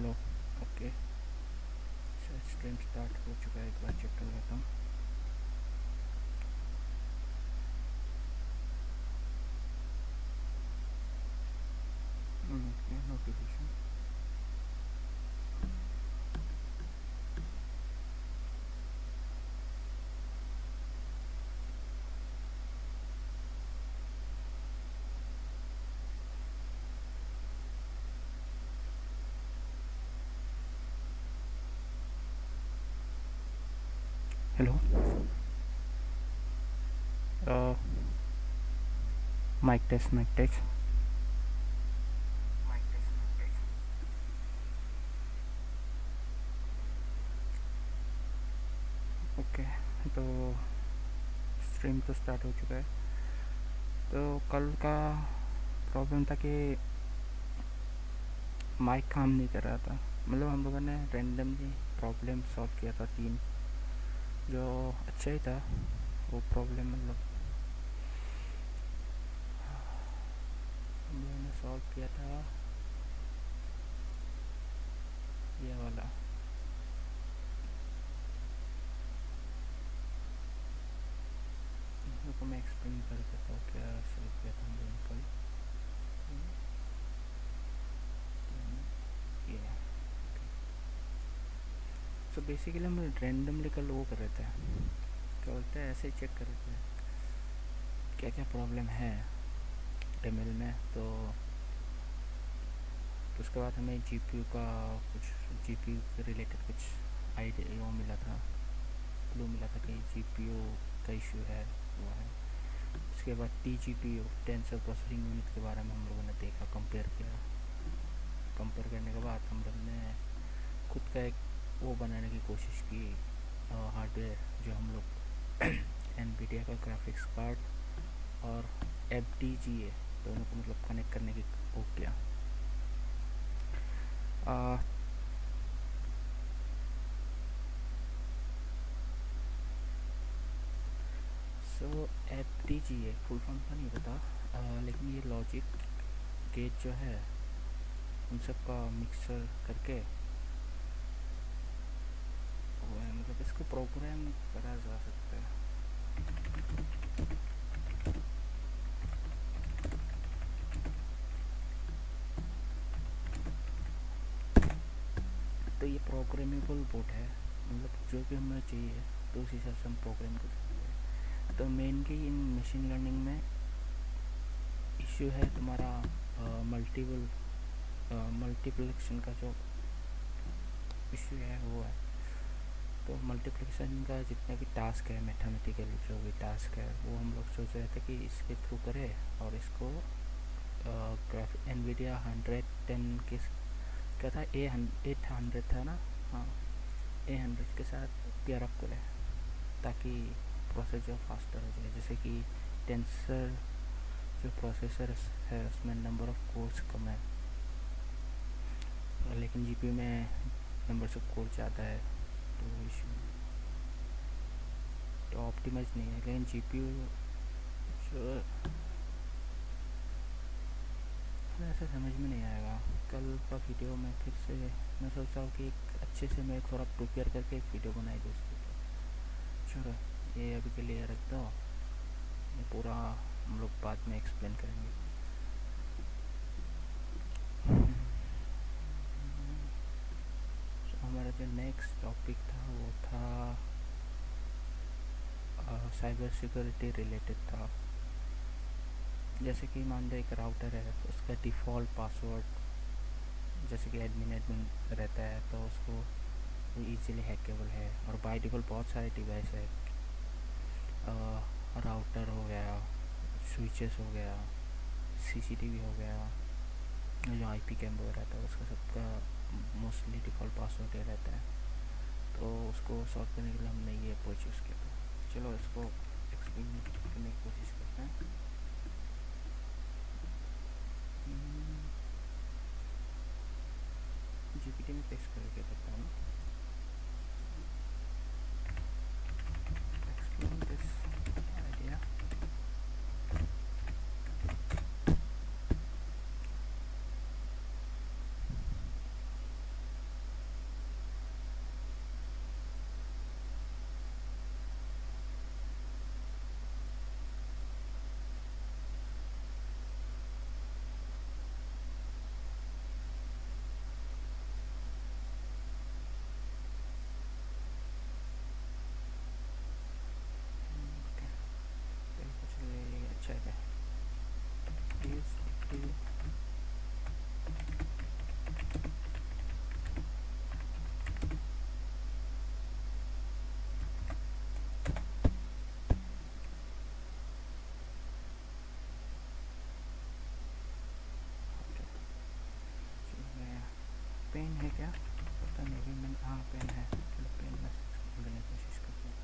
Hello. Okay, stream start हो चुका है, एक बार चेक कर लेता हूँ। Notification hello. Mic test mic test. Okay, तो स्ट्रीम तो स्टार्ट हो चुका है। तो कल का प्रॉब्लम था कि माइक काम नहीं कर रहा था। मतलब हम लोगों ने रैंडमली प्रॉब्लम सॉल्व किया था 3, जो अच्छा ही था। वो प्रॉब्लम मतलब हम लोगों ने सॉल्व किया था ये वाला। को मैं एक्सप्लेन कर देता हूँ क्या सॉल्व किया था हम लोगों ने कल। ये सो बेसिकली हम रैंडमली कल वो कर रहे थे, क्या बोलते हैं, ऐसे ही चेक कर रहे थे क्या क्या प्रॉब्लम है एमएल में। तो उसके बाद हमें जीपीयू का कुछ, जीपीयू के रिलेटेड कुछ आइडिया वो मिला था, क्लू मिला था कि जीपीयू का इशू है, वो है। उसके बाद टीजीपीयू, टेंसर प्रोसेसिंग यूनिट के बारे में हम लोगों ने देखा, कंपेयर किया। कंपेयर करने के बाद हम लोग ने खुद का एक वो बनाने की कोशिश की, हार्डवेयर, जो हम लोग एनवीडिया का ग्राफिक्स कार्ड और एफडीजीए दोनों को मतलब कनेक्ट करने की वो किया। सो एफडीजीए फुल फॉर्म का नहीं पता, लेकिन ये लॉजिक गेट जो है उन सब का मिक्सर करके वो है, मतलब इसको प्रोग्राम करा जा सकता है। तो ये प्रोग्रामेबल बोर्ड है, मतलब जो भी हमें चाहिए तो उस हिसाब से हम प्रोग्राम कर सकते हैं। तो मेनली इन मशीन लर्निंग में इशू है तुम्हारा मल्टीप्लिकेशन का जो इशू है वो है। तो मल्टीप्लिकेशन का जितने भी टास्क है, मैथमेटिकल जो भी टास्क है, वो हम लोग सोच रहे थे कि इसके थ्रू करें और इसको एनवीडिया 110 के क्या था, A800 था ना, हाँ, A100 के साथ पेयर अप करें ताकि प्रोसेस जो फास्टर हो जाए। जैसे कि टेंसर जो प्रोसेसर है उसमें नंबर ऑफ कोर्स कम है, लेकिन जीपीयू में नंबर ऑफ कोर ज़्यादा है, तो इशू तो ऑप्टिमाइज नहीं है। लेकिन जीपीयू जो ऐसा समझ में नहीं आएगा। कल का वीडियो में फिर से मैं सोच रहा हूँ कि अच्छे से मैं थोड़ा प्रिपेयर करके एक वीडियो बनाई दूँ उसके ऊपर। चलो ये अभी के लिए रख दो, ये पूरा हम लोग बाद में एक्सप्लेन करेंगे। हमारा जो नेक्स्ट टॉपिक था वो था साइबर सिक्योरिटी रिलेटेड था। जैसे कि मान लो एक राउटर है, तो उसका डिफ़ॉल्ट पासवर्ड जैसे कि एडमिन रहता है, तो उसको वो ईज़िली हैकेबल है। और बाय डिफ़ॉल्ट बहुत सारे डिवाइस है, राउटर हो गया, स्विचेस हो गया, सीसीटीवी हो गया, जो आईपी कैमरा रहता है उसका सबका मोस्टली डिफ़ॉल्ट पासवर्ड ही रहता है। तो उसको सॉल्व करने के लिए हमने ये अप्रोच यूज़ किया था। चलो इसको एक्सप्लेन करने की कोशिश करते हैं। जीपीटी में पेस्ट करके करता हूँ। Explain this idea. क्या, पता नहीं। अभी मैंने, हाँ पेन है, चलो पेन में ढूंढने की कोशिश करते हैं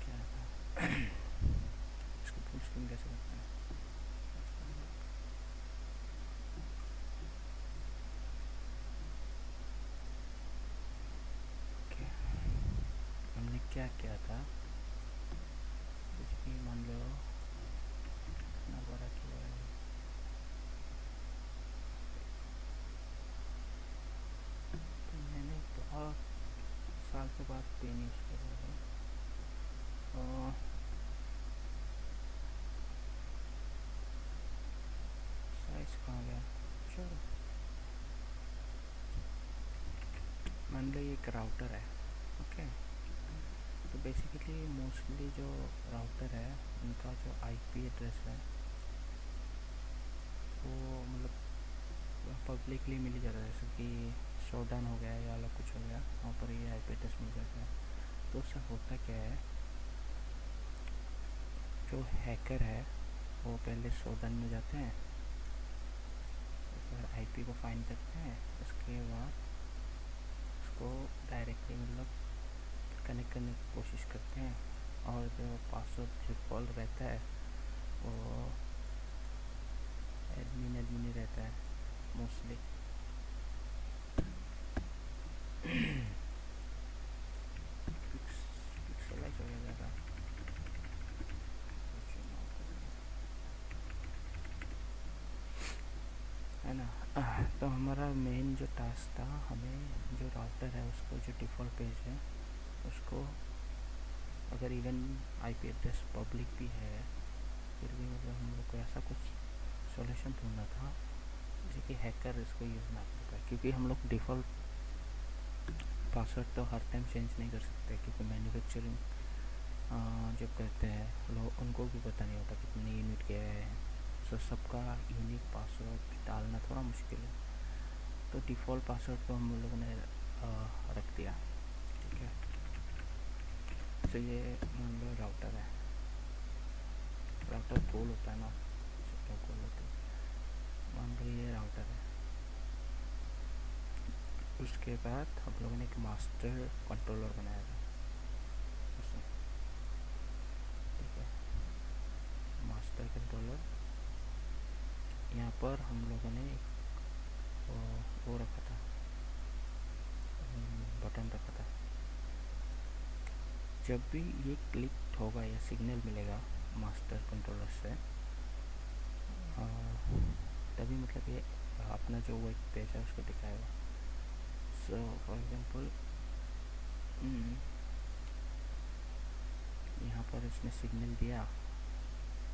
क्या था। इसको फुल स्क्रीन कैसे करते हैं। ओके, हमने क्या किया था, कुछ भी मान लो इतना बड़ा किया है। तो मैंने बहुत साल के बाद पेन यूज़ कर रहा है। और साइज कहाँ गया, चलो मान लो ये एक राउटर है। ओके, तो बेसिकली मोस्टली जो राउटर है उनका जो आईपी एड्रेस है वो मतलब पब्लिकली मिल ही जाता है, जैसे कि शोडाउन हो गया या अलग कुछ हो गया, वहाँ पर ये आईपी एड्रेस मिल जाता है। तो उससे होता क्या है, जो हैकर है वो पहले शोडाउन में जाते हैं, फिर आईपी को फाइंड करते हैं, उसके बाद उसको डायरेक्टली मतलब कनेक्ट करने की कोशिश करते हैं। और जो पासवर्ड डिफ़ॉल्ट रहता है वो एडमिन ही रहता है मोस्टली। पिक्सलाइज हो गया ज़्यादा, है ना। तो हमारा मेन जो टास्क था, हमें जो राउटर है उसको जो डिफ़ॉल्ट पेज है उसको, अगर इवन आईपी एड्रेस पब्लिक भी है फिर भी मतलब हम लोग को ऐसा कुछ सॉल्यूशन ढूंढना था जैसे कि हैकर इसको यूज़ ना कर पाए, क्योंकि हम लोग डिफ़ॉल्ट पासवर्ड तो हर टाइम चेंज नहीं कर सकते, क्योंकि मैन्युफैक्चरिंग जब करते हैं लोग उनको भी पता नहीं होता कितने यूनिट क्या है, तो सबका यूनिक पासवर्ड डालना थोड़ा मुश्किल है। तो डिफ़ॉल्ट पासवर्ड को हम लोगों ने रख दिया, ठीक है। तो ये मान लो राउटर है, राउटर गोल होता है ना, सबका गोल होता है। मान लो ये राउटर है, उसके बाद हम लोगों ने एक मास्टर कंट्रोलर बनाया था उसमें, ठीक है। मास्टर कंट्रोलर, यहाँ पर हम लोगों ने वो रखा था, बटन रखा था। जब भी ये क्लिक होगा या सिग्नल मिलेगा मास्टर कंट्रोलर से, तभी मतलब ये अपना जो वेब पेज है उसको दिखाएगा। सो फॉर एग्जांपल यहाँ पर इसने सिग्नल दिया,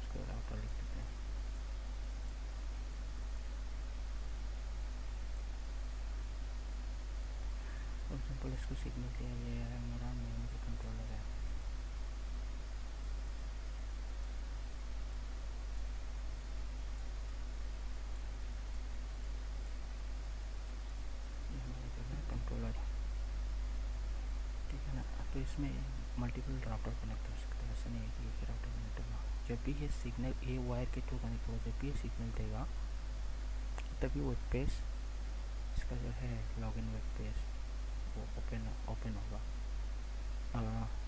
उसको राउटर लिख देते हैं। फॉर एग्जांपल इसको सिग्नल दिया, ये है हमारा मेन जो कंट्रोलर है। ये हमारा जो है कंट्रोलर, ठीक है ना। तो इसमें मल्टीपल राउटर कनेक्ट हो सकते हैं, ऐसा नहीं है कि एक ही राउटर कनेक्ट होगा। जब भी ये सिग्नल ए वायर के थ्रू कनेक्ट होगा, जब भी ये सिग्नल देगा तभी वेब पेज, इसका जो है लॉगिन वेब पेज वो ओपन होगा।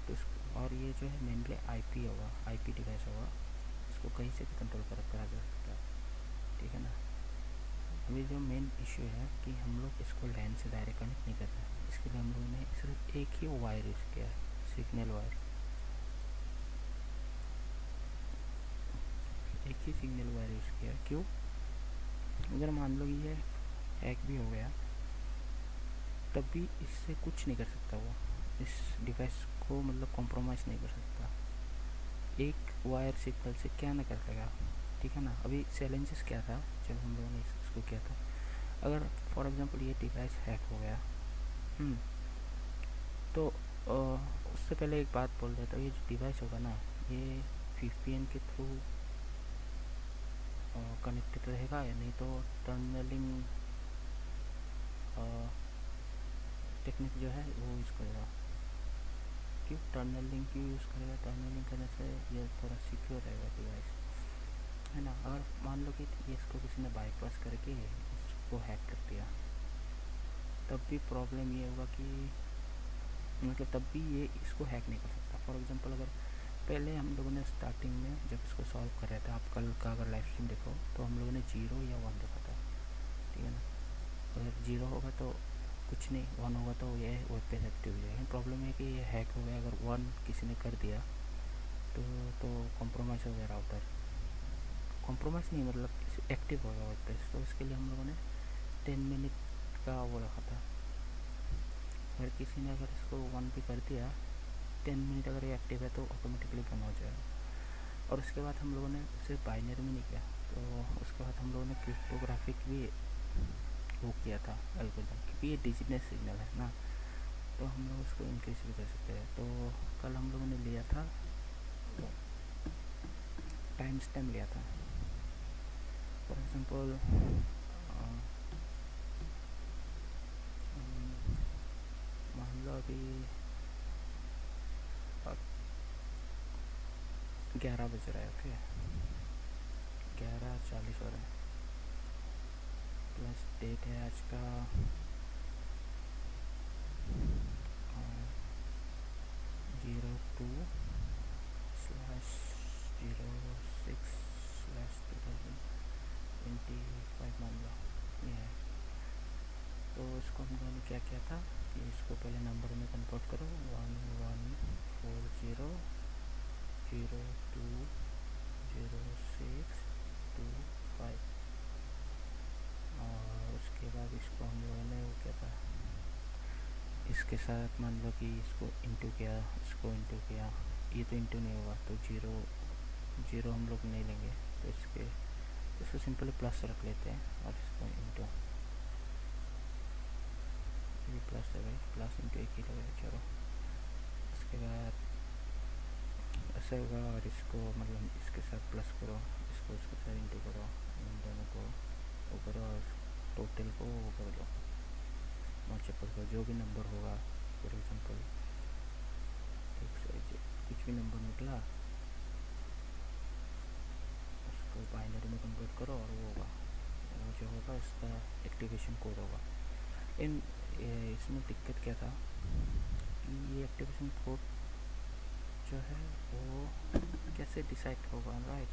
तो और ये जो है मेनली आईपी होगा, आईपी डिवाइस होगा, इसको कहीं से भी कंट्रोल करा जा सकता है, ठीक है ना। अभी जो मेन इशू है कि हम लोग इसको लैन से डायरेक्ट कनेक्ट नहीं कर रहे, इसके लिए हम लोगों ने सिर्फ एक ही वायर यूज़ किया है, सिग्नल वायर, एक ही सिग्नल वायर यूज़ किया है। क्यों? अगर मान लो ये हैक भी हो गया तब भी इससे कुछ नहीं कर सकता वो, इस डिवाइस को मतलब कॉम्प्रोमाइज़ नहीं कर सकता। एक वायर सिग्नल से क्या ना कर लेगा, ठीक है ना। अभी चैलेंजेस क्या था जब हम लोगों ने इसको किया था, अगर फॉर एग्जांपल ये डिवाइस हैक हो गया, तो उससे पहले एक बात बोल देता हूँ, ये जो डिवाइस होगा ना ये VPN के थ्रू कनेक्टेड रहेगा, या नहीं तो टनलिंग टेक्निक जो है वो यूज़ करेगा। क्यों टनलिंग क्यों यूज़ करेगा? टनलिंग करने से ये थोड़ा सिक्योर रहेगा डिवाइस, है ना। अगर मान लो कि ये इसको किसी ने बाईपास करके इसको हैक कर दिया, तब भी प्रॉब्लम ये होगा कि मतलब तब भी ये इसको हैक नहीं कर सकता। फॉर एग्जांपल अगर पहले हम लोगों ने स्टार्टिंग में जब इसको सॉल्व कर रहे थे, आप कल का अगर लाइव स्ट्रीम देखो तो हम लोगों ने 0 या 1 देखा था, ठीक है ना। अगर 0 होगा तो कुछ नहीं, 1 होगा तो ये वेब पेज एक्टिव हो जाएगा। प्रॉब्लम है कि ये हैक हो गया। अगर 1 किसी ने कर दिया तो कॉम्प्रोमाइज़ हो गया राउटर, कॉम्प्रोमाइज़ नहीं मतलब एक्टिव हो गया वेब पेज। तो इसके लिए हम लोगों ने 10 मिनट का वो रखा था। अगर किसी ने अगर इसको 1 पे कर दिया, 10 मिनट अगर ये एक्टिव है तो ऑटोमेटिकली बंद हो जाएगा। और उसके बाद हम लोगों ने सिर्फ बाइनरी में नहीं किया, तो उसके बाद हम लोगों ने क्रिप्टोग्राफिक भी वो किया था एल्गोरिथम, क्योंकि ये डिजिटल सिग्नल है ना, तो हम लोग उसको इंक्रीज भी कर सकते हैं। तो कल हम लोगों ने लिया था टाइम स्टैम्प लिया था। फॉर एग्जांपल मान लो अभी 11 बज रहा है, ओके 11:40 हो रहा है, प्लस डेट है आज का 02/06/2025 मान लो ये है। तो इसको हम लोगों ने क्या किया था कि इसको पहले नंबर में कन्वर्ट करो, 1140020625, और उसके बाद इसको हम लोगों ने वो क्या था, इसके साथ मान लो कि इसको इंटू किया, इसको इंटू किया, ये तो इंटू नहीं होगा तो जीरो हम लोग नहीं लेंगे, तो इसको सिंपली प्लस रख लेते हैं और इसको इंटू, ये प्लस है भाई, प्लस इंटू एक ही लगेगा, चलो। उसके बाद ऐसे होगा, और इसको मतलब इसके साथ प्लस करो, इसको इसके साथ इंटू करो, इन दोनों को वो करो और टोटल को वो कर लो, मल्टीपल करो, जो भी नंबर होगा। फॉर एग्जांपल कुछ भी नंबर निकला उसको बाइनरी में कन्वर्ट करो और वो होगा, वो जो होगा इसका एक्टिवेशन कोड होगा। इसमें दिक्कत क्या था कि ये एक्टिवेशन कोड जो है वो कैसे डिसाइड होगा, राइट।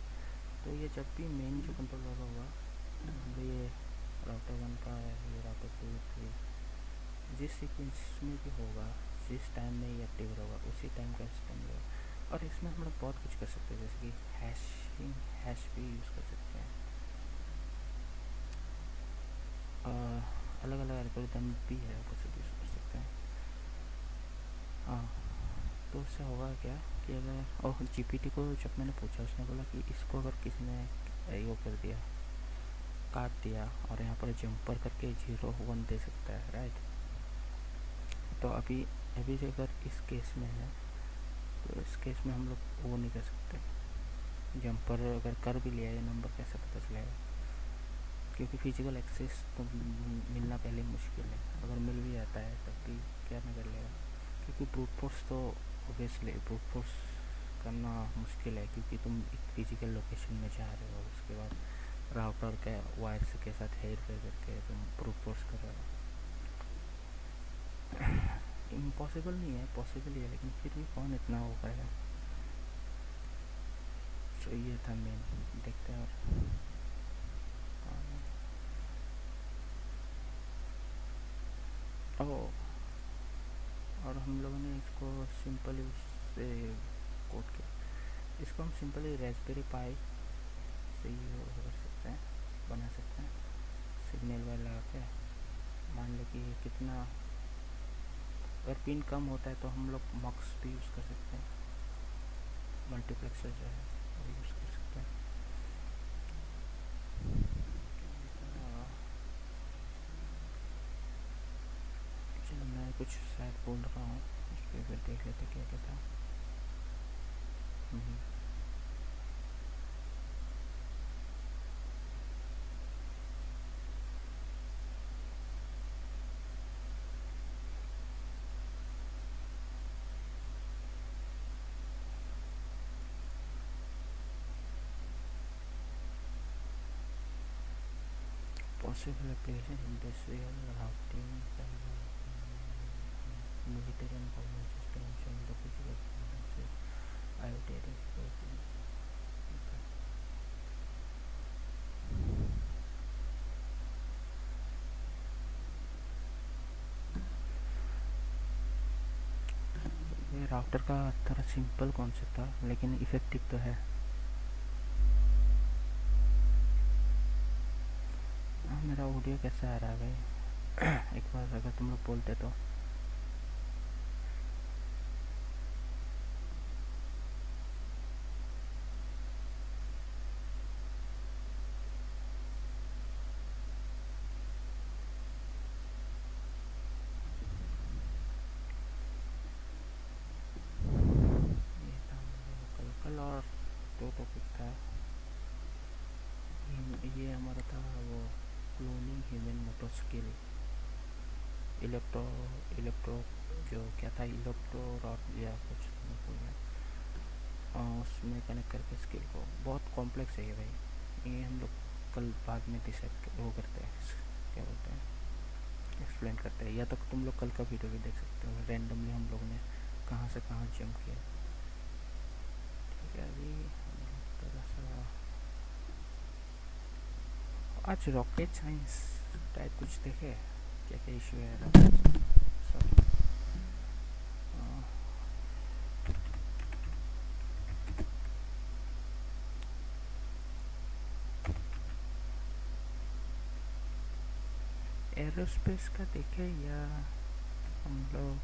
तो ये जब भी मेन जो कंट्रोलर होगा, ये राउटर 1 का है, ये राउटर 2 3, जिस सीक्वेंस में भी होगा, जिस टाइम में ये एक्टिव होगा उसी टाइम का सिस्टम होगा। और इसमें हम लोग बहुत कुछ कर सकते हैं, जैसे कि हैश भी यूज़ कर सकते हैं, अलग अलग एल्गोरिथम भी है, कुछ भी यूज़ कर सकते हैं। हाँ, तो उससे होगा क्या कि अगर, और जीपीटी को जब मैंने पूछा उसने बोला कि इसको अगर किसी ने वो कर दिया, काट दिया, और यहाँ पर जंपर करके 0 1 दे सकता है, राइट। तो अभी अगर इस केस में है तो इस केस में हम लोग वो नहीं कर सकते, जंपर अगर कर भी लिया ये नंबर कैसे पता चलेगा, क्योंकि फिजिकल एक्सेस तो मिलना पहले मुश्किल है, अगर मिल भी जाता है तब भी क्या नहीं कर लेगा, क्योंकि ब्रूट फोर्स तो ऑब्वियसली ब्रूट फोर्स करना मुश्किल है, क्योंकि तुम एक फिजिकल लोकेशन में जा रहे हो, उसके बाद राउटर के वायर के साथ हेर फेर करके तुम ब्रूट फोर्स कर रहे हो। इम्पॉसिबल नहीं है, पॉसिबल ही है, लेकिन फिर भी कौन इतना वो करेगा। सो ये था मेन, देखते हैं। और हम लोगों ने इसको सिंपली उससे कोड किया, इसको हम सिंपली रेस्पबेरी पाई से ही वो कर सकते हैं, बना सकते हैं, सिग्नल वाला लगा के। मान लो कि कितना अगर पिन कम होता है तो हम लोग मक्स भी यूज़ कर सकते हैं, मल्टीप्लेक्सर जो है वो यूज़ कर सकते हैं। चलो मैं कुछ शायद बोल रहा हूँ, उस पर फिर देख लेते क्या क्या था। possible application industrial routing, military and government system showing the physical differences, IoT security. Okay. ये राउटर का थोड़ा सिंपल कॉन्सेप्ट था लेकिन इफेक्टिव तो है। मेरा ऑडियो कैसा आ रहा है भाई? एक बार अगर तुम लोग बोलते तो। ये था कल और दो टॉपिक था। ये हमारा था वो cloning human motor skill, electro जो क्या था, इलेक्ट्रो रॉड या कुछ उसमें कनेक्ट करके स्किल को, बहुत कॉम्प्लेक्स है ये भाई। ये हम लोग कल बाद में डिसाइड वो करते हैं, क्या बोलते हैं, एक्सप्लेन करते हैं। या तो तुम लोग कल का वीडियो भी देख सकते हो, रैंडमली हम लोग ने कहाँ से कहाँ जंप किया। ठीक है, अभी थोड़ा सा आज रॉकेट साइंस टाइप कुछ देखे, क्या क्या इशू है रॉकेट सब। एरोस्पेस का देखे या हम लोग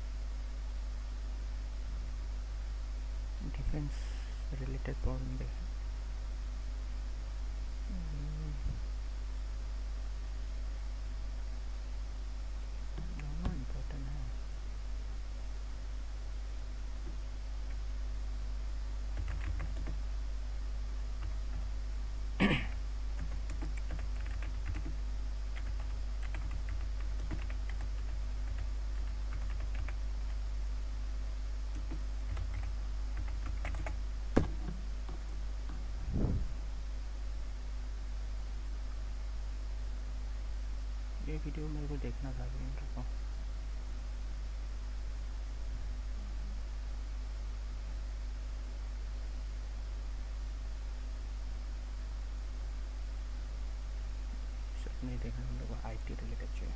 डिफेंस रिलेटेड प्रॉब्लम देखें? दोनों इम्पोर्टेंट है। ये वीडियो मेरे को देखना था अभी मेरे को। सब नहीं देखना, हम लोग को IT रिलेटेड चाहिए।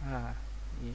हाँ ये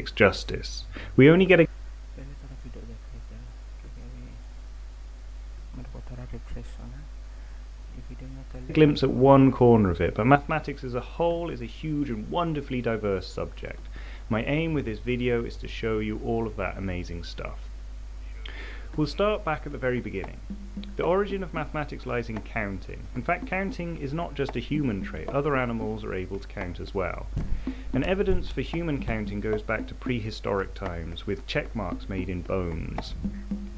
justice. We only get a पहले थोड़ा वीडियो देख लेते हैं क्योंकि अभी मेरे को थोड़ा रिफ्रेश होना ये वीडियो में कर glimpse at one corner of it, but mathematics as a whole is a huge and wonderfully diverse subject. My aim with this video is to show you all of that amazing stuff. We'll start back at the very beginning. The origin of mathematics lies in counting. In fact, counting is not just a human trait, other animals are able to count as well. And evidence for human counting goes back to prehistoric times, with check marks made in bones.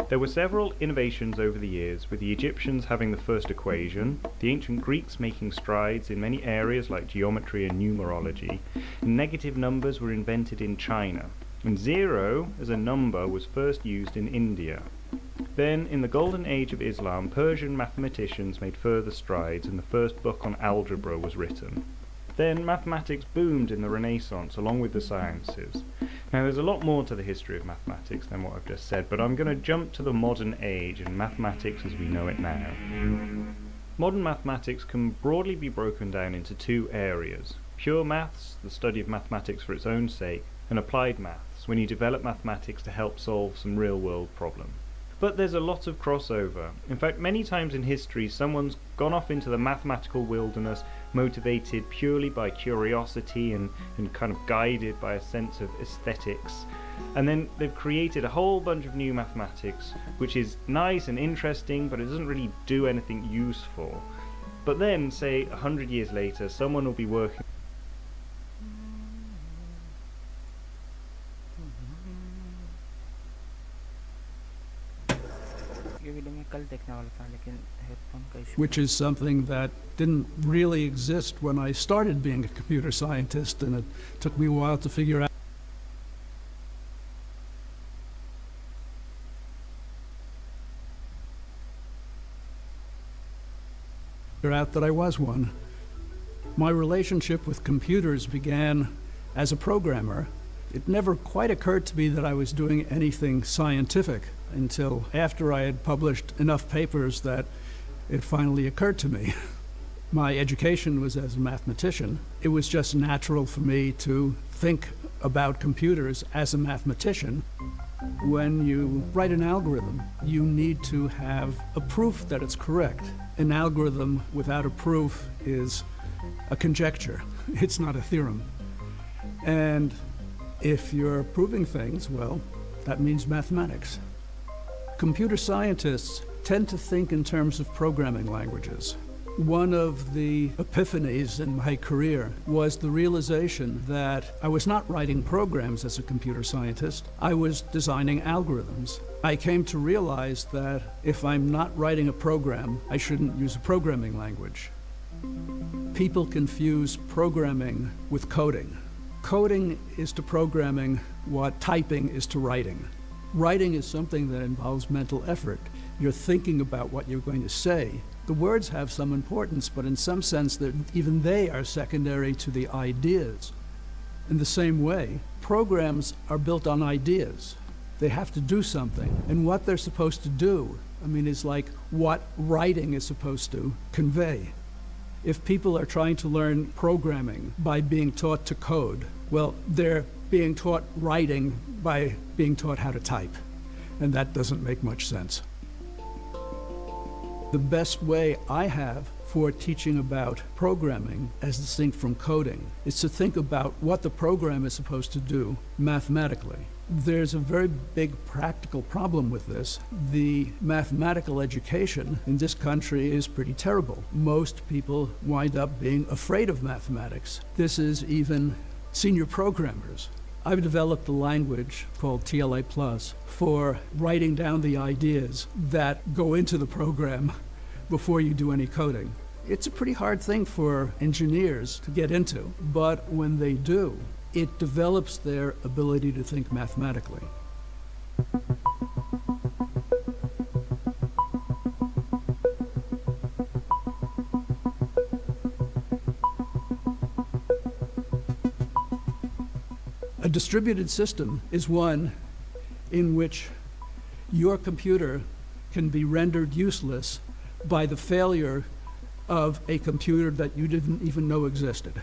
There were several innovations over the years, with the Egyptians having the first equation, the ancient Greeks making strides in many areas like geometry and numerology, and negative numbers were invented in China, and 0 as a number was first used in India. Then, in the golden age of Islam, Persian mathematicians made further strides and the first book on algebra was written. Then mathematics boomed in the Renaissance along with the sciences. Now there's a lot more to the history of mathematics than what I've just said, but I'm going to jump to the modern age and mathematics as we know it now. Modern mathematics can broadly be broken down into two areas: pure maths, the study of mathematics for its own sake, and applied maths, when you develop mathematics to help solve some real-world problem. But there's a lot of crossover. In fact, many times in history someone's gone off into the mathematical wilderness motivated purely by curiosity and kind of guided by a sense of aesthetics. And then they've created a whole bunch of new mathematics, which is nice and interesting, but it doesn't really do anything useful. But then, say, 100 years later, someone will be working ये video मैं कल देखने वाला था लेकिन headphone का issue which is something that didn't really exist when I started being a computer scientist, and it took me a while to figure out that I was one. My relationship with computers began as a programmer. It never quite occurred to me that I was doing anything scientific until after I had published enough papers that it finally occurred to me. My education was as a mathematician. It was just natural for me to think about computers as a mathematician. When you write an algorithm, you need to have a proof that it's correct. An algorithm without a proof is a conjecture. It's not a theorem. And if you're proving things, well, that means mathematics. Computer scientists tend to think in terms of programming languages. One of the epiphanies in my career was the realization that I was not writing programs as a computer scientist, I was designing algorithms. I came to realize that if I'm not writing a program, I shouldn't use a programming language. People confuse programming with coding. Coding is to programming what typing is to writing. Writing is something that involves mental effort. You're thinking about what you're going to say. The words have some importance, but in some sense, even they are secondary to the ideas. In the same way, programs are built on ideas. They have to do something, and what they're supposed to do, is like what writing is supposed to convey. If people are trying to learn programming by being taught to code, well, they're being taught writing by being taught how to type, and that doesn't make much sense. The best way I have for teaching about programming, as distinct from coding, is to think about what the program is supposed to do mathematically. There's a very big practical problem with this. The mathematical education in this country is pretty terrible. Most people wind up being afraid of mathematics. This is even senior programmers. I've developed a language called TLA Plus for writing down the ideas that go into the program before you do any coding. It's a pretty hard thing for engineers to get into, but when they do, it develops their ability to think mathematically. A distributed system is one in which your computer can be rendered useless by the failure of a computer that you didn't even know existed.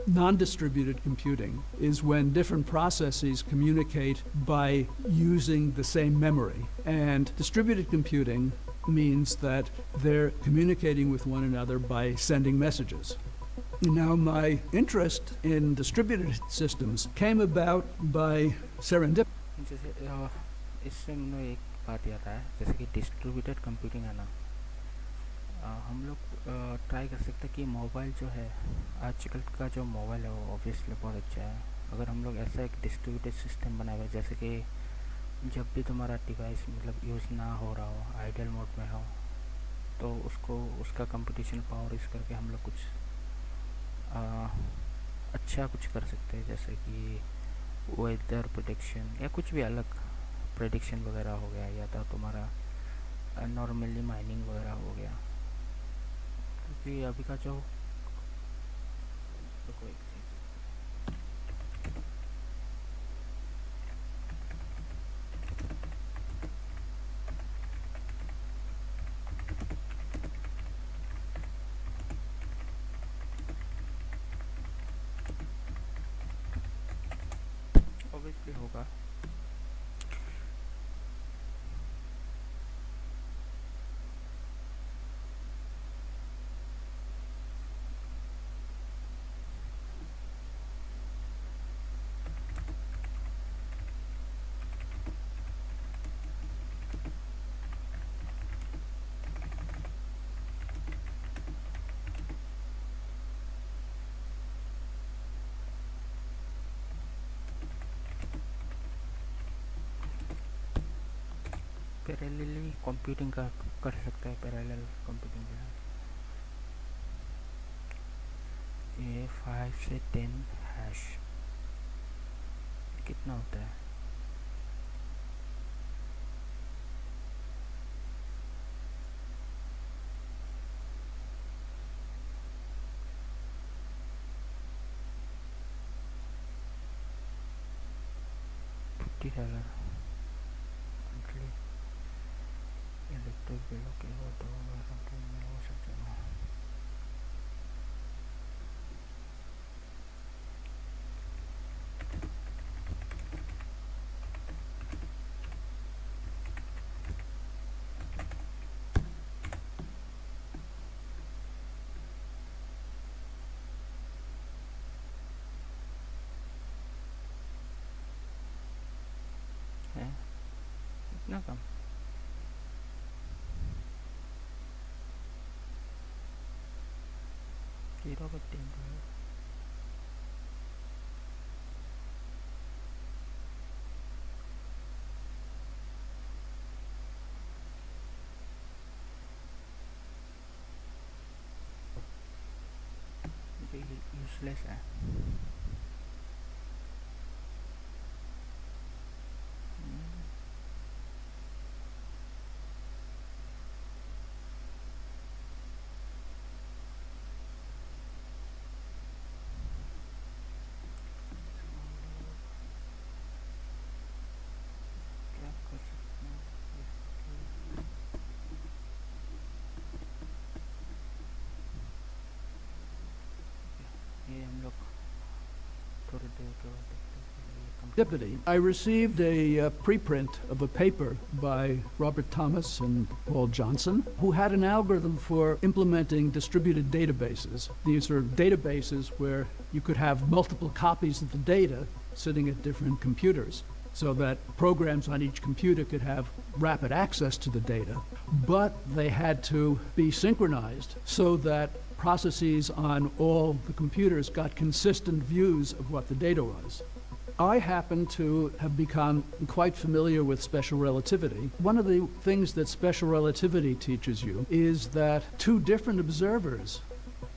Non-distributed computing is when different processes communicate by using the same memory. And distributed computing means that they're communicating with one another by sending messages. Now, my interest in distributed systems came about by serendipity. जैसे इससे मुझे एक बात याद आया, जैसे कि distributed computing है ना, हम लोग ट्राई कर सकते हैं कि मोबाइल जो है, आजकल का जो मोबाइल है वो ऑब्वियसली बहुत अच्छा है। अगर हम लोग ऐसा एक डिस्ट्रीब्यूटेड सिस्टम बनाए हुए, जैसे कि जब भी तुम्हारा डिवाइस मतलब यूज़ ना हो रहा हो, आइडल मोड में हो, तो उसको उसका कंप्यूटेशन पावर यूज़ करके हम लोग कुछ अच्छा कुछ कर सकते हैं, जैसे कि वेदर प्रेडिक्शन या कुछ भी अलग प्रेडिक्शन वगैरह हो गया, या तो तुम्हारा नॉर्मली माइनिंग वगैरह हो गया। क्योंकि अभी का जो देखो एक चीज़ ऑब्वियसली होगा। पैरेलली कंप्यूटिंग का कर सकता है, पैरेलल कंप्यूटिंग जो है ये 5 से 10 हैश कितना होता है? $50 मंथली इलेक्ट्रिक बिल के वो तो समथिंग में हो सकता है। है इतना कम? जीरो बट्टी यूजलेस है। क्या कर सकते हैं ये हम लोग थोड़ी देर के बाद देखते हैं। ये Serendipity. I received a preprint of a paper by Robert Thomas and Paul Johnson, who had an algorithm for implementing distributed databases. These are databases where you could have multiple copies of the data sitting at different computers, so that programs on each computer could have rapid access to the data, but they had to be synchronized so that processes on all the computers got consistent views of what the data was. I happen to have become quite familiar with special relativity. One of the things that special relativity teaches you is that two different observers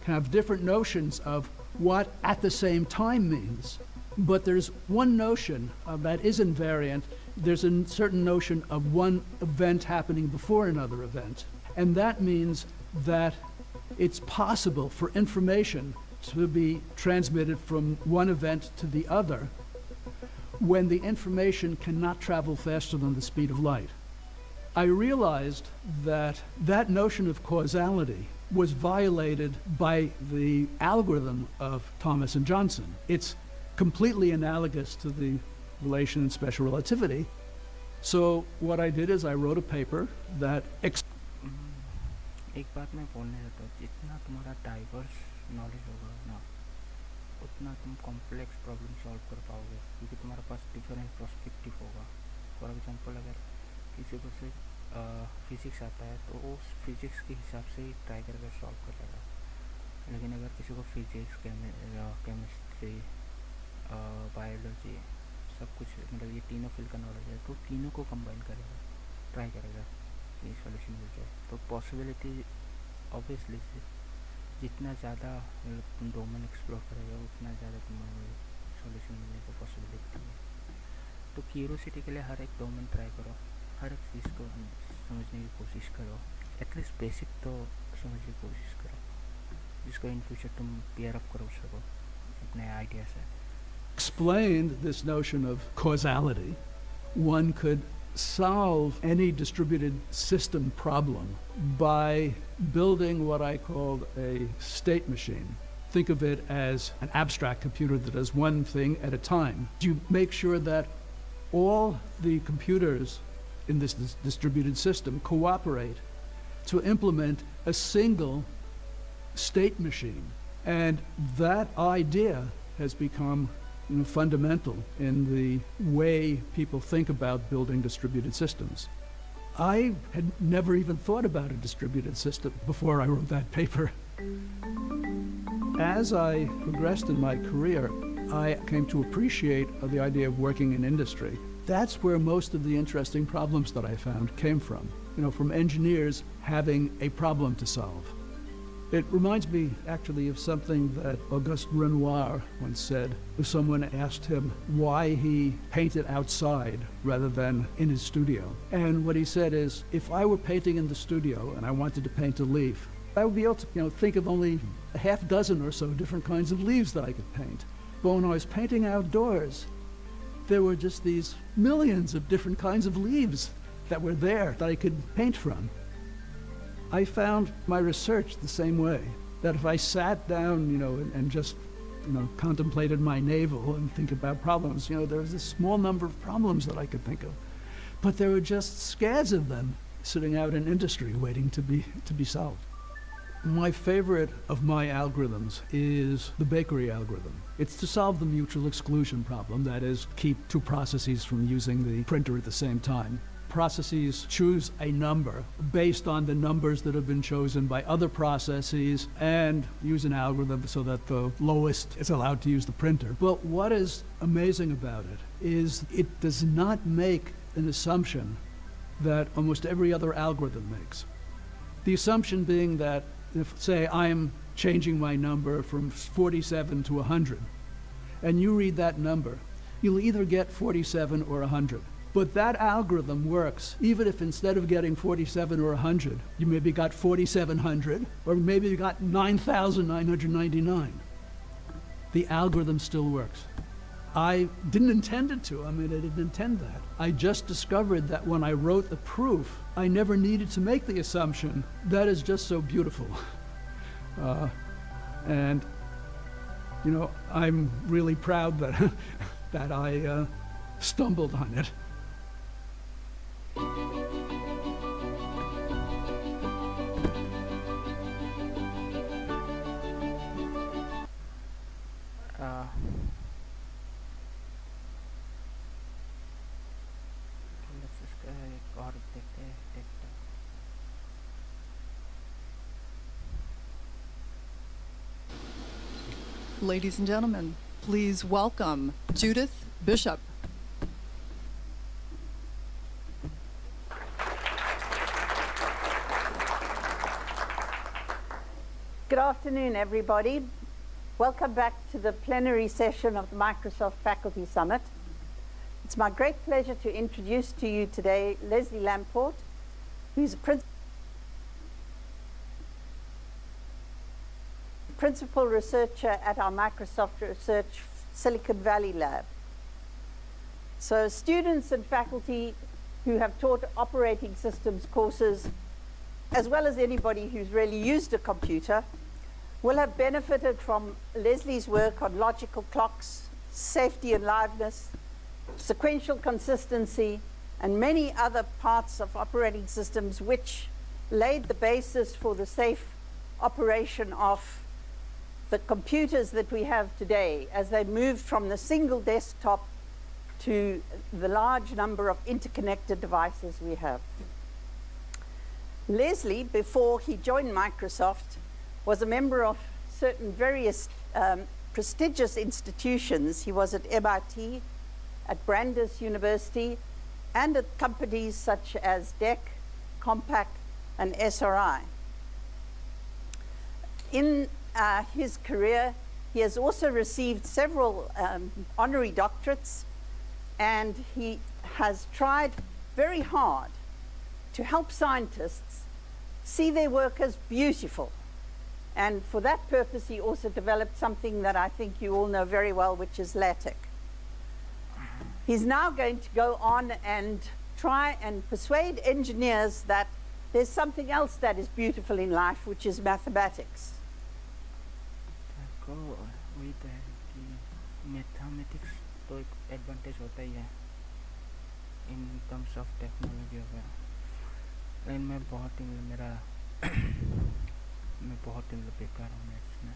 can have different notions of what at the same time means. But there's one notion that is invariant. There's a certain notion of one event happening before another event. And that means that it's possible for information to be transmitted from one event to the other when the information cannot travel faster than the speed of light. I realized that that notion of causality was violated by the algorithm of Thomas and Johnson. It's completely analogous to the relation in special relativity. So what I did is I wrote a paper that एक बात मैं बोलने जाता हूँ, जितना तुम्हारा diverse knowledge होगा ना, उतना तुम कॉम्प्लेक्स प्रॉब्लम सॉल्व कर पाओगे, क्योंकि तुम्हारे पास डिफरेंट पर्सपेक्टिव होगा. फॉर एग्जांपल अगर किसी को से फिज़िक्स आता है तो वो फिज़िक्स के हिसाब से ही ट्राई करके सॉल्व कर लेगा. लेकिन अगर किसी को फिज़िक्स केमिस्ट्री बायोलॉजी सब कुछ, मतलब ये तीनों फील्ड का नॉलेज है, तो तीनों को कंबाइन करेगा, ट्राई करेगा कि सॉल्यूशन मिल जाए. तो पॉसिबिलिटी ऑब्वियसली से जितना ज़्यादा तुम डोमेन एक्सप्लोर करेगा उतना ज़्यादा तुम्हें सॉल्यूशन मिलने की पॉसिबिलिटी है. तो क्यूरोसिटी के लिए हर एक डोमेन ट्राई करो, हर एक चीज़ को समझने की कोशिश करो, एटलीस्ट बेसिक तो समझने की कोशिश करो, जिसको इन फ्यूचर तुम पेयर अप करो सको अपने आइडिया से. explained this notion of causality, one could solve any distributed system problem by building what I called a state machine. Think of it as an abstract computer that does one thing at a time. You make sure that all the computers in this distributed system cooperate to implement a single state machine. And that idea has become fundamental in the way people think about building distributed systems. I had never even thought about a distributed system before I wrote that paper. As I progressed in my career, I came to appreciate the idea of working in industry. That's where most of the interesting problems that I found came from, from engineers having a problem to solve. It reminds me actually of something that Auguste Renoir once said. Someone asked him why he painted outside rather than in his studio. And what he said is, if I were painting in the studio and I wanted to paint a leaf, I would be able to think of only a half dozen or so different kinds of leaves that I could paint. But when I was painting outdoors, there were just these millions of different kinds of leaves that were there that I could paint from. I found my research the same way, that if I sat down, and just, contemplated my navel and think about problems, there was a small number of problems that I could think of. But there were just scads of them sitting out in industry waiting to be solved. My favorite of my algorithms is the bakery algorithm. It's to solve the mutual exclusion problem, that is, keep two processes from using the printer at the same time. Processes choose a number based on the numbers that have been chosen by other processes and use an algorithm so that the lowest is allowed to use the printer. But what is amazing about it is it does not make an assumption that almost every other algorithm makes. The assumption being that if, say, I'm changing my number from 47 to 100, and you read that number, you'll either get 47 or 100. But that algorithm works even if instead of getting 47 or 100, you maybe got 4,700, or maybe you got 9,999. The algorithm still works. I didn't intend it to. I didn't intend that. I just discovered that when I wrote the proof, I never needed to make the assumption. That is just so beautiful. And, I'm really proud that, that I stumbled on it. Ladies and gentlemen, please welcome Judith Bishop. Good afternoon, everybody. Welcome back to the plenary session of the Microsoft Faculty Summit. It's my great pleasure to introduce to you today Leslie Lamport, who's a principal researcher at our Microsoft Research Silicon Valley Lab. So students and faculty who have taught operating systems courses as well as anybody who's really used a computer, will have benefited from Leslie's work on logical clocks, safety and liveness, sequential consistency, and many other parts of operating systems which laid the basis for the safe operation of the computers that we have today as they moved from the single desktop to the large number of interconnected devices we have. Leslie, before he joined Microsoft, was a member of certain various prestigious institutions. He was at MIT, at Brandeis University, and at companies such as DEC, Compaq, and SRI. In his career, he has also received several honorary doctorates, and he has tried very hard to help scientists see their work as beautiful. And for that purpose, he also developed something that I think you all know very well, which is LaTeX. He's now going to go on and try and persuade engineers that there's something else that is beautiful in life, which is mathematics. को वही तो है कि mathematics तो एक advantage होता ही है in terms of technology वगैरह, लेकिन मैं बहुत ही मेरा मैं बहुत ही बेकार हूँ मैथ्स में,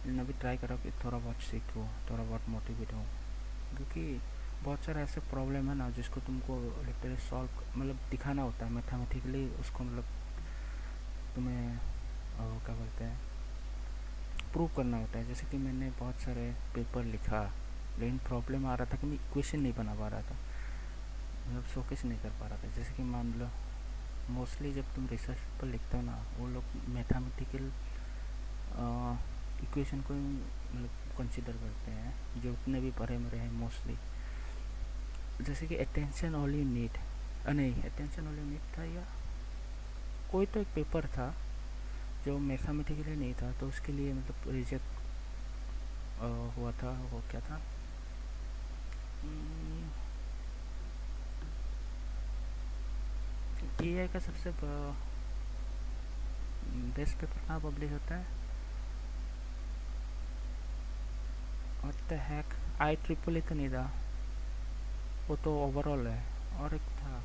लेकिन अभी ट्राई करो कि थोड़ा बहुत सीखूँ, थोड़ा बहुत मोटिवेट हूँ, क्योंकि बहुत सारे ऐसे प्रॉब्लम है ना जिसको तुमको लिटरली सॉल्व मतलब दिखाना होता है मैथमेटिकली, उसको मतलब तुम्हें क्या बोलते हैं प्रूव करना होता है। जैसे कि मैंने बहुत सारे पेपर लिखा, लेकिन प्रॉब्लम आ रहा था कि मैं इक्वेशन नहीं बना पा रहा था, मतलब शोकेस नहीं कर पा रहा था। जैसे कि मान लो मोस्टली जब तुम रिसर्च पेपर लिखते हो ना, वो लोग मैथमेटिकल इक्वेशन को मतलब कंसिडर करते हैं, जो उतने भी पढ़े मेरे हैं मोस्टली। जैसे कि अटेंशन ऑल यू नीड, नहीं अटेंशन ऑल यू नीड था, या कोई तो एक पेपर था जो मैथमेटिकली नहीं था, तो उसके लिए मतलब रिजेक्ट हुआ था। वो क्या था, एआई का सबसे बेस्ट पेपर कहाँ पब्लिश होता है, व्हाट द हेक, IEEE तो नहीं था, वो तो ओवरऑल है, और एक था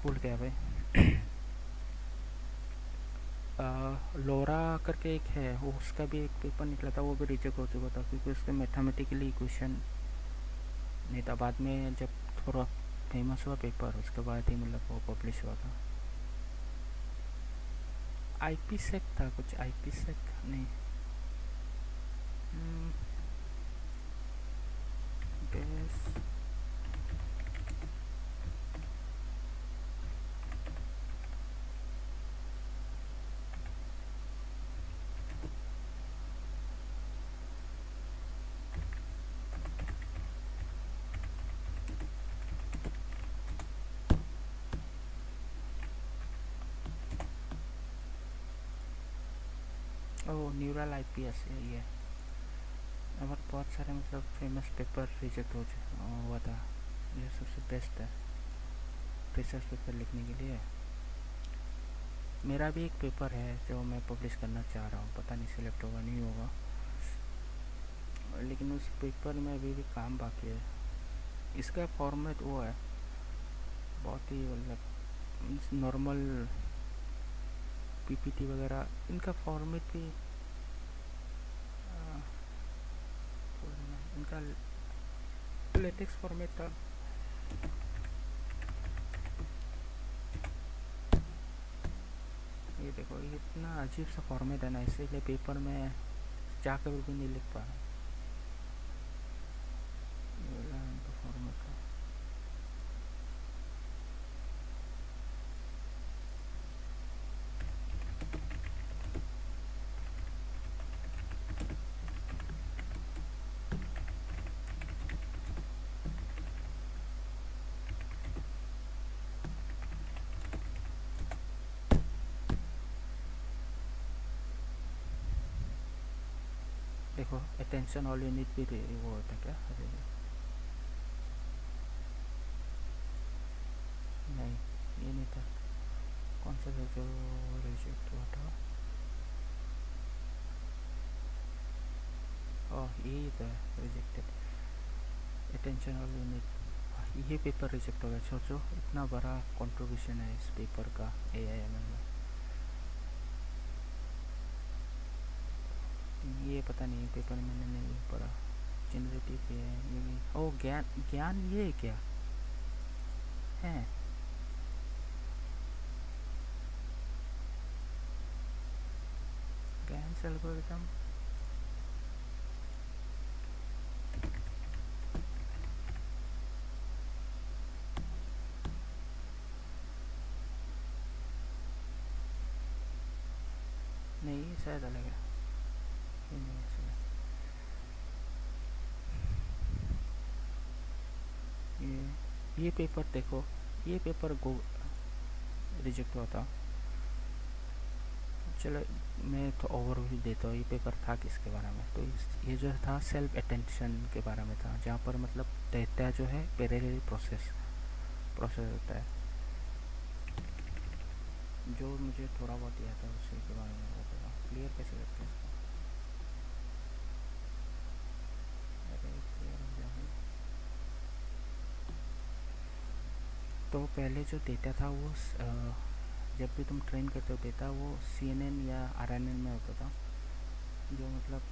भूल गया भाई लोरा करके एक है, वो उसका भी एक पेपर निकला था, वो भी रिजेक्ट हो चुका था क्योंकि उसके मैथमेटिकली इक्वेशन नहीं था। बाद में जब थोड़ा फेमस हुआ पेपर, उसके बाद ही मतलब वो पब्लिश हुआ था। IPsec था कुछ, IPsec नहीं, बेस न्यूरल IPS ये है। और बहुत सारे मतलब फेमस पेपर रिजेक्ट हुआ था, ये सबसे बेस्ट है रिसर्च पेपर लिखने के लिए। मेरा भी एक पेपर है जो मैं पब्लिश करना चाह रहा हूँ, पता नहीं सिलेक्ट होगा नहीं होगा, लेकिन उस पेपर में अभी भी काम बाकी है। इसका फॉर्मेट वो है बहुत ही मतलब नॉर्मल PPT वगैरह, इनका फॉर्मेट भी इनका लेटेक्स फॉर्मेट था। ये देखो, ये इतना अजीब सा फॉर्मेट है ना, इसीलिए पेपर में जाकर भी नहीं लिख पा रहा। फॉर्मेट है देखो, अटेंशन ऑल यूनिट भी वो होता है क्या, था, कौन सा था जो रिजेक्ट हुआ था? यही था रिजेक्टेड, अटेंशन यूनिट। ये पेपर रिजेक्ट हो गया। सोचो इतना बड़ा कंट्रीब्यूशन है इस पेपर का AIML में। ये पता नहीं, पेपर मैंने नहीं पढ़ा। जनरेटिव ये ओ ज्ञान ये क्या है? ज्ञान एल्गोरिथम नहीं, शायद अलग है। ये नहीं है शायद। ये पेपर देखो, ये पेपर गो रिजेक्ट हुआ था। चलो मैं तो ओवरव्यू देता हूँ। ये पेपर था किसके बारे में? तो ये जो था सेल्फ अटेंशन के बारे में था, जहाँ पर मतलब डेटा जो है पैरेलल प्रोसेस होता है। जो मुझे थोड़ा बहुत याद है उसी के बारे में बताऊँ। क्लियर कैसे करते हैं इसको? अरे क्लियर हो जाए। तो पहले जो डेटा था वो जब भी तुम ट्रेन करते हो डेटा, वो CNN या RNN में होता था, जो मतलब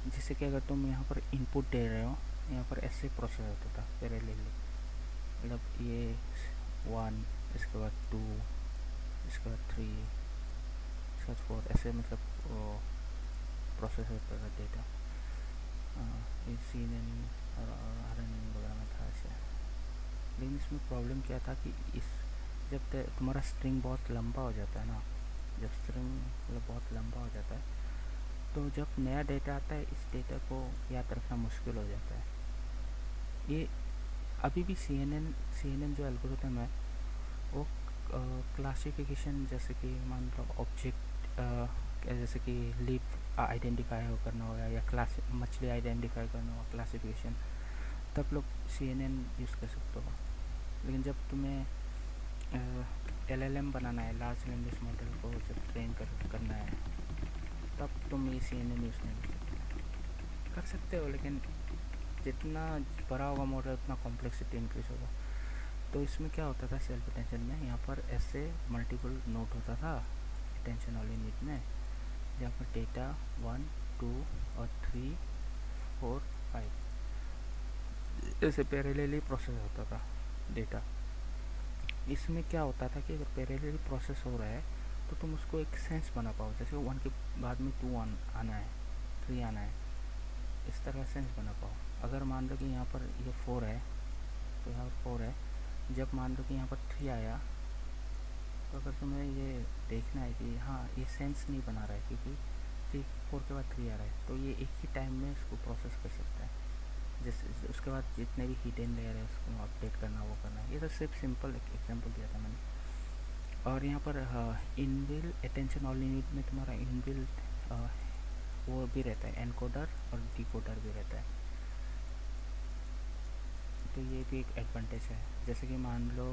जिससे कि अगर तुम यहाँ पर इनपुट दे रहे हो, यहाँ पर ऐसे प्रोसेस होता था पैरेलली। मतलब ये 1, इसके बाद 2, इसके बाद 3, इसके बाद 4, ऐसे मतलब प्रोसेस होता था डेटा। ये CNN और RNN वगैरह में था ऐसे। लेकिन इसमें प्रॉब्लम क्या था कि जब तुम्हारा स्ट्रिंग बहुत लंबा हो जाता है ना, जब स्ट्रिंग मतलब बहुत लंबा हो जाता है, तो जब नया डेटा आता है, इस डेटा को याद रखना मुश्किल हो जाता है। ये अभी भी CNN जो एल्गोरिथम है वो क्लासिफिकेशन, जैसे कि मान लो ऑब्जेक्ट जैसे कि लीफ आइडेंटिफाई करना होगा या क्लास मछली आइडेंटिफाई करना होगा, क्लासिफिकेशन, तब लोग CNN यूज़ कर सकते हो। लेकिन जब तुम्हें LLM बनाना है, लार्ज लैंग्वेज मॉडल को जब ट्रेन करना है, तब तुम ये CNN यूज़ नहीं कर सकते हो। लेकिन जितना बड़ा होगा मॉडल, उतना कॉम्प्लेक्सिटी इंक्रीज होगा। तो इसमें क्या होता था सेल्फ अटेंशन में, यहाँ पर ऐसे मल्टीपल नोट होता था अटेंशन वाली यूनिट में, जहाँ पर डेटा 1, 2 और 3, 4, 5 ऐसे पैरेलली प्रोसेस होता था डेटा। इसमें क्या होता था कि अगर पैरेलली प्रोसेस हो रहा है तो तुम उसको एक सेंस बना पाओ, जैसे 1 के बाद में 2 आना है, 3 आना है, इस तरह सेंस बना पाओ। अगर मान लो कि यहाँ पर ये 4 है, तो यहाँ पर 4 है। जब मान लो कि यहाँ पर 3 आया, तो अगर तुम्हें ये देखना है कि हाँ ये सेंस नहीं बना रहा है क्योंकि 4 के बाद 3 आ रहा है, तो ये एक ही टाइम में इसको प्रोसेस कर सकता है। जैसे उसके बाद जितने भी हिडन लेयर है उसको अपडेट करना, वो करना है। ये तो सिर्फ सिंपल एक एग्जांपल दिया था मैंने। और यहाँ पर इनबिल्ट अटेंशन ऑल यूनिट में तुम्हारा इनबिल्ट वो भी रहता है, एनकोडर और डिकोडर भी रहता है। तो ये भी एक एडवांटेज है। जैसे कि मान लो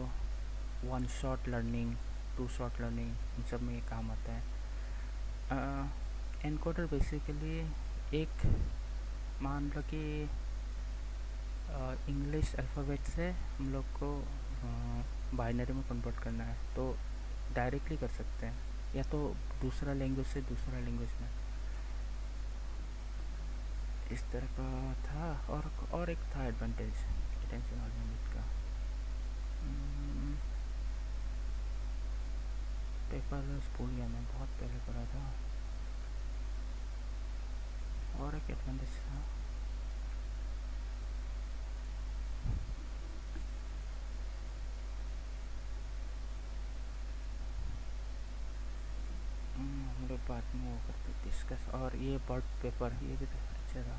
1 शॉट लर्निंग, 2 शॉट लर्निंग, इन सब में ये काम आता है। एनकोडर बेसिकली एक मान लो कि इंग्लिश अल्फ़ाबेट से हम लोग को बाइनरी में कन्वर्ट करना है, तो डायरेक्टली कर सकते हैं, या तो दूसरा लैंग्वेज से दूसरा लैंग्वेज में, इस तरह का था। और एक था एडवांटेज अटेंशन ऑल यूनिट का। पेपर स्कूल गया मैं बहुत पहले पढ़ा था। और एक एडवांटेज था, हम लोग बाद में वो करते डिस्कस। और ये बर्ड पेपर, ये भी अच्छा था।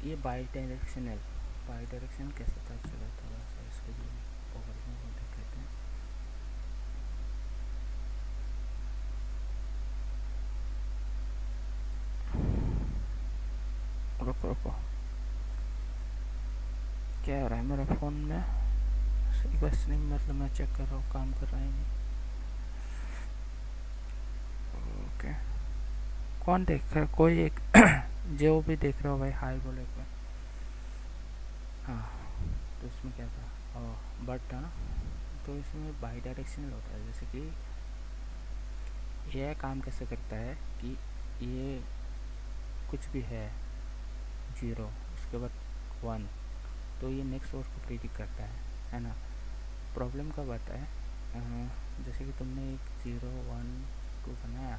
ये बाई डायरेक्शनल कैसे था, चलो थोड़ा सा इसको भी ओवरव्यू देख लेते हैं। रुको क्या हो रहा है मेरे फ़ोन में? बस नहीं, मतलब मैं चेक कर रहा हूँ काम कर रहा है नहीं। ओके, कौन देख रहा है? कोई एक जो भी देख रहा हो भाई हाय बोले एक बार। हाँ, तो इसमें क्या था? बट हाँ, तो इसमें बाई डायरेक्शनल होता है। जैसे कि यह काम कैसे करता है कि ये कुछ भी है 0, उसके बाद 1, तो ये नेक्स्ट वर्ड को प्रिडिक्ट करता है ना। प्रॉब्लम कब आता है? जैसे कि तुमने एक 0 1 2 बनाया,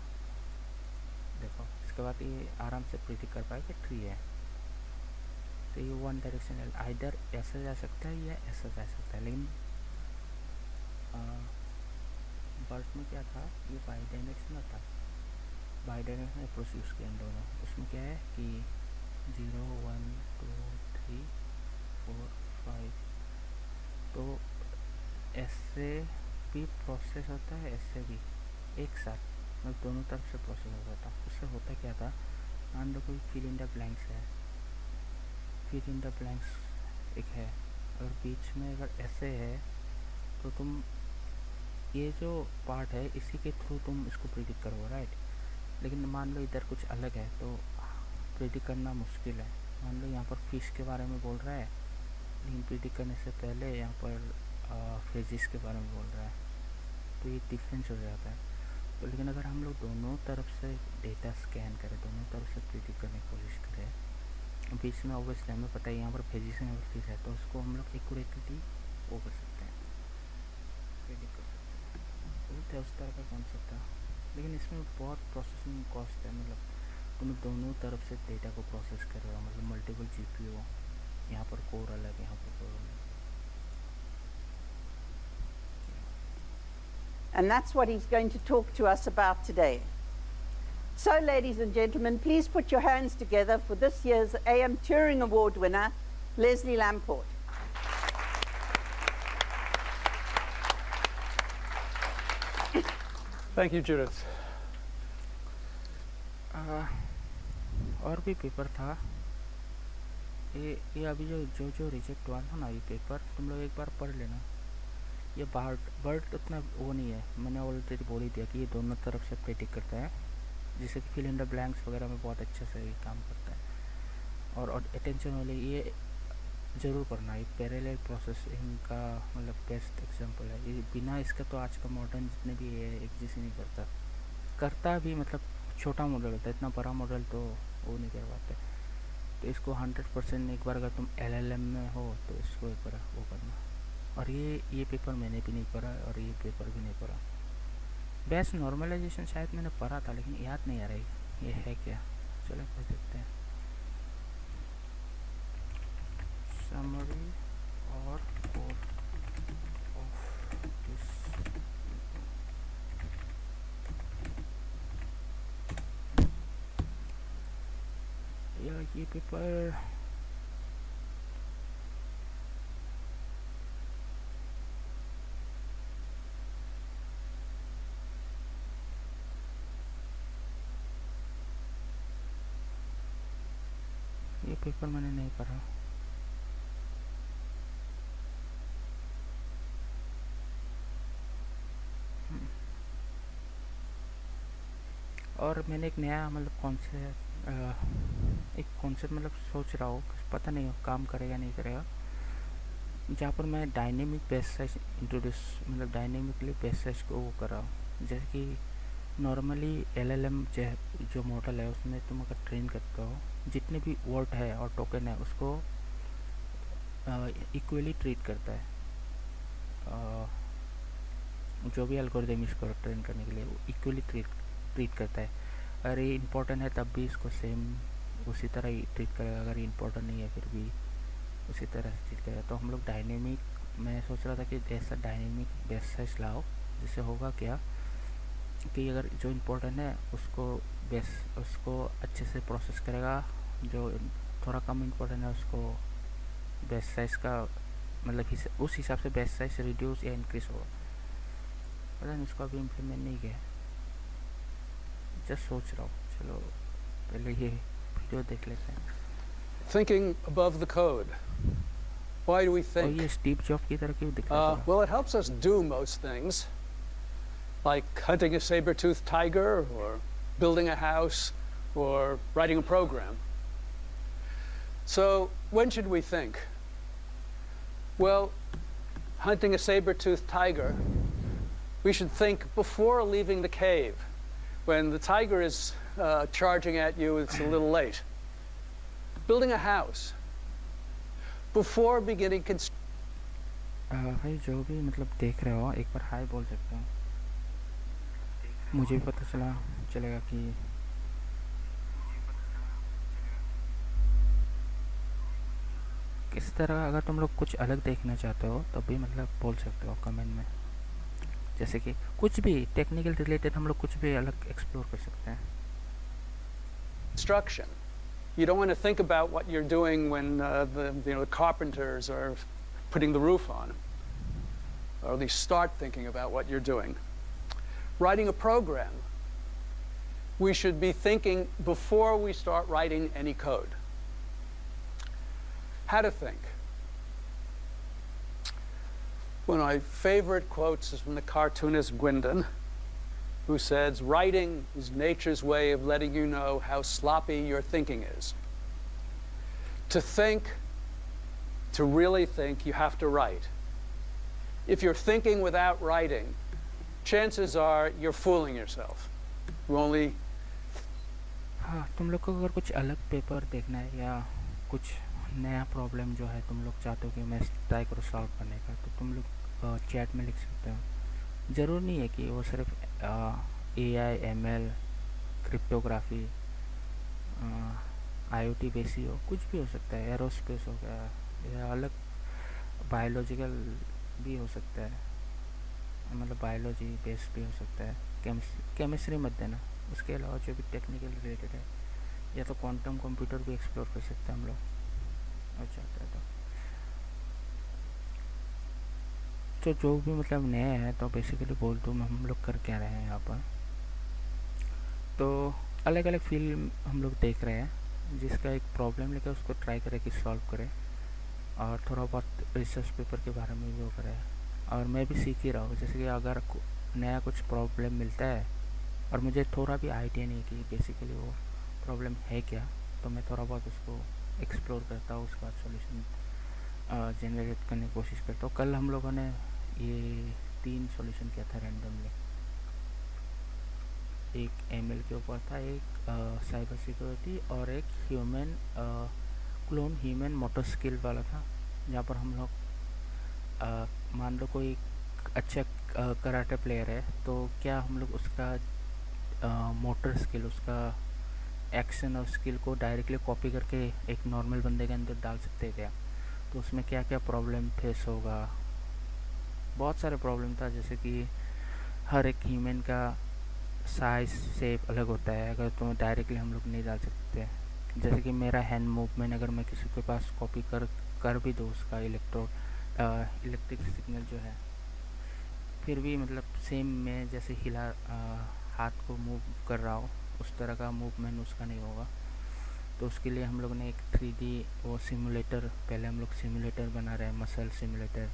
देखो इसके बाद ये आराम से प्रिडिक्ट कर पाएगा 3 है, तो ये 1 डायरेक्शनल आइदर ऐसा जा सकता है या ऐसा जा सकता है। लेकिन बर्ट में क्या था, ये बाई डायरेक्शनल था। बाई डायरेक्शनल अप्रोच यूज़ किया इन दोनों। उसमें क्या है कि 0 1 2 3 4 5, तो ऐसे भी प्रोसेस होता है, ऐसे भी एक साथ, मतलब दोनों तरफ से प्रोसेस होता था। उससे होता क्या था, मान लो कोई फिल इन द ब्लैंक्स है, फिल इन द ब्लैंक्स एक है, अगर बीच में अगर ऐसे है तो तुम ये जो पार्ट है इसी के थ्रू तुम इसको प्रिडिक्ट करोगे, राइट। लेकिन मान लो इधर कुछ अलग है तो प्रिडिक्ट करना मुश्किल है। मान लो यहाँ पर फिश के बारे में बोल रहा है, लेकिन प्रिडिक्ट करने से पहले यहाँ पर फेजिस के बारे में बोल रहा है, तो ये डिफरेंस हो जाता है। तो लेकिन अगर हम लोग दोनों तरफ से डेटा स्कैन करें, दोनों तरफ से प्रिडिक्ट करने की कोशिश करें, बीच में ऑब्वियसली हमें पता है यहाँ पर फेजिस है, यहाँ पर फिश है, तो उसको हम लोग एक्यूरेटली वो कर सकते हैं, प्रिडिक्ट कर सकते हैं। तो उस तरह का कॉन्सेप्ट था, लेकिन इसमें बहुत प्रोसेसिंग कॉस्ट है। मतलब तुम दोनों तरफ से डेटा को प्रोसेस कर रहे हो, मतलब मल्टीपल जीपीयू, यहाँ पर कोर अलग, यहाँ पर कोर अलग। And that's what he's going to talk to us about today. So, ladies and gentlemen, please put your hands together for this year's AM Turing Award winner, Leslie Lamport. Thank you, Judith. और भी paper था, ये अभी जो reject हुआ था ना, ये पेपर तुम लोग एक बार पढ़ लेना। ये बर्ट उतना वो नहीं है, मैंने ऑलरेडी बोल ही दिया कि ये दोनों तरफ से प्रेडिक्ट करता है, जैसे कि फिल इन द ब्लैंक्स वगैरह में बहुत अच्छे से ये काम करता है। और अटेंशन वाले ये ज़रूर पढ़ना, ये पैरेलल प्रोसेसिंग का मतलब बेस्ट एग्जांपल है। ये बिना इसका तो आज का मॉडर्न जितने भी ये एग्जिस्ट नहीं करता भी, मतलब छोटा मॉडल होता है, इतना बड़ा मॉडल तो वो नहीं कर पाते। तो इसको 100% एक बार अगर तुम LLM में हो तो इसको एक बार वो करना। और ये पेपर मैंने भी नहीं पढ़ा, और ये पेपर भी नहीं पढ़ा। बेस नॉर्मलाइजेशन शायद मैंने पढ़ा था, लेकिन याद नहीं आ रही ये है क्या। चलो पढ़ देखते हैं। समरी और कोड ऑफ दिस ये पेपर मैंने नहीं पढ़ा। और मैंने एक नया मतलब एक कॉन्सेप्ट मतलब सोच रहा हूँ, पता नहीं हो काम करेगा नहीं करेगा, जहाँ पर मैं डायनेमिक बेस साइज इंट्रोड्यूस, मतलब डायनेमिकली बेस साइज को वो कर रहा हूँ। जैसे कि नॉर्मली LLM जो मॉडल है उसमें तुम अगर ट्रेन करते हो, जितने भी वर्ड है और टोकन है उसको इक्वली ट्रीट करता है। जो भी एल्गोरिथम इसको ट्रेन करने के लिए वो इक्वली ट्रीट करता है। अगर ये इम्पोर्टेंट है तब भी इसको सेम उसी तरह ही ट्रीट करेगा, अगर ये इम्पोर्टेंट नहीं है फिर भी उसी तरह से ट्रीट करेगा। तो हम लोग डायनेमिक, मैं सोच रहा था कि ऐसा डायनेमिक बेस साइज लाओ, जिससे होगा क्या कि अगर जो इम्पोर्टेंट है उसको अच्छे से प्रोसेस करेगा, जो थोड़ा कम इम्पोर्टेंट है उसको बेस साइज का मतलब उस हिसाब से बेस साइज रिड्यूस या इंक्रीज होगा। पता नहीं, इसको अभी इम्प्लीमेंट नहीं किया, जस्ट सोच रहा हूँ। चलो पहले ये वीडियो देख लेते हैं। Thinking above the code. Why do we और think? ये स्टीव जॉब की तरह क्यों दिख रहा है? Well, it helps us do most things, like hunting a saber-toothed tiger, or building a house, or writing a program. So, when should we think? Well, hunting a saber-toothed tiger, we should think before leaving the cave. When the tiger is charging at you, it's a little late. Building a house. Before beginning construction. भाई जो भी मतलब देख रहे हो एक बार हाय बोल सकते हो, मुझे भी पता चलेगा कि किस तरह। अगर तुम लोग कुछ अलग देखना चाहते हो तब भी मतलब बोल सकते हो कमेंट में, जैसे कि कुछ भी टेक्निकल रिलेटेड हम लोग कुछ भी अलग एक्सप्लोर कर सकते हैं। Construction. You don't want to think about what you're doing when the carpenters are putting the roof on, or at least start thinking about what you're doing. Writing a program. We should be thinking before we start writing any code. How to think. One of my favorite quotes is from the cartoonist Gwendon, who says, "Writing is nature's way of letting you know how sloppy your thinking is." To think, to really think, you have to write. If you're thinking without writing, chances are you're fooling yourself. You only. हाँ, तुम लोग को अगर कुछ अलग paper देखना है या कुछ नया प्रॉब्लम जो है तुम लोग चाहते हो कि मैं ट्राई करो सॉल्व करने का, तो तुम लोग चैट में लिख सकते हो। ज़रूर नहीं है कि वो सिर्फ AI, ML, क्रिप्टोग्राफी, IoT बेसी हो, कुछ भी हो सकता है। एरोस्पेस हो गया या अलग बायोलॉजिकल भी हो सकता है, मतलब बायोलॉजी बेस भी हो सकता है। केमिस्ट्री मत देना, उसके अलावा जो भी टेक्निकल रिलेटेड है, या तो क्वांटम कंप्यूटर भी एक्सप्लोर कर सकते हैं हम लोग और चाहते हैं तो जो भी मतलब नया है तो बेसिकली बोल दूँ मैं हम लोग कर क्या रहे हैं यहाँ पर। तो अलग अलग फील्ड हम लोग देख रहे हैं, जिसका एक प्रॉब्लम लेकर उसको ट्राई करें कि सॉल्व करें, और थोड़ा बहुत रिसर्च पेपर के बारे में भी वो करें। और मैं भी सीख ही रहा हूँ, जैसे कि अगर नया कुछ प्रॉब्लम मिलता है और मुझे थोड़ा भी आइडिया नहीं कि बेसिकली वो प्रॉब्लम है क्या, तो मैं थोड़ा बहुत उसको एक्सप्लोर करता हूँ, उसके बाद सॉल्यूशन जनरेट करने की कोशिश करता हूँ। कल हम लोगों ने ये 3 सॉल्यूशन किया था रैंडमली। एक ML के ऊपर था, एक साइबर सिक्योरिटी, और एक human clone human motor skill वाला था, जहाँ पर हम लोग मान लो कोई अच्छा कराटे प्लेयर है, तो क्या हम लोग उसका मोटर स्किल, उसका एक्शन और स्किल को डायरेक्टली कॉपी करके एक नॉर्मल बंदे के अंदर डाल सकते हैं क्या? तो उसमें क्या क्या प्रॉब्लम फेस होगा। बहुत सारे प्रॉब्लम था, जैसे कि हर एक ह्यूमन का साइज शेप अलग होता है, अगर तो डायरेक्टली हम लोग नहीं डाल सकते। जैसे कि मेरा हैंड मूवमेंट अगर मैं किसी के पास कॉपी कर भी दूँ उसका इलेक्ट्रिक सिग्नल जो है, फिर भी मतलब सेम मैं जैसे हाथ को मूव कर रहा हूँ उस तरह का मूवमेंट उसका नहीं होगा। तो उसके लिए हम लोग ने एक 3D वो सिमुलेटर, पहले हम लोग सिमुलेटर बना रहे हैं, मसल सिमुलेटर,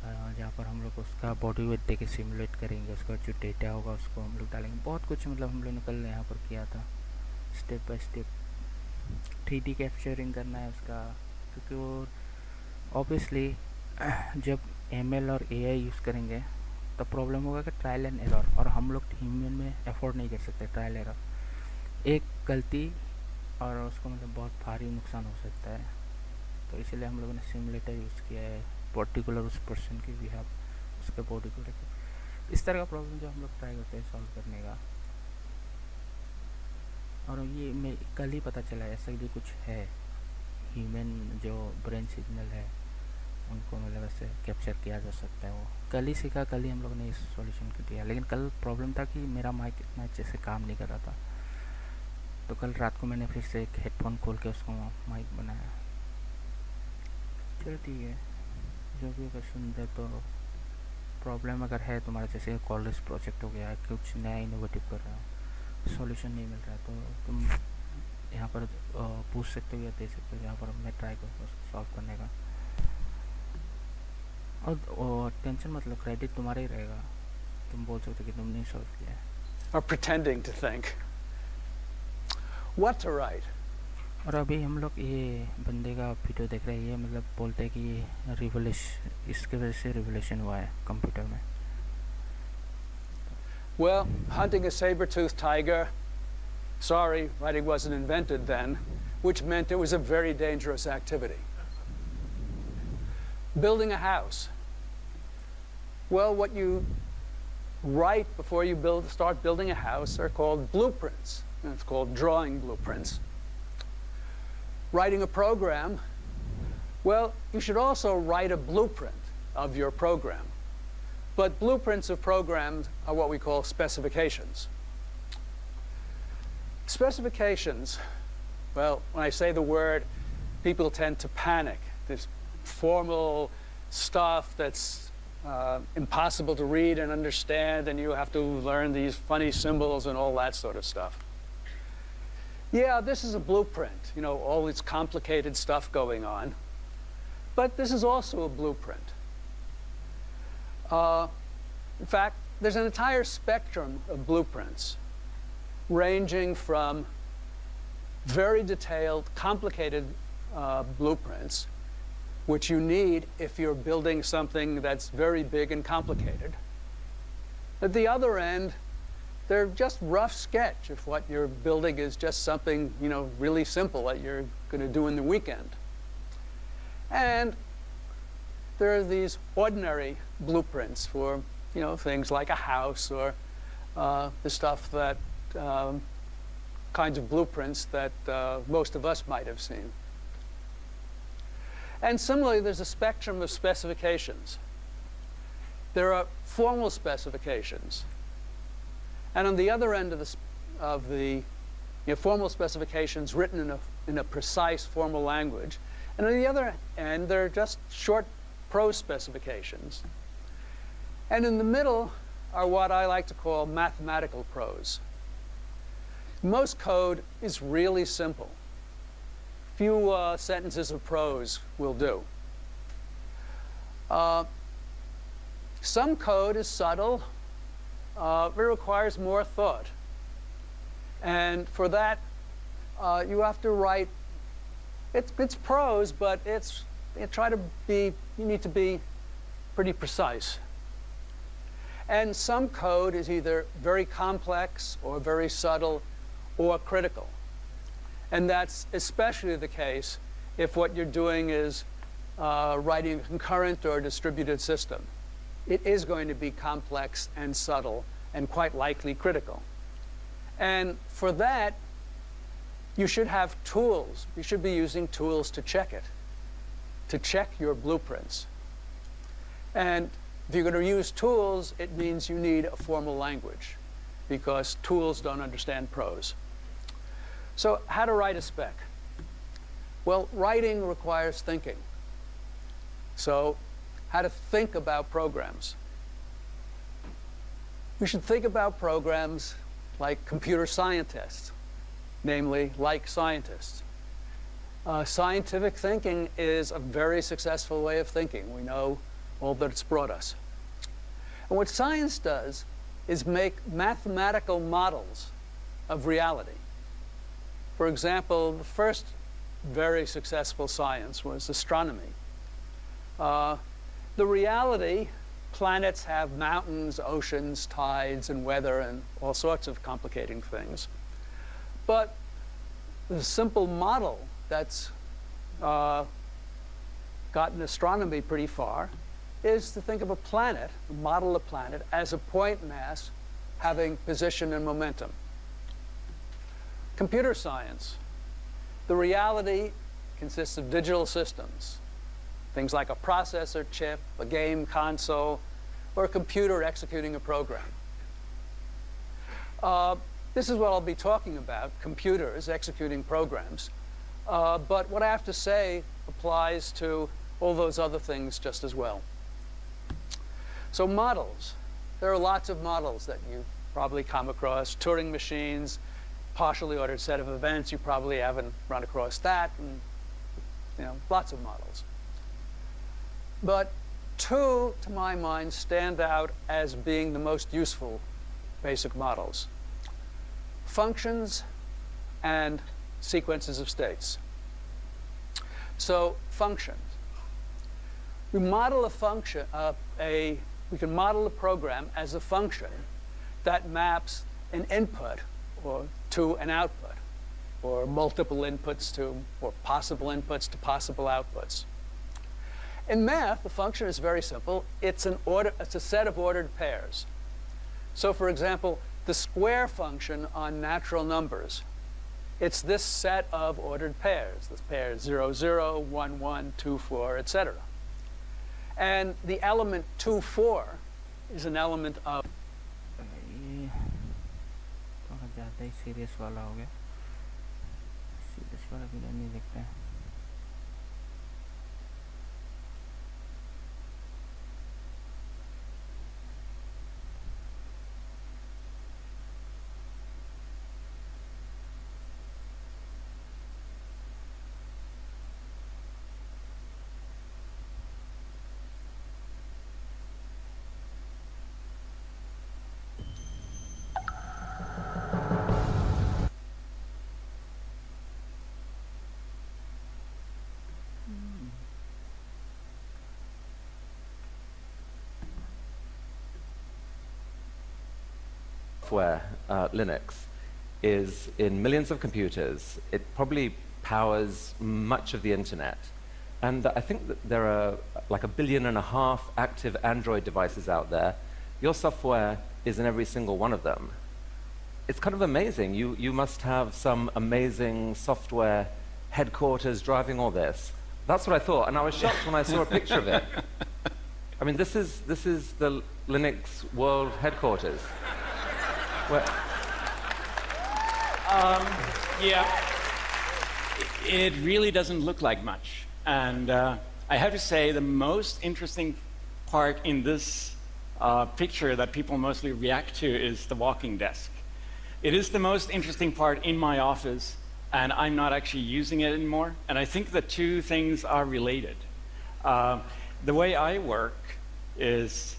जहाँ पर हम लोग उसका बॉडी वेट दे के सिमुलेट करेंगे, उसका जो डेटा होगा उसको हम लोग डालेंगे। बहुत कुछ मतलब हम लोग ने कल यहाँ पर किया था, step by step 3D capturing करना है उसका, क्योंकि वो ऑब्वियसली जब ML और AI यूज़ करेंगे तब प्रॉब्लम होगा कि ट्रायल एंड एरर, और हम लोग ह्यूमन में अफोर्ड नहीं कर सकते ट्रायल एरर। एक गलती और उसको मतलब बहुत भारी नुकसान हो सकता है, तो इसलिए हम लोगों ने सिमुलेटर यूज़ किया है पर्टिकुलर उस पर्सन की भी, आप उसके बॉडी को लेकर। इस तरह का प्रॉब्लम जो हम लोग ट्राई करते हैं सॉल्व करने का। और ये मैं कल ही पता चला ऐसा भी कुछ है, ह्यूमन जो ब्रेन सिग्नल है उनको मतलब ऐसे कैप्चर किया जा सकता है। वो कल ही सीखा, कल ही हम लोगों ने इस सॉल्यूशन को दिया। लेकिन कल प्रॉब्लम था कि मेरा माइक इतना अच्छे से काम नहीं कर रहा था, तो कल रात को मैंने फिर से एक हेडफोन खोल के उसको माइक बनाया। चलो ठीक है, जो भी अगर सुंदर तो प्रॉब्लम अगर है तुम्हारा, जैसे कॉलेज प्रोजेक्ट हो गया, कुछ नया इनोवेटिव कर रहा हो, सॉल्यूशन नहीं मिल रहा, तो तुम यहाँ पर पूछ सकते हो या दे सकते हो, यहाँ पर मैं ट्राई करूँगा उसको सॉल्व करने का। और टेंशन मतलब क्रेडिट तुम्हारा ही रहेगा, तुम बोल सकते हो कि तुमने सॉल्व किया है। Or pretending to think. What to write? और अभी हम लोग ये बंदे का वीडियो देख रहे हैं, ये मतलब बोलते हैं कि ये रिवोल्यूशन, इसके वजह से रिवोल्यूशन हुआ है कंप्यूटर में। Well, hunting a saber-toothed tiger, sorry, writing wasn't invented then, which meant it was a very dangerous activity. Building a house. Well, what you write before you start building a house are called blueprints. And it's called drawing blueprints. Writing a program, well, you should also write a blueprint of your program. But blueprints of programs are what we call specifications. Specifications, well, when I say the word, people tend to panic. This formal stuff that's impossible to read and understand, and you have to learn these funny symbols and all that sort of stuff. Yeah, this is a blueprint, you know, all this complicated stuff going on. But this is also a blueprint. In fact, there's an entire spectrum of blueprints, ranging from very detailed, complicated blueprints, which you need if you're building something that's very big and complicated. At the other end, they're just rough sketch if what you're building is just something, you know, really simple that you're going to do in the weekend. And there are these ordinary blueprints for, you know, things like a house or the stuff that, kinds of blueprints that most of us might have seen. And similarly, there's a spectrum of specifications. There are formal specifications. And on the other end of the you know, formal specifications written in a precise formal language. And on the other end, there are just short prose specifications. And in the middle are what I like to call mathematical prose. Most code is really simple. Few sentences of prose will do. Some code is subtle. It requires more thought. And for that, you have to write, it's prose, but you need to be pretty precise. And some code is either very complex or very subtle or critical. And that's especially the case if what you're doing is writing a concurrent or distributed system. It is going to be complex and subtle and quite likely critical. And for that, you should have tools. You should be using tools to check it, to check your blueprints. And if you're going to use tools, it means you need a formal language because tools don't understand prose. So how to write a spec? Well, writing requires thinking. So how to think about programs. We should think about programs like computer scientists, namely like scientists. Scientific thinking is a very successful way of thinking. We know all that it's brought us. And what science does is make mathematical models of reality. For example, the first very successful science was astronomy. The reality, planets have mountains, oceans, tides, and weather, and all sorts of complicating things. But the simple model that's gotten astronomy pretty far is to think of a planet, model a planet, as a point mass having position and momentum. Computer science, the reality consists of digital systems, things like a processor chip, a game console, or a computer executing a program. This is what I'll be talking about, computers executing programs. But what I have to say applies to all those other things just as well. So models. There are lots of models that you've probably come across. Turing machines, partially ordered set of events, you probably haven't run across that, and lots of models. But two, to my mind, stand out as being the most useful basic models: functions and sequences of states. So functions. We model a function, we can model a program as a function that maps an input to an output, or multiple inputs or possible inputs to possible outputs. In math, the function is very simple. It's a set of ordered pairs. So for example, the square function on natural numbers, it's this set of ordered pairs, this pair 0, 0, 1, 1, 2, 4, etc. And the element 2, 4 is an element of ये थोड़ा ज़्यादा ही serious वाला हो गया. Serious वाला video नहीं देखते हैं. Software, Linux, is in millions of computers. It probably powers much of the internet. And I think that there are like 1.5 billion active Android devices out there. Your software is in every single one of them. It's kind of amazing. You must have some amazing software headquarters driving all this. That's what I thought, and I was shocked when I saw a picture of it. I mean, this is the Linux World Headquarters. Yeah, it really doesn't look like much. And I have to say, the most interesting part in this picture that people mostly react to is the walking desk. It is the most interesting part in my office, and I'm not actually using it anymore. And I think the two things are related. The way I work is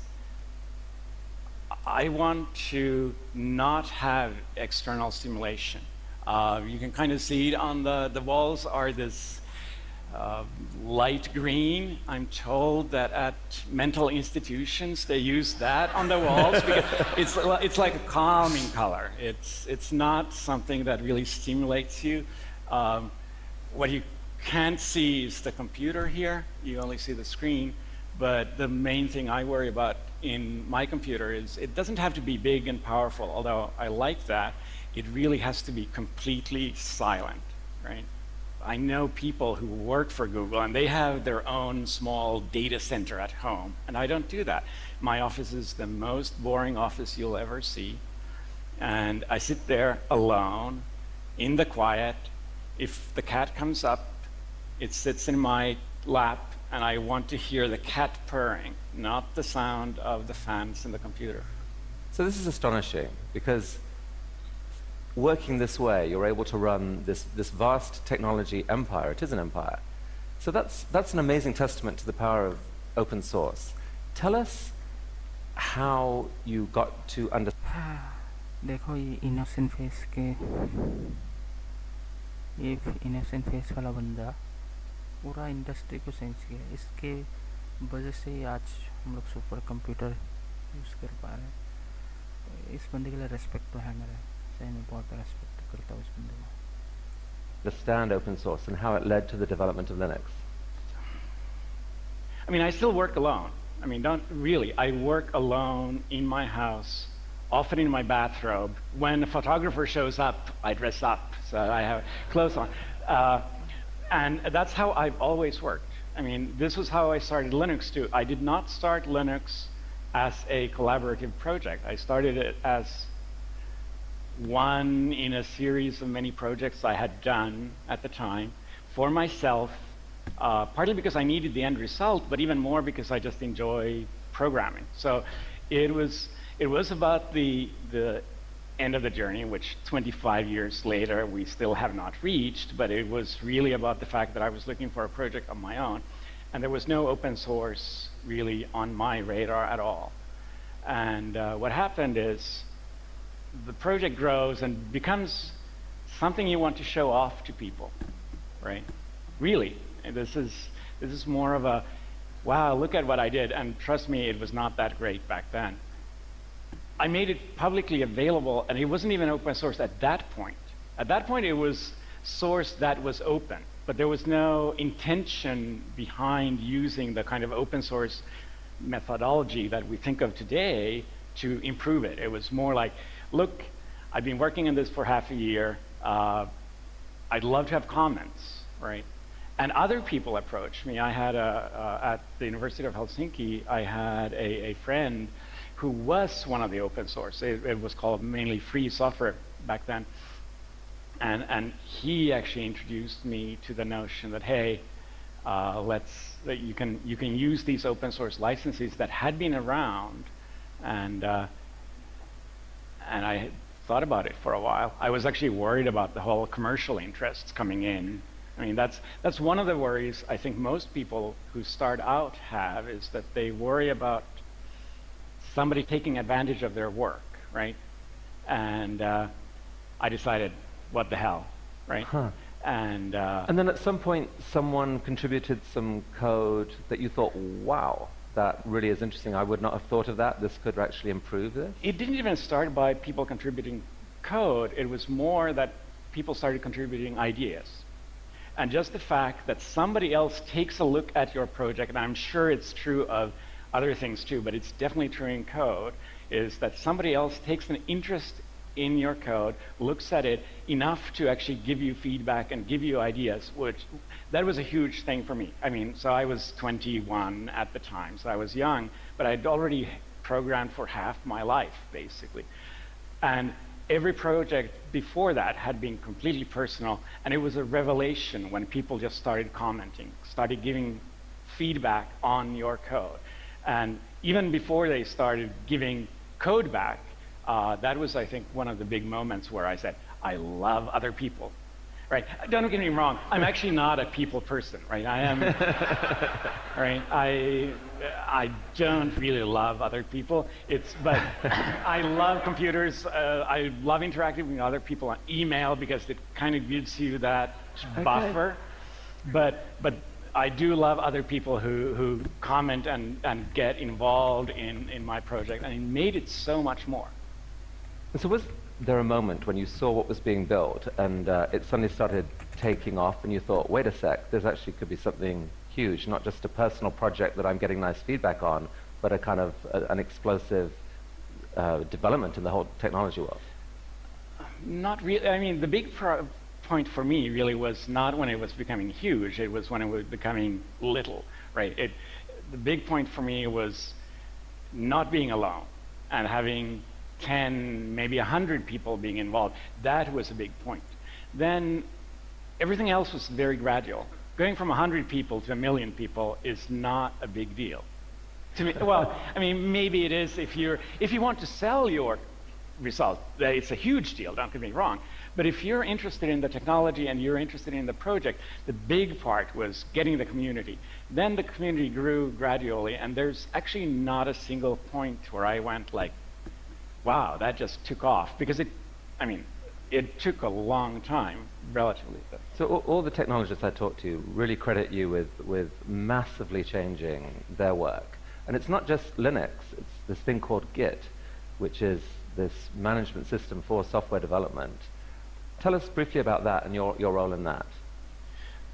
I want to not have external stimulation. You can kind of see it on the walls are this light green. I'm told that at mental institutions they use that on the walls because it's like a calming color. It's not something that really stimulates you. What you can't see is the computer here. You only see the screen. But the main thing I worry about in my computer is it doesn't have to be big and powerful, although I like that. It really has to be completely silent, right? I know people who work for Google and they have their own small data center at home, and I don't do that. My office is the most boring office you'll ever see, and I sit there alone in the quiet. If the cat comes up, it sits in my lap, and I want to hear the cat purring, not the sound of the fans in the computer. So this is astonishing, because working this way, you're able to run this vast technology empire. It is an empire. So that's an amazing testament to the power of open source. Tell us how you got to understand. देखो ये innocent face के ये innocent face वाला बंदा पूरा industry को sense किया. इसके वजह से ही आज हम लोग सुपर कंप्यूटर यूज़ कर पा रहे हैं. इस बंदे के लिए रेस्पेक्ट तो है मेरा. सही में बहुत रेस्पेक्ट करता हूँ इस बंदे को. Understand open source and how it led to the development of Linux. I mean, I still work alone. I mean, I work alone in my house, often in my bathrobe. When a photographer shows up, I dress up, so I have clothes on. And that's how I've always worked. I mean, this was how I started Linux too. I did not start Linux as a collaborative project. I started it as one in a series of many projects I had done at the time for myself, partly because I needed the end result, but even more because I just enjoy programming. So it was about the end of the journey, which 25 years later we still have not reached, but it was really about the fact that I was looking for a project of my own, and there was no open source really on my radar at all. And what happened is the project grows and becomes something you want to show off to people, right? Really, and this is more of a, wow, look at what I did, and trust me, it was not that great back then. I made it publicly available, and it wasn't even open source at that point. At that point, it was source that was open, but there was no intention behind using the kind of open source methodology that we think of today to improve it. It was more like, look, I've been working on this for half a year. I'd love to have comments, right? And other people approached me. I had at the University of Helsinki, I had a friend who was one of the open source. It was called mainly free software back then. And he actually introduced me to the notion that, hey, that you can use these open source licenses that had been around, and I thought about it for a while. I was actually worried about the whole commercial interests coming in. I mean, that's one of the worries I think most people who start out have, is that they worry about somebody taking advantage of their work, right? And I decided, what the hell, right? Huh. And then at some point, someone contributed some code that you thought, wow, that really is interesting. I would not have thought of that. This could actually improve this. it didn't even start by people contributing code. It was more that people started contributing ideas. And just the fact that somebody else takes a look at your project, and I'm sure it's true of other things too, but it's definitely true in code, is that somebody else takes an interest in your code, looks at it enough to actually give you feedback and give you ideas, that was a huge thing for me. I mean, so I was 21 at the time, so I was young, but I'd already programmed for half my life, basically. And every project before that had been completely personal, and it was a revelation when people just started commenting, started giving feedback on your code. And even before they started giving code back, that was, I think, one of the big moments where I said, I love other people, right? Don't get me wrong, I'm actually not a people person, right? I am, right? I don't really love other people, but I love computers. I love interacting with other people on email because it kind of gives you that buffer. But I do love other people who comment and get involved in my project, and it made it so much more. And so was there a moment when you saw what was being built and it suddenly started taking off and you thought, wait a sec, there's actually could be something huge, not just a personal project that I'm getting nice feedback on, but a kind of an explosive development in the whole technology world? Not really. I mean, the big point for me really was not when it was becoming huge, it was when it was becoming little, right? The big point for me was not being alone and having 10, maybe 100 people being involved. That was a big point. Then everything else was very gradual. Going from 100 people to 1 million people is not a big deal. To me, well, I mean, maybe it is if you want to sell your result, it's a huge deal, don't get me wrong. But if you're interested in the technology and you're interested in the project, the big part was getting the community. Then the community grew gradually, and there's actually not a single point where I went like, wow, that just took off. Because it took a long time, relatively. So all the technologists I talked to really credit you with massively changing their work. And it's not just Linux, it's this thing called Git, which is this management system for software development. Tell us briefly about that and your role in that.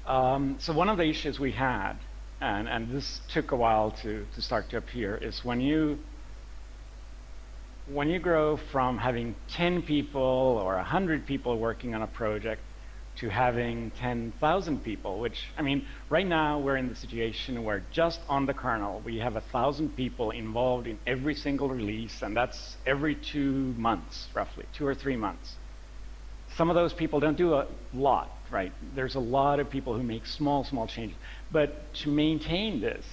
So one of the issues we had, and this took a while to start to appear, is when you grow from having 10 people or 100 people working on a project to having 10,000 people, which, I mean, right now we're in the situation where just on the kernel, we have 1,000 people involved in every single release, and that's every 2 months, roughly, 2 or 3 months. Some of those people don't do a lot, right? There's a lot of people who make small changes. But to maintain this,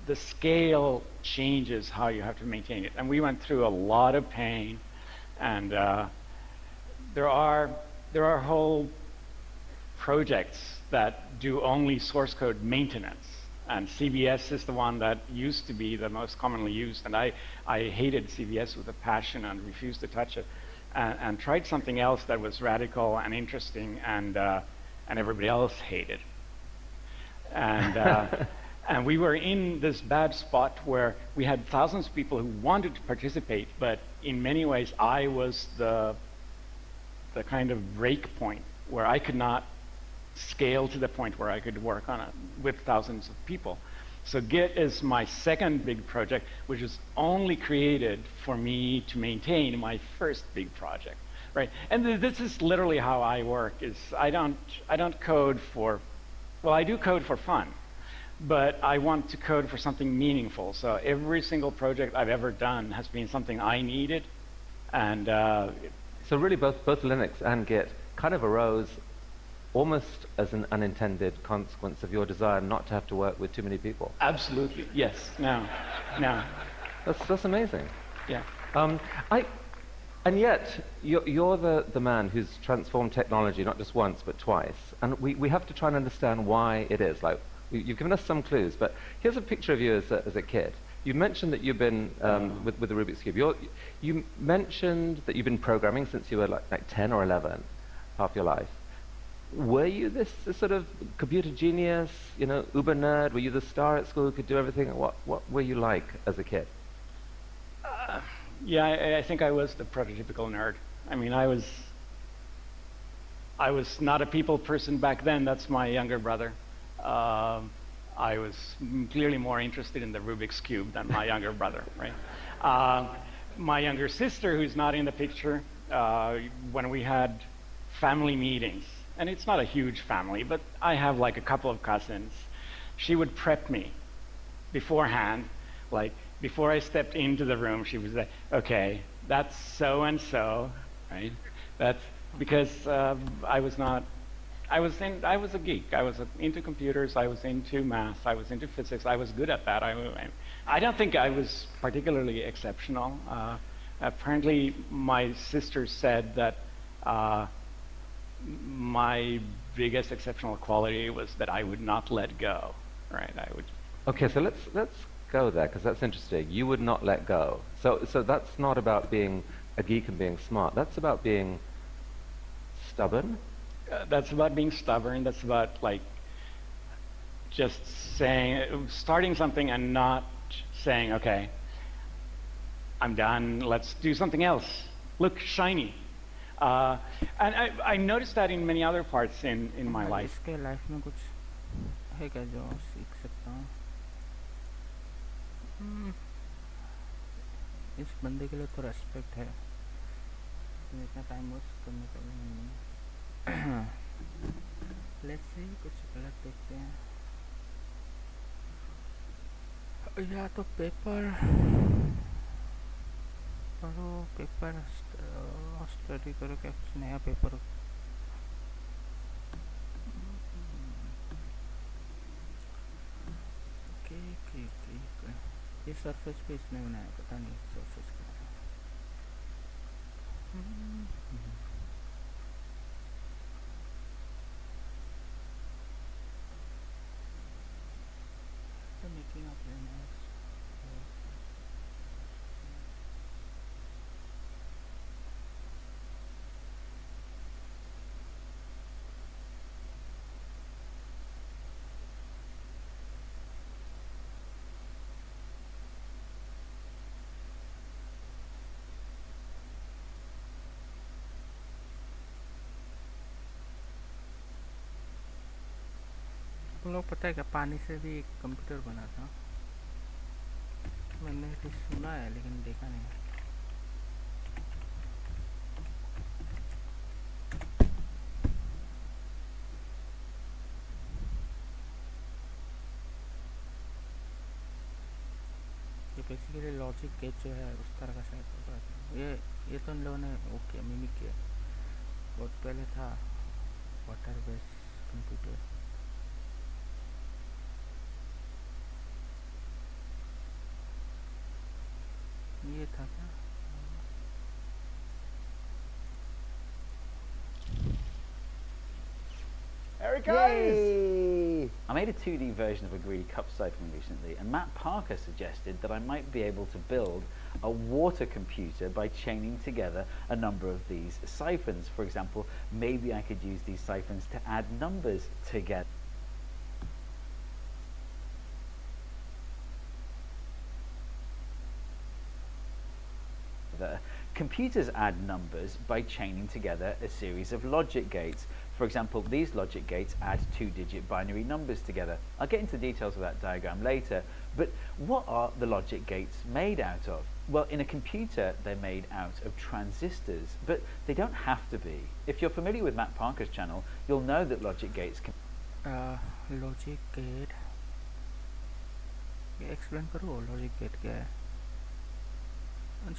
the scale changes how you have to maintain it. And we went through a lot of pain, and there are whole projects that do only source code maintenance. And CVS is the one that used to be the most commonly used. And I hated CVS with a passion and refused to touch it. And tried something else that was radical and interesting, and everybody else hated. And and we were in this bad spot where we had thousands of people who wanted to participate, but in many ways I was the kind of break point where I could not scale to the point where I could work on it with thousands of people. So Git is my second big project, which is only created for me to maintain my first big project, right? And this is literally how I work. Is I don't code for, well, I do code for fun, but I want to code for something meaningful. So every single project I've ever done has been something I needed, and So really both Linux and Git kind of arose almost as an unintended consequence of your desire not to have to work with too many people. absolutely, yes, no. That's amazing. Yeah. And yet, you're the man who's transformed technology not just once, but twice. And we have to try and understand why it is. Like, you've given us some clues, but here's a picture of you as a kid. You mentioned that you've been, with the Rubik's Cube, you mentioned that you've been programming since you were like 10 or 11, half your life. Were you this sort of computer genius, uber nerd? Were you the star at school who could do everything? What were you like as a kid? Yeah, I think I was the prototypical nerd. I mean, I was not a people person back then. That's my younger brother. I was clearly more interested in the Rubik's Cube than my younger brother, right? My younger sister, who's not in the picture, when we had family meetings, and it's not a huge family, but I have like a couple of cousins, she would prep me beforehand, like before I stepped into the room, she would say, okay, that's so-and-so, right? That's because I was a geek. I was into computers, I was into math, I was into physics, I was good at that. I don't think I was particularly exceptional. Apparently my sister said that my biggest exceptional quality was that I would not let go, right? Okay, so let's go there, because that's interesting. You would not let go. So that's not about being a geek and being smart. That's about being stubborn. That's about being stubborn. That's about like just starting something and not saying, okay, I'm done, let's do something else. Look shiny. And I noticed that in many other parts in my life. इसके life में कुछ है क्या जो सीख सकता हूँ? इस बंदे के लिए तो रेस्पेक्ट है, इतना टाइम वेस्ट करने का भी नहीं। लेट्स सी, कुछ गलत देखते हैं, या तो पेपर पढ़ो, पेपर स्टडी करो, क्या कुछ नया पेपर। ये सरफेस पे इसने बनाया, पता नहीं सरफेस का। Making up your notes. तुम लोग पता है क्या, पानी से भी एक कंप्यूटर बना था? मैंने भी सुना है लेकिन देखा नहीं। ये बेसिकली लॉजिक गेट जो है उस तरह का शायद होगा। ये तो इन लोगों ने ओके मिमिक किया। बहुत पहले था वाटर बेस्ड कंप्यूटर। ये था क्या? Yay! I made a 2D version of a greedy cup siphon recently, and Matt Parker suggested that I might be able to build a water computer by chaining together a number of these siphons. For example, maybe I could use these siphons to add numbers together. Computers add numbers by chaining together a series of logic gates. For example, these logic gates add 2-digit binary numbers together. I'll get into details of that diagram later, but what are the logic gates made out of? Well, in a computer, they're made out of transistors, but they don't have to be. If you're familiar with Matt Parker's channel, you'll know that logic gates can... logic gate ये explain करो logic gate क्या है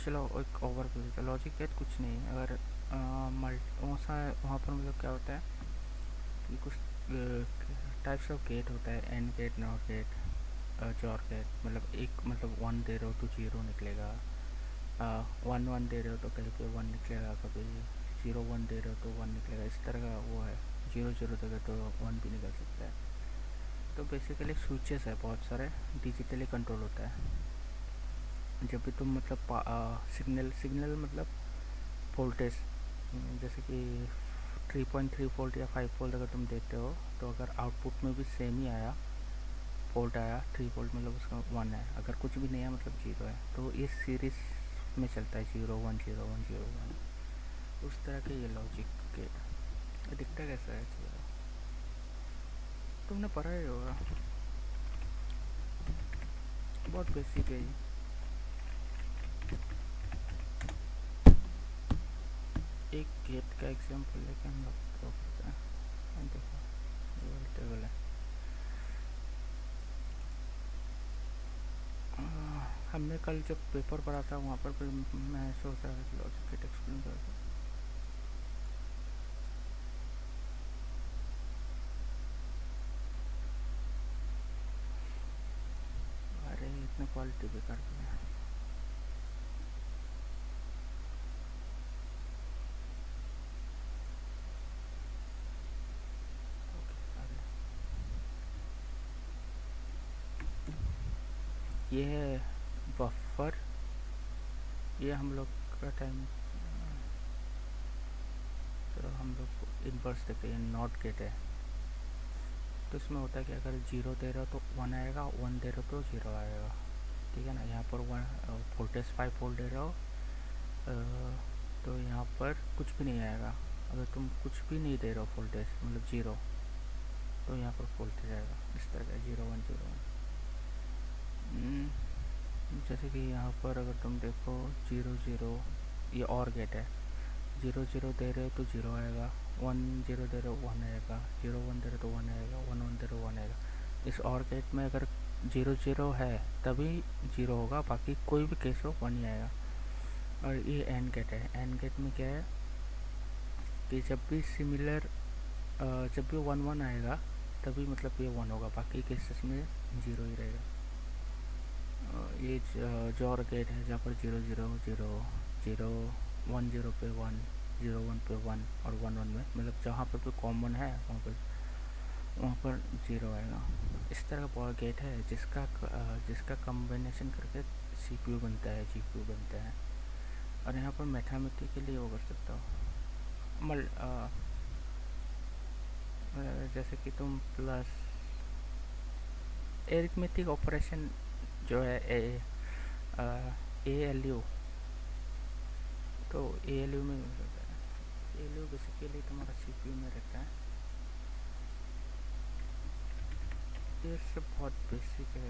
चलो एक overview logic gate कुछ नहीं अगर वहाँ पर मतलब क्या होता है कि कुछ टाइप्स ऑफ गेट होता है and gate not gate XOR gate मतलब एक मतलब 1 दे रहे हो तो 0 निकलेगा 1 1 दे रहे हो तो कहीं पे 1 निकलेगा कभी 0 1 दे रहे हो तो 1 निकलेगा इस तरह का वो है 0 0 देगा तो 1 भी निकल सकता है तो बेसिकली स्विचेस है बहुत सारे डिजिटली कंट्रोल होता है जब भी तुम मतलब सिग्नल मतलब वोल्टेज जैसे कि 3.3 वोल्ट या 5 वोल्ट अगर तुम देते हो तो अगर आउटपुट में भी सेम ही आया वोल्ट आया 3 वोल्ट मतलब उसका 1 है अगर कुछ भी नहीं है मतलब 0 है तो ये सीरीज में चलता है 0 1 0 1 0 1 उस तरह के ये लॉजिक के दिखता कैसा है तुमने पढ़ा ही होगा बहुत बेसिक है एक गेट का एग्जांपल लेके हम लोग ड्रॉ करते हैं देखो ये टेबल है हमने कल जब पेपर पढ़ा था वहाँ पर भी मैं सोच रहा था कि लॉजिक गेट एक्सप्लेन कर दूँ अरे इतना क्वालिटी बेकार किया ये है बफर ये हम लोग का टाइम चलो हम लोग इन्वर्स देखते हैं नॉट गेट है तो इसमें होता है कि अगर 0 दे रहे हो तो 1 आएगा 1 दे रहे हो तो 0 आएगा ठीक है ना यहाँ पर वोल्टेज 5 वोल्ट दे रहे हो तो यहाँ पर कुछ भी नहीं आएगा अगर तुम कुछ भी नहीं दे रहे हो वोल्टेज मतलब 0 तो यहाँ पर वोल्टेज आएगा इस तरह का 0 1 0 1 जैसे कि यहाँ पर अगर तुम देखो 0 0 ये और गेट है 0 0 दे रहे हो तो 0 आएगा 1 0 दे रहे हो 1 आएगा 0 1 दे रहे हो तो 1 आएगा 1 1 दे रहे हो 1 आएगा इस और गेट में अगर 0 0 है तभी 0 होगा बाकी कोई भी केस हो 1 ही आएगा और ये एंड गेट है एंड गेट में क्या है कि जब भी सिमिलर जब भी 1 1 आएगा तभी मतलब ये 1 होगा बाकी केसेस में 0 ही रहेगा ये जॉर गेट है जहाँ पर 0 0 0 0 1 0 पे 1 0 1 पे 1 और 1 1 में मतलब जहाँ पर भी कॉमन है वहाँ पर 0 आएगा इस तरह का गेट है जिसका कॉम्बिनेशन करके CPU बनता है GPU बनता है और यहाँ पर मैथमेटिकली वो कर सकता हो जैसे कि तुम प्लस एरिथमेटिक ऑपरेशन जो है ALU तो ALU में हो सकता है ALU बेसिकली तुम्हारा CPU में रहता है ये सब बहुत बेसिक है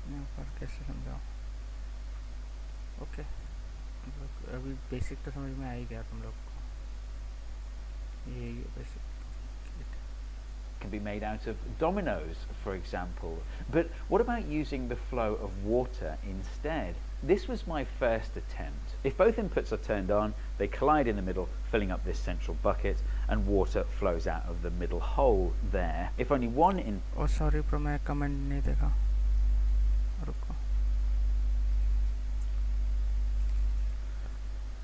यहाँ पर कैसे समझाओ ओके अभी बेसिक तो समझ में आ ही गया तुम लोग को ये basic can be made out of dominoes, for example. But what about using the flow of water instead? This was my first attempt. If both inputs are turned on, they collide in the middle, filling up this central bucket, and water flows out of the middle hole there. If only one in... Oh, sorry bro, मैं comment नहीं देखा. रुको.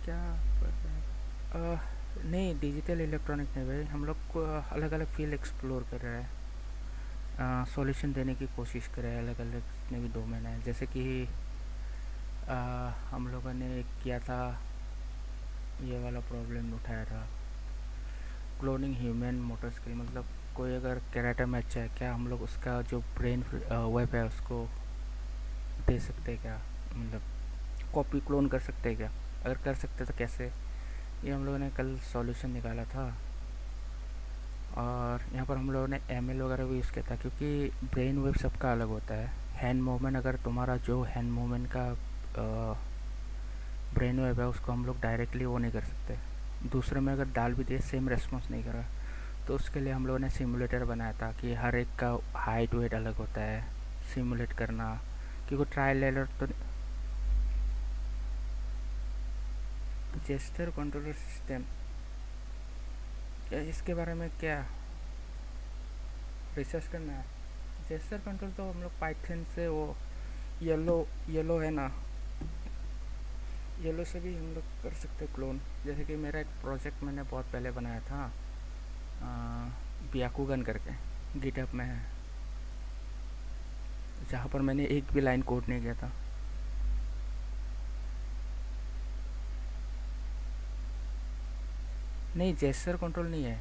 क्या नहीं, digital electronic नहीं भाई, हम लोग को अलग अलग फील्ड एक्सप्लोर कर रहे हैं, सॉल्यूशन देने की कोशिश कर रहे हैं अलग अलग जितने भी डोमेन है। जैसे कि हम लोगों ने किया था, ये वाला प्रॉब्लम उठाया था, क्लोनिंग ह्यूमन मोटर स्किल, मतलब कोई अगर कैरेक्टर में अच्छा है, क्या हम लोग उसका जो ब्रेन वेब है उसको दे सकते हैं क्या, मतलब कॉपी क्लोन कर सकते हैं क्या, अगर कर सकते तो कैसे। ये हम लोगों ने कल सॉल्यूशन निकाला था। और यहाँ पर हम लोगों ने एमएल वगैरह भी यूज़ किया था, क्योंकि ब्रेन वेव सबका अलग होता है। हैंड मूवमेंट, अगर तुम्हारा जो हैंड मूवमेंट का ब्रेन वेव है उसको हम लोग डायरेक्टली वो नहीं कर सकते, दूसरे में अगर डाल भी दिए सेम रेस्पॉन्स नहीं करा। तो उसके लिए हम लोगों ने सिमुलेटर बनाया था कि हर एक का हाइट वेट अलग होता है, सिमुलेट करना, क्योंकि ट्रायल एरर तो। जेस्चर कंट्रोलर सिस्टम, इसके बारे में क्या रिसर्च करना है। जेस्चर कंट्रोल तो हम लोग पाइथन से, वो येलो है ना, येलो से भी हम लोग कर सकते हैं क्लोन। जैसे कि मेरा एक प्रोजेक्ट मैंने बहुत पहले बनाया था, ब्याकुगन करके, गिटहब में है, जहाँ पर मैंने एक भी लाइन कोड नहीं किया था। नहीं, जेस्चर कंट्रोल नहीं है,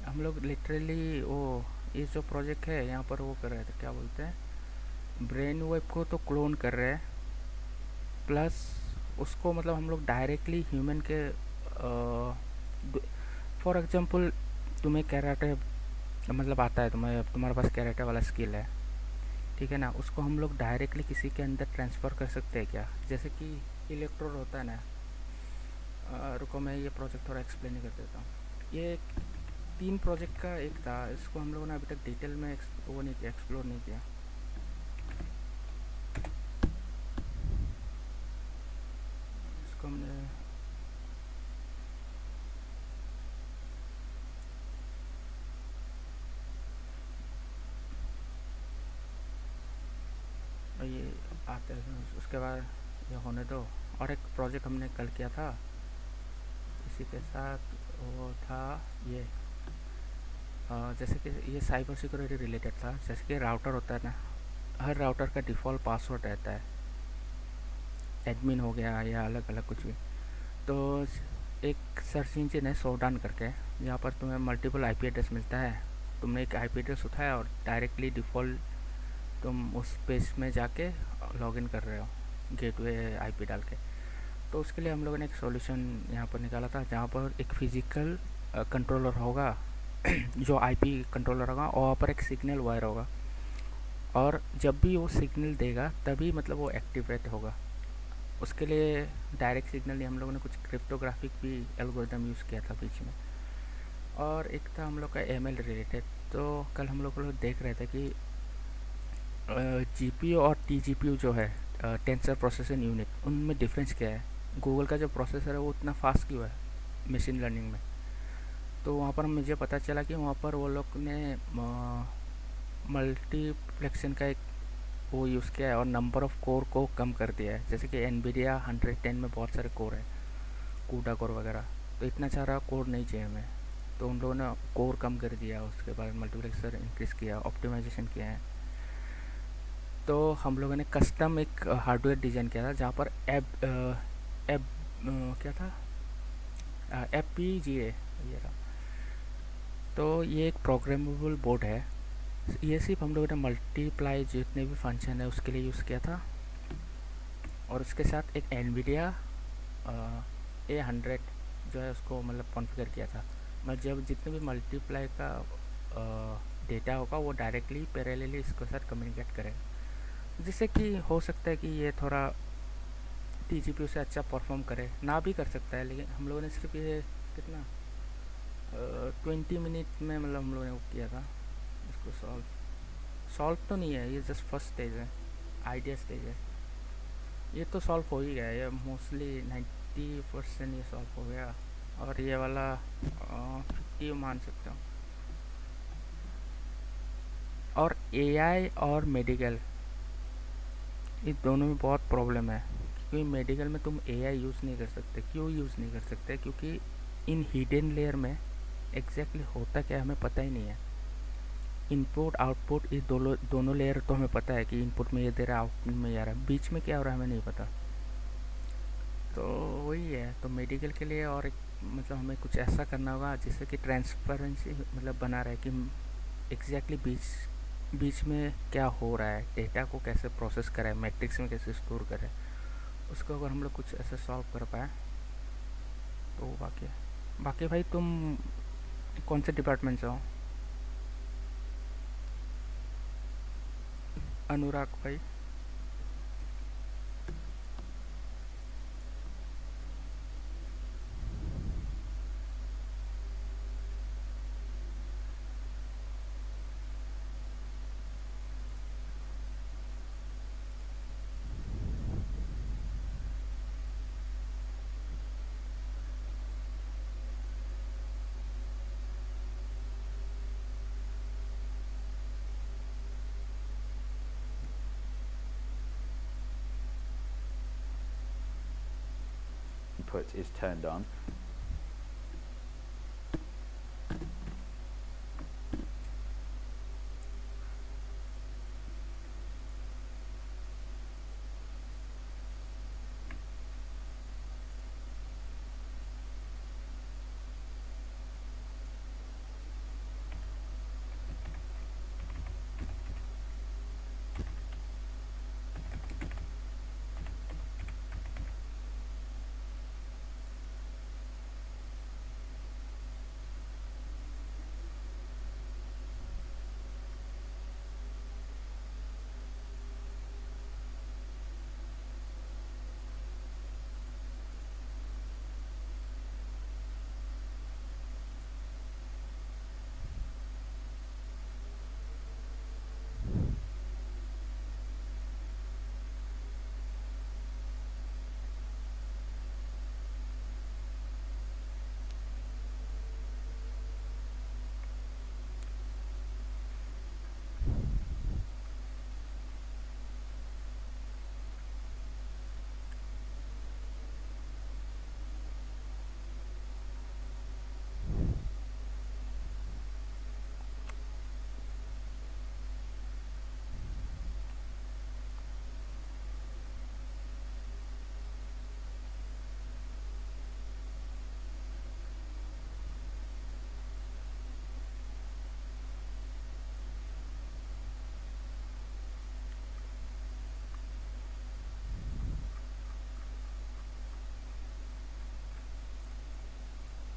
हम लोग लिटरली वो ये जो प्रोजेक्ट है यहाँ पर वो कर रहे थे, क्या बोलते हैं, ब्रेन वेव को तो क्लोन कर रहे हैं, प्लस उसको मतलब हम लोग डायरेक्टली ह्यूमन के, फॉर एग्जांपल तुम्हें कैरेटे मतलब आता है, तुम्हारे पास कैरेटे वाला स्किल है, ठीक है ना, उसको हम लोग डायरेक्टली किसी के अंदर ट्रांसफ़र कर सकते हैं क्या। जैसे कि इलेक्ट्रोड होता है ना, रुको मैं ये प्रोजेक्ट थोड़ा एक्सप्लेन कर देता हूँ। ये 3 प्रोजेक्ट का एक था, इसको हम लोगों ने अभी तक डिटेल में वो नहीं किया, एक्सप्लोर नहीं किया। इसको हमने ये आते हैं, उसके बाद ये होने दो। और एक प्रोजेक्ट हमने कल किया था इसी के साथ, वो था ये जैसे कि ये साइबर सिक्योरिटी रिलेटेड था। जैसे कि राउटर होता है ना, हर राउटर का डिफ़ॉल्ट पासवर्ड रहता है, एडमिन हो गया या अलग अलग कुछ भी। तो एक सर्च इंजन है सोडान करके, यहाँ पर तुम्हें मल्टीपल आईपी एड्रेस मिलता है, तुमने एक आईपी एड्रेस उठाया और डायरेक्टली डिफ़ॉल्ट तुम उस पेज में जाके लॉगिन कर रहे हो गेटवे आईपी डाल के। तो उसके लिए हम लोगों ने एक सॉल्यूशन यहाँ पर निकाला था, जहाँ पर एक फिज़िकल कंट्रोलर होगा जो आईपी कंट्रोलर होगा, और वहाँ पर एक सिग्नल वायर होगा, और जब भी वो सिग्नल देगा तभी मतलब वो एक्टिवेट होगा। उसके लिए डायरेक्ट सिग्नल नहीं, हम लोगों ने कुछ क्रिप्टोग्राफिक भी एल्गोरिथम यूज़ किया था बीच में। और एक था हम लोग का एमएल रिलेटेड। तो कल हम लोग देख रहे थे कि जीपीयू और टीजीपीयू जो है, टेंसर प्रोसेसिंग यूनिट, उनमें डिफरेंस क्या है। गूगल का जो प्रोसेसर है वो उतना फास्ट क्यों है मशीन लर्निंग में। तो वहाँ पर मुझे पता चला कि वहाँ पर वो लोग ने मल्टीप्लेक्शन का एक वो यूज़ किया है और नंबर ऑफ कोर को कम कर दिया है। जैसे कि एनवीडिया 110 में बहुत सारे कोर है, कूडा कोर वगैरह, तो इतना सारा कोर नहीं चाहिए हमें, तो उन लोगों ने कोर कम कर दिया, उसके बाद मल्टीप्लेक्सर इंक्रीज़ किया, ऑप्टिमाइजेशन किया है। तो हम लोगों ने कस्टम एक हार्डवेयर डिज़ाइन किया था, जहाँ पर क्या था, FPGA ये रहा। तो ये एक प्रोग्रामेबल बोर्ड है, ये सिर्फ हम लोगों ने मल्टीप्लाई जितने भी फंक्शन है उसके लिए यूज़ किया था। और उसके साथ एक एनवीडिया A100 जो है उसको मतलब कॉन्फ़िगर किया था। मैं जब जितने भी मल्टीप्लाई का डेटा होगा वो डायरेक्टली पैरेलली इसके साथ कम्युनिकेट करेगा, जिससे कि हो सकता है कि ये थोड़ा टीजीपीयू से अच्छा परफॉर्म करे, ना भी कर सकता है। लेकिन हम लोगों ने सिर्फ ये कितना 20 मिनट में मतलब हम लोगों ने वो किया था इसको सॉल्व तो नहीं है, ये जस्ट फर्स्ट स्टेज है, आइडिया स्टेज है। ये तो सॉल्व हो ही गया, ये मोस्टली 90% ये सॉल्व हो गया। और ये वाला 50 मान सकता हूँ। और एआई और मेडिकल, इस दोनों में बहुत प्रॉब्लम है। क्योंकि मेडिकल में तुम AI यूज़ नहीं कर सकते. क्यों यूज़ नहीं कर सकते? क्योंकि इन हिडन लेयर में एग्जैक्टली होता क्या है हमें पता ही नहीं है. इनपुट आउटपुट इस दोनों लेयर तो हमें पता है कि इनपुट में ये दे रहा है, आउटपुट में ये आ रहा है, बीच में क्या हो रहा है हमें नहीं पता. तो वही है. तो मेडिकल के लिए और एक मतलब हमें कुछ ऐसा करना होगा जिससे कि ट्रांसपेरेंसी मतलब बना रहे कि एग्जैक्टली बीच में क्या हो रहा है, डेटा को कैसे प्रोसेस करें, मैट्रिक्स में कैसे स्टोर करें. उसको अगर हम लोग कुछ ऐसे सॉल्व कर पाए तो बाकी भाई तुम कौन से डिपार्टमेंट से हो? अनुराग भाई. Input is turned on.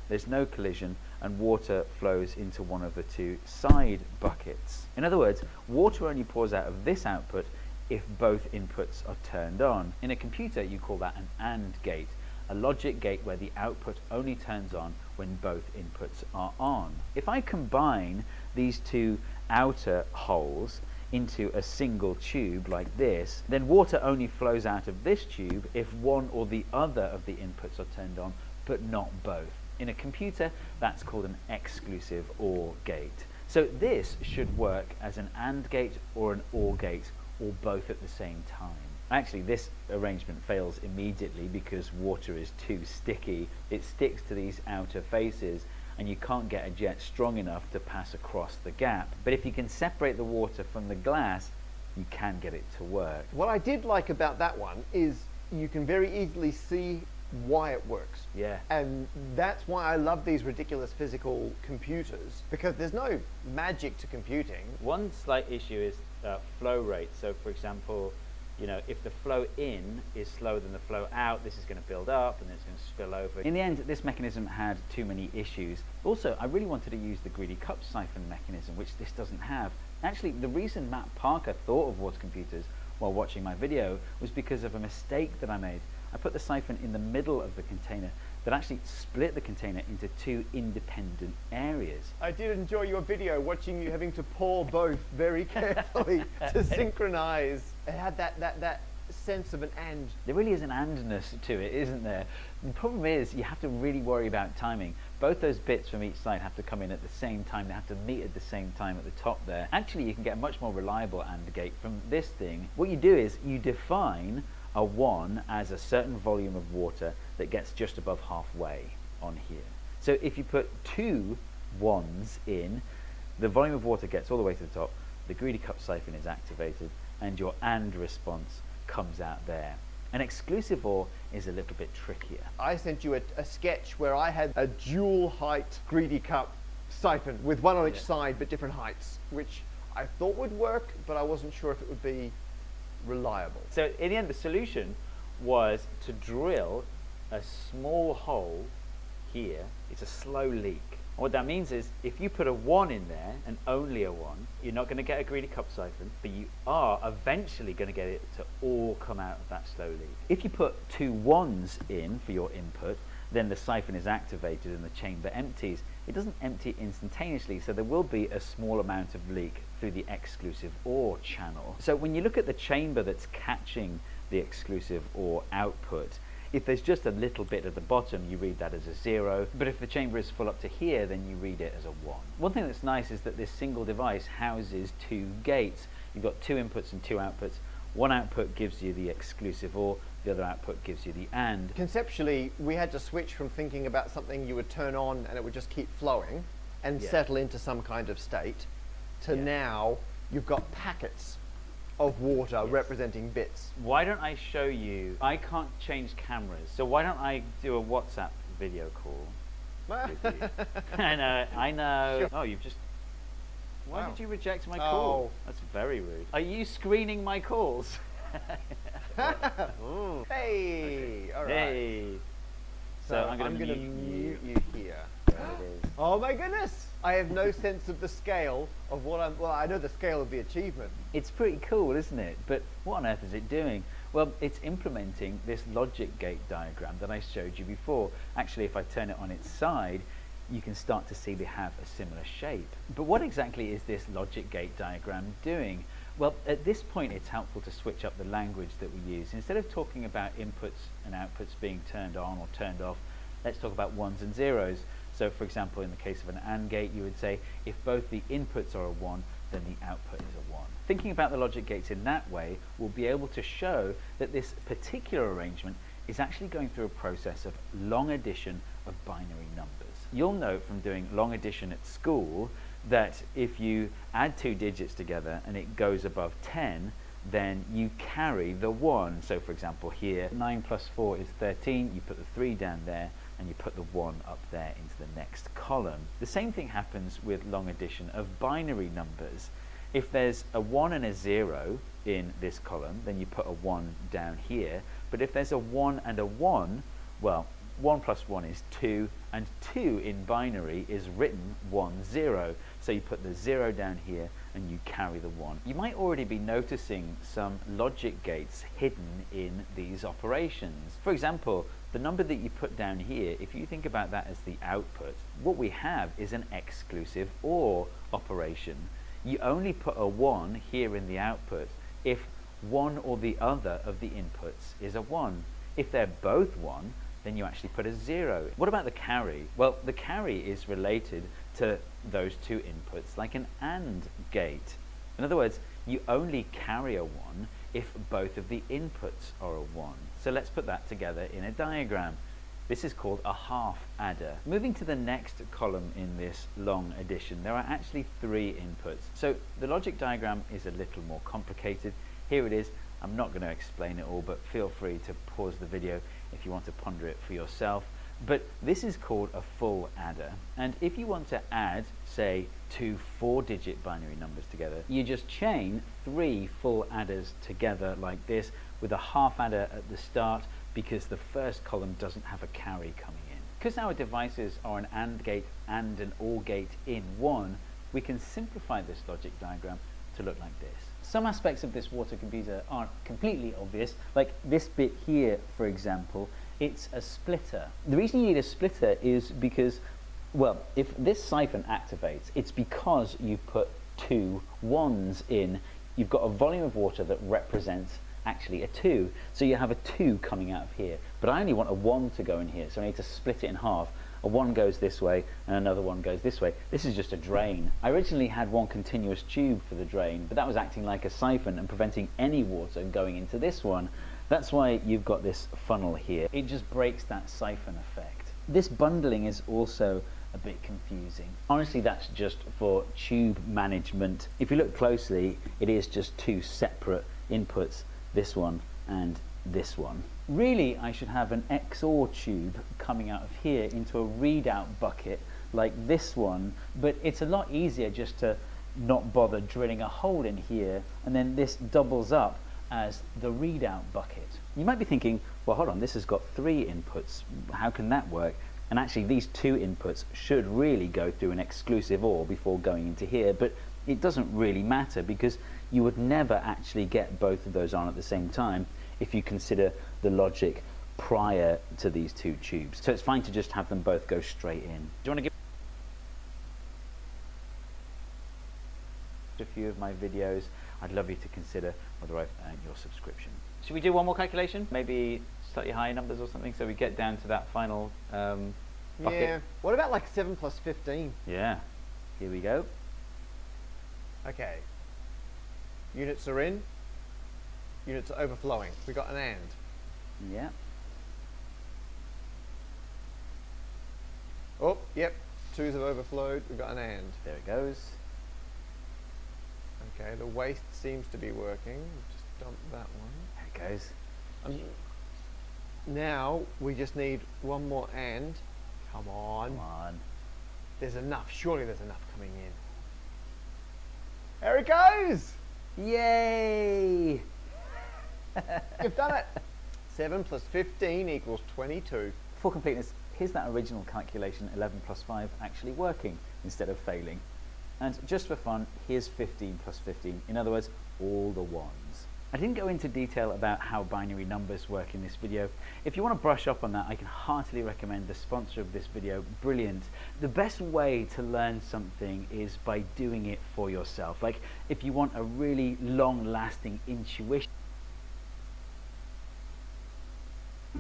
There's no collision and water flows into one of the two side buckets. In other words, water only pours out of this output if both inputs are turned on. In a computer, you call that an AND gate, a logic gate where the output only turns on when both inputs are on. If I combine these two outer holes into a single tube like this, then water only flows out of this tube if one or the other of the inputs are turned on, but not both. In a computer, that's called an exclusive OR gate. So this should work as an AND gate or an OR gate, or both at the same time. Actually, this arrangement fails immediately because water is too sticky. It sticks to these outer faces and you can't get a jet strong enough to pass across the gap. But if you can separate the water from the glass, you can get it to work. What I did like about that one is you can very easily see why it works. Yeah. And that's why I love these ridiculous physical computers, because there's no magic to computing. One slight issue is flow rate. So for example, you know, if the flow in is slower than the flow out, this is going to build up and then it's going to spill over. In the end, this mechanism had too many issues. Also, I really wanted to use the greedy cup siphon mechanism, which this doesn't have. Actually, the reason Matt Parker thought of water computers while watching my video was because of a mistake that I made. I put the siphon in the middle of the container that actually split the container into two independent areas. I did enjoy your video, watching you having to pour both very carefully to synchronize. It had that sense of an and. There really is an andness to it, isn't there? The problem is you have to really worry about timing. Both those bits from each side have to come in at the same time. They have to meet at the same time at the top there. Actually, you can get a much more reliable AND gate from this thing. What you do is you define a 1 as a certain volume of water that gets just above halfway on here. So if you put 2 1s in, the volume of water gets all the way to the top, the greedy cup siphon is activated, and your AND response comes out there. An exclusive OR is a little bit trickier. I sent you a sketch where I had a dual height greedy cup siphon with one on each side but different heights, which I thought would work, but I wasn't sure if it would be reliable. So in the end, the solution was to drill a small hole here. It's a slow leak. And what that means is if you put a 1 in there, and only a 1, you're not going to get a greedy cup siphon, but you are eventually going to get it to all come out of that slow leak. If you put 2 1s in for your input, then the siphon is activated and the chamber empties. It doesn't empty instantaneously, so there will be a small amount of leak through the exclusive OR channel. So when you look at the chamber that's catching the exclusive OR output, if there's just a little bit at the bottom, you read that as a 0, but if the chamber is full up to here, then you read it as a 1. One thing that's nice is that this single device houses 2 gates. You've got 2 inputs and 2 outputs. One output gives you the exclusive OR, the other output gives you the AND. Conceptually, we had to switch from thinking about something you would turn on and it would just keep flowing and settle into some kind of state, to now you've got packets of water representing bits. Why don't I show you? I can't change cameras, so why don't I do a WhatsApp video call with you? I know. Sure. Oh, you've just... Why did you reject my call? That's very rude. Are you screening my calls? Hey! All right. Hey! So I'm going to mute you here. There it is. Oh my goodness! I have no sense of the scale of what I'm... Well, I know the scale of the achievement. It's pretty cool, isn't it? But what on earth is it doing? Well, it's implementing this logic gate diagram that I showed you before. Actually, if I turn it on its side, you can start to see they have a similar shape. But what exactly is this logic gate diagram doing? Well, at this point, it's helpful to switch up the language that we use. Instead of talking about inputs and outputs being turned on or turned off, let's talk about 1s and 0s. So, for example, in the case of an AND gate, you would say, if both the inputs are a 1, then the output is a 1. Thinking about the logic gates in that way, we'll be able to show that this particular arrangement is actually going through a process of long addition of binary numbers. You'll note from doing long addition at school that if you add 2 digits together and it goes above 10, then you carry the 1. So for example here, 9 plus 4 is 13, you put the 3 down there and you put the 1 up there into the next column. The same thing happens with long addition of binary numbers. If there's a 1 and a 0 in this column, then you put a 1 down here. But if there's a 1 and a 1, well, 1 plus 1 is 2, and 2 in binary is written 1, 0. So you put the 0 down here and you carry the 1. You might already be noticing some logic gates hidden in these operations. For example, the number that you put down here, if you think about that as the output, what we have is an exclusive OR operation. You only put a 1 here in the output if one or the other of the inputs is a 1. If they're both 1, then you actually put a 0. What about the carry? Well, the carry is related to those 2 inputs like an AND gate. In other words, you only carry a 1 if both of the inputs are a 1. So let's put that together in a diagram. This is called a half adder. Moving to the next column in this long addition, there are actually 3 inputs. So the logic diagram is a little more complicated. Here it is. I'm not going to explain it all, but feel free to pause the video if you want to ponder it for yourself. But this is called a full adder. And if you want to add, say, 2 4-digit binary numbers together, you just chain 3 full adders together like this with a half adder at the start, because the first column doesn't have a carry coming in. Because our devices are an AND gate and an OR gate in one, we can simplify this logic diagram to look like this. Some aspects of this water computer aren't completely obvious, like this bit here, for example. It's a splitter. The reason you need a splitter is because, well, if this siphon activates, it's because you put 2 1s in. You've got a volume of water that represents actually a 2, so you have a 2 coming out of here, but I only want a 1 to go in here, so I need to split it in half. A 1 goes this way and another 1 goes this way. This is just a drain. I originally had one continuous tube for the drain, but that was acting like a siphon and preventing any water going into this one. That's why you've got this funnel here. It just breaks that siphon effect. This bundling is also a bit confusing. Honestly, that's just for tube management. If you look closely, it is just two separate inputs, this one and this one. Really, I should have an XOR tube coming out of here into a readout bucket like this one, but it's a lot easier just to not bother drilling a hole in here, and then this doubles up as the readout bucket. You might be thinking, well, hold on, this has got 3 inputs. How can that work? And actually, these 2 inputs should really go through an exclusive OR before going into here, but it doesn't really matter because you would never actually get both of those on at the same time if you consider the logic prior to these 2 tubes. So it's fine to just have them both go straight in. Do you want to give a few of my videos? I'd love you to consider whether I've earned your subscription. Should we do one more calculation? Maybe slightly higher numbers or something, so we get down to that final bucket? Yeah. What about like 7 plus 15? Yeah. Here we go. Okay. Units are in. Units are overflowing. We got an AND. Yeah. Oh, yep. 2's have overflowed. We've got an AND. There it goes. Okay, the waste seems to be working. Just dump that one. There it goes. Now we just need one more AND. Come on. Come on. There's enough. Surely there's enough coming in. There it goes! Yay! You've done it. 7 plus 15 equals 22. For completeness, here's that original calculation, 11 plus 5, actually working instead of failing. And just for fun, here's 15 plus 15. In other words, all the ones. I didn't go into detail about how binary numbers work in this video. If you want to brush up on that, I can heartily recommend the sponsor of this video, Brilliant. The best way to learn something is by doing it for yourself. Like, if you want a really long-lasting intuition.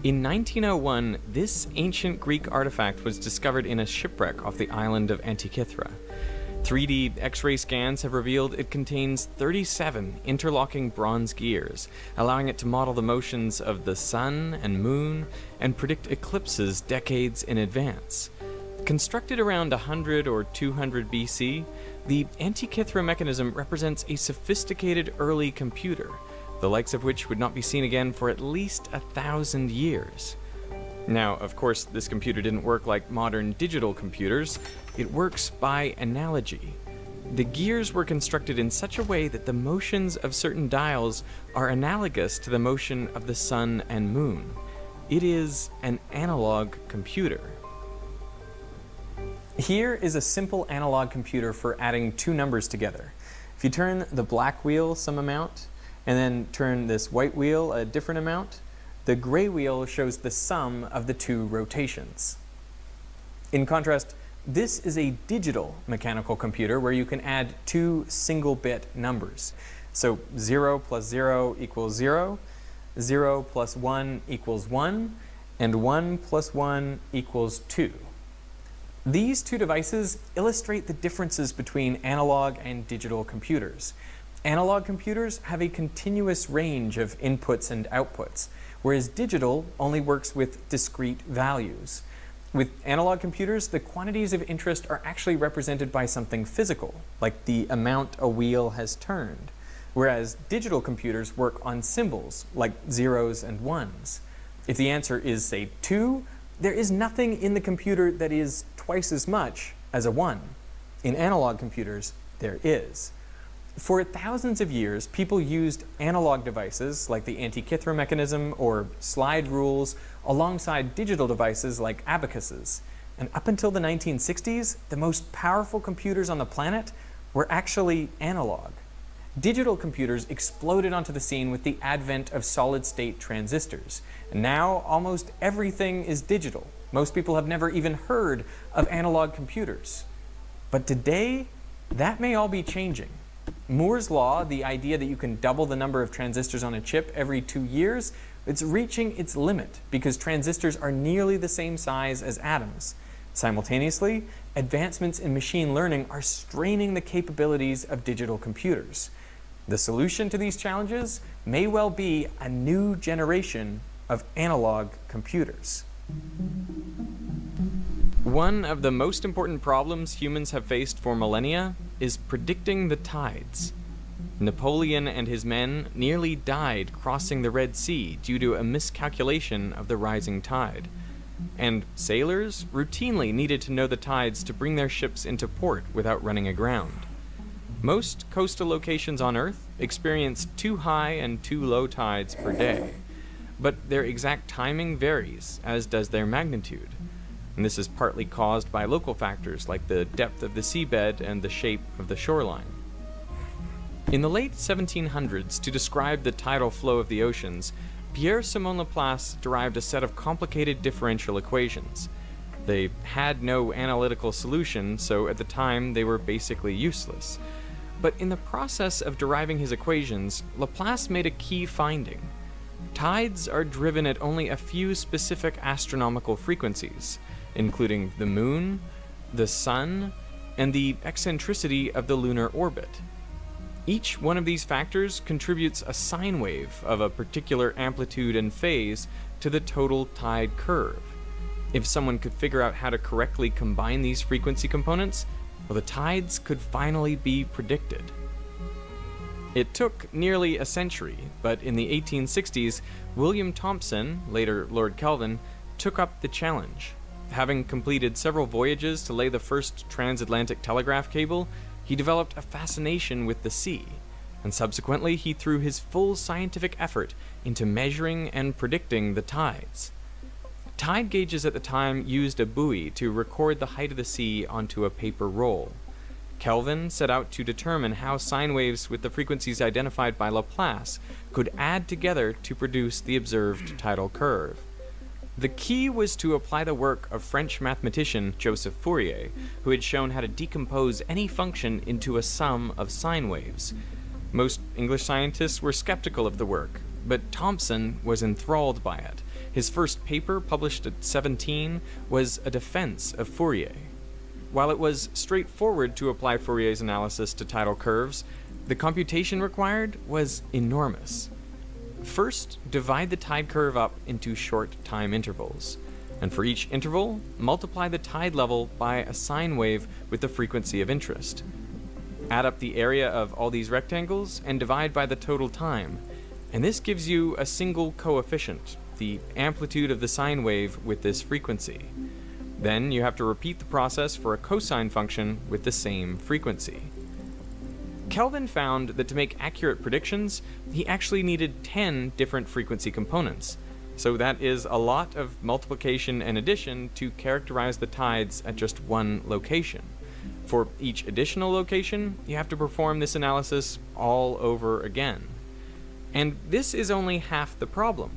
In 1901, this ancient Greek artifact was discovered in a shipwreck off the island of Antikythera. 3D X-ray scans have revealed it contains 37 interlocking bronze gears, allowing it to model the motions of the sun and moon and predict eclipses decades in advance. Constructed around 100 or 200 BC, the Antikythera mechanism represents a sophisticated early computer, the likes of which would not be seen again for at least 1,000 years. Now, of course, this computer didn't work like modern digital computers. It works by analogy. The gears were constructed in such a way that the motions of certain dials are analogous to the motion of the sun and moon. It is an analog computer. Here is a simple analog computer for adding 2 numbers together. If you turn the black wheel some amount, and then turn this white wheel a different amount, the gray wheel shows the sum of the 2 rotations. In contrast, this is a digital mechanical computer where you can add 2 single-bit numbers. So 0 plus 0 equals 0, 0 plus 1 equals 1, and 1 plus 1 equals 2. These 2 devices illustrate the differences between analog and digital computers. Analog computers have a continuous range of inputs and outputs, whereas digital only works with discrete values. With analog computers, the quantities of interest are actually represented by something physical, like the amount a wheel has turned, whereas digital computers work on symbols, like zeros and ones. If the answer is, say, 2, there is nothing in the computer that is twice as much as a 1. In analog computers, there is. For thousands of years, people used analog devices like the Antikythera mechanism or slide rules alongside digital devices like abacuses. And up until the 1960s, the most powerful computers on the planet were actually analog. Digital computers exploded onto the scene with the advent of solid-state transistors. And now, almost everything is digital. Most people have never even heard of analog computers. But today, that may all be changing. Moore's law, the idea that you can double the number of transistors on a chip every 2 years, it's reaching its limit because transistors are nearly the same size as atoms. Simultaneously, advancements in machine learning are straining the capabilities of digital computers. The solution to these challenges may well be a new generation of analog computers. One of the most important problems humans have faced for millennia is predicting the tides. Napoleon and his men nearly died crossing the Red Sea due to a miscalculation of the rising tide. And sailors routinely needed to know the tides to bring their ships into port without running aground. Most coastal locations on Earth experience too high and too low tides per day, but their exact timing varies, as does their magnitude. And this is partly caused by local factors like the depth of the seabed and the shape of the shoreline. In the late 1700s, to describe the tidal flow of the oceans, Pierre-Simon Laplace derived a set of complicated differential equations. They had no analytical solution, so at the time they were basically useless. But in the process of deriving his equations, Laplace made a key finding. Tides are driven at only a few specific astronomical frequencies, including the moon, the sun, and the eccentricity of the lunar orbit. Each one of these factors contributes a sine wave of a particular amplitude and phase to the total tide curve. If someone could figure out how to correctly combine these frequency components, well, the tides could finally be predicted. It took nearly a century, but in the 1860s, William Thomson, later Lord Kelvin, took up the challenge. Having completed several voyages to lay the first transatlantic telegraph cable, he developed a fascination with the sea, and subsequently he threw his full scientific effort into measuring and predicting the tides. Tide gauges at the time used a buoy to record the height of the sea onto a paper roll. Kelvin set out to determine how sine waves with the frequencies identified by Laplace could add together to produce the observed tidal curve. The key was to apply the work of French mathematician Joseph Fourier, who had shown how to decompose any function into a sum of sine waves. Most English scientists were skeptical of the work, but Thomson was enthralled by it. His first paper, published at 17, was a defense of Fourier. While it was straightforward to apply Fourier's analysis to tidal curves, the computation required was enormous. First, divide the tide curve up into short time intervals, and for each interval, multiply the tide level by a sine wave with the frequency of interest. Add up the area of all these rectangles and divide by the total time, and this gives you a single coefficient, the amplitude of the sine wave with this frequency. Then you have to repeat the process for a cosine function with the same frequency. Kelvin found that to make accurate predictions, he actually needed 10 different frequency components. So that is a lot of multiplication and addition to characterize the tides at just one location. For each additional location, you have to perform this analysis all over again. And this is only half the problem.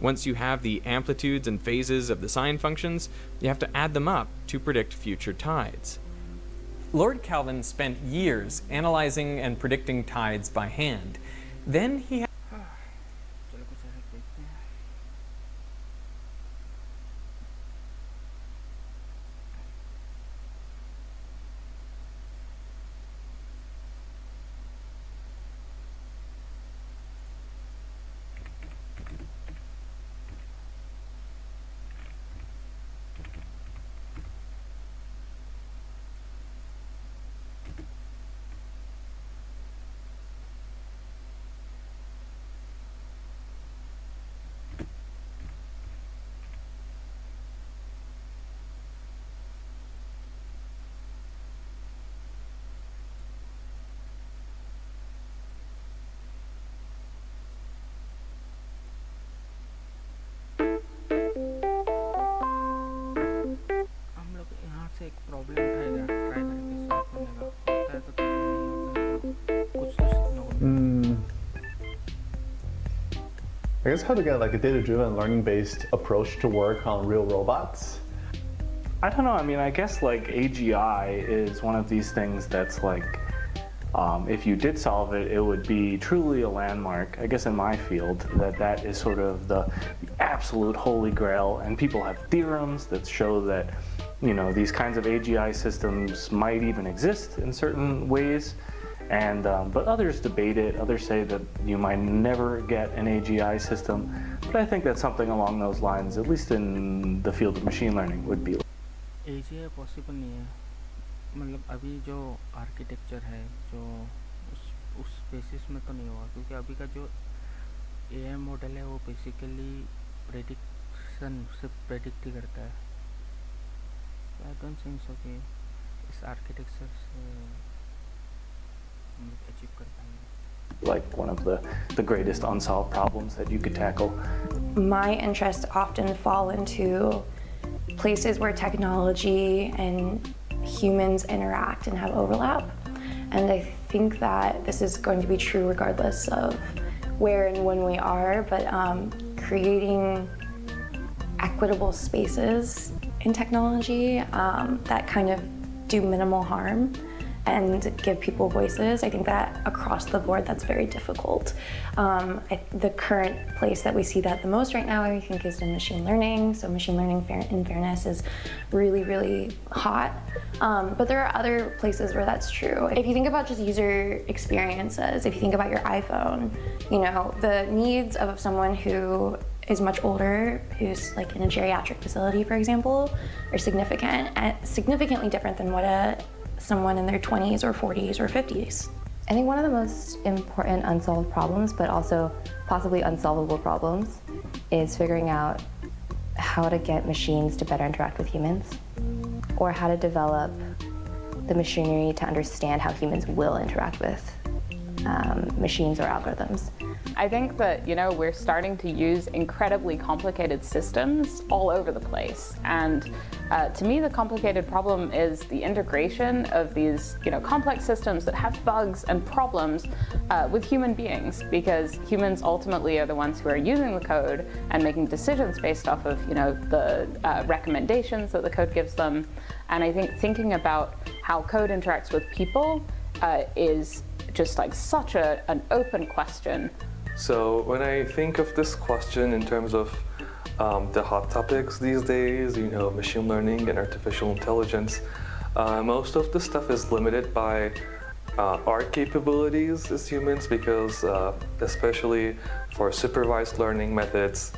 Once you have the amplitudes and phases of the sine functions, you have to add them up to predict future tides. Lord Kelvin spent years analyzing and predicting tides by hand. Then he एक problem उठाएगा try करके solve करने का होता है तो नहीं होता है तो कुछ तो सीखने को I guess how to get like a data-driven learning-based approach to work on real robots. I don't know, I mean, I guess like AGI is one of these things that's like, if you did solve it, it would be truly a landmark, I guess in my field, that is sort of the absolute holy grail, and people have theorems that show that, you know, these kinds of AGI systems might even exist in certain ways, And but others debate it. Others say that you might never get an AGI system. But I think that something along those lines, at least in the field of machine learning, would be. AGI possible नहीं है, मतलब अभी जो architecture है जो उस basis में तो नहीं होगा, क्योंकि अभी का जो AI मॉडल है वो बेसिकली प्रेडिक्शन सिर्फ प्रेडिक्ट ही करता है. आई डोंट थिंक सो कि इस आर्किटेक्चर से हम लोग अचीव कर पाएंगे. Like one of the greatest unsolved problems that you could tackle. My interests often fall into places where technology and humans interact and have overlap. And I think that this is going to be true regardless of where and when we are, but creating equitable spaces in technology that kind of do minimal harm and give people voices. I think that across the board, that's very difficult. The current place that we see that the most right now, I think, is in machine learning. So machine learning, in fairness, is really, really hot. But there are other places where that's true. If you think about just user experiences, if you think about your iPhone, you know, the needs of someone who is much older, who's like in a geriatric facility, for example, are significant and significantly different than what someone in their 20s or 40s or 50s. I think one of the most important unsolved problems, but also possibly unsolvable problems, is figuring out how to get machines to better interact with humans, or how to develop the machinery to understand how humans will interact with machines or algorithms. I think that, you know, we're starting to use incredibly complicated systems all over the place. And to me, the complicated problem is the integration of these, you know, complex systems that have bugs and problems with human beings, because humans ultimately are the ones who are using the code and making decisions based off of, you know, the recommendations that the code gives them. And I think thinking about how code interacts with people is just like such an open question. So when I think of this question in terms of the hot topics these days, you know, machine learning and artificial intelligence, most of the stuff is limited by our capabilities as humans, because especially for supervised learning methods,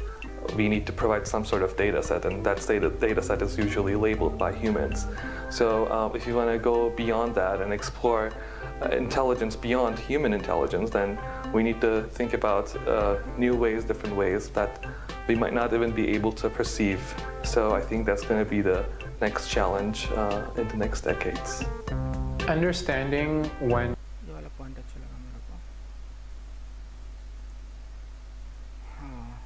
we need to provide some sort of data set, and that data set is usually labeled by humans. So if you want to go beyond that and explore intelligence beyond human intelligence, then we need to think about new ways, different ways that we might not even be able to perceive. So I think that's going to be the next challenge in the next decades. Understanding when ये वाला point अच्छा लगा मेरे को. हाँ,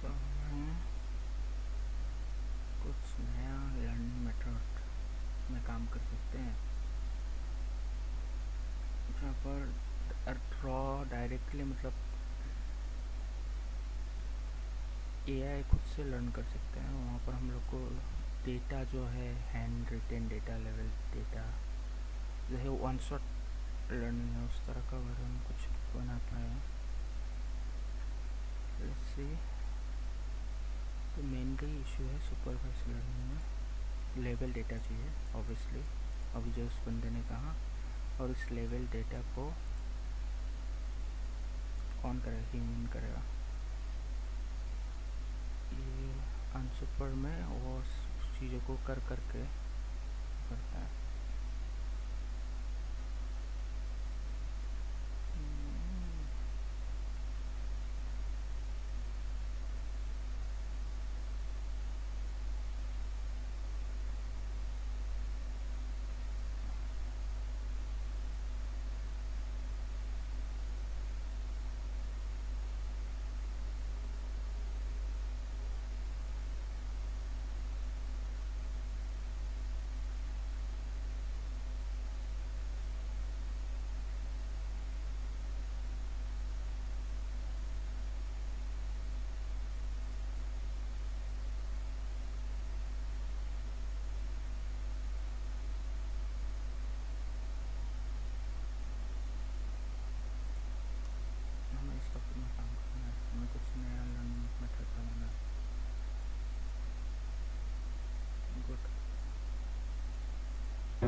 तो हमें कुछ नया लर्निंग मेथड में काम कर सकते हैं, जहाँ पर ड्रॉ डायरेक्टली, मतलब AI खुद से लर्न कर सकते हैं. वहाँ पर हम लोग को डेटा जो है hand retain data, level data, जैसे वन शॉट लर्निंग है, उस तरह का अगर हम कुछ बना पाए. लेट्स सी, तो मेनली इशू है सुपरवाइज लर्निंग में लेवल डेटा चाहिए ऑब्वियसली, अभी जो उस बंदे ने कहा, और इस लेवल डेटा को कौन करेगा, ह्यूमन करेगा. ये अनसुपर में वो उस चीज़ों को कर करके करता है.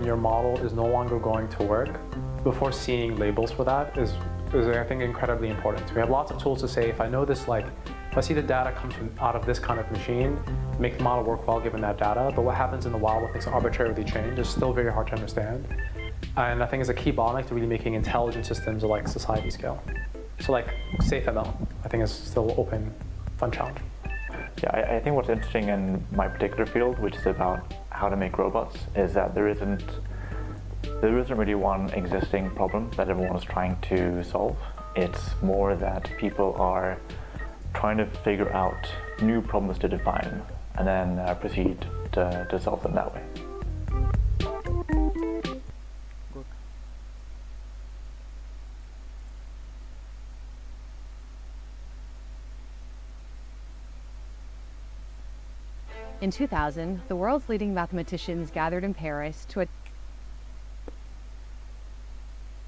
when your model is no longer going to work, before seeing labels for that is I think incredibly important. We have lots of tools to say, if I know this, like, if I see the data comes out of this kind of machine, make the model work well given that data, but what happens in the wild when things arbitrarily change is still very hard to understand. And I think it's a key bottleneck to really making intelligent systems at like society scale. So like safe ML, I think is still open, fun challenge. Yeah, I think what's interesting in my particular field, which is about how to make robots, is that there isn't really one existing problem that everyone is trying to solve. It's more that people are trying to figure out new problems to define and then proceed to solve them that way. In 2000, the world's leading mathematicians gathered in Paris to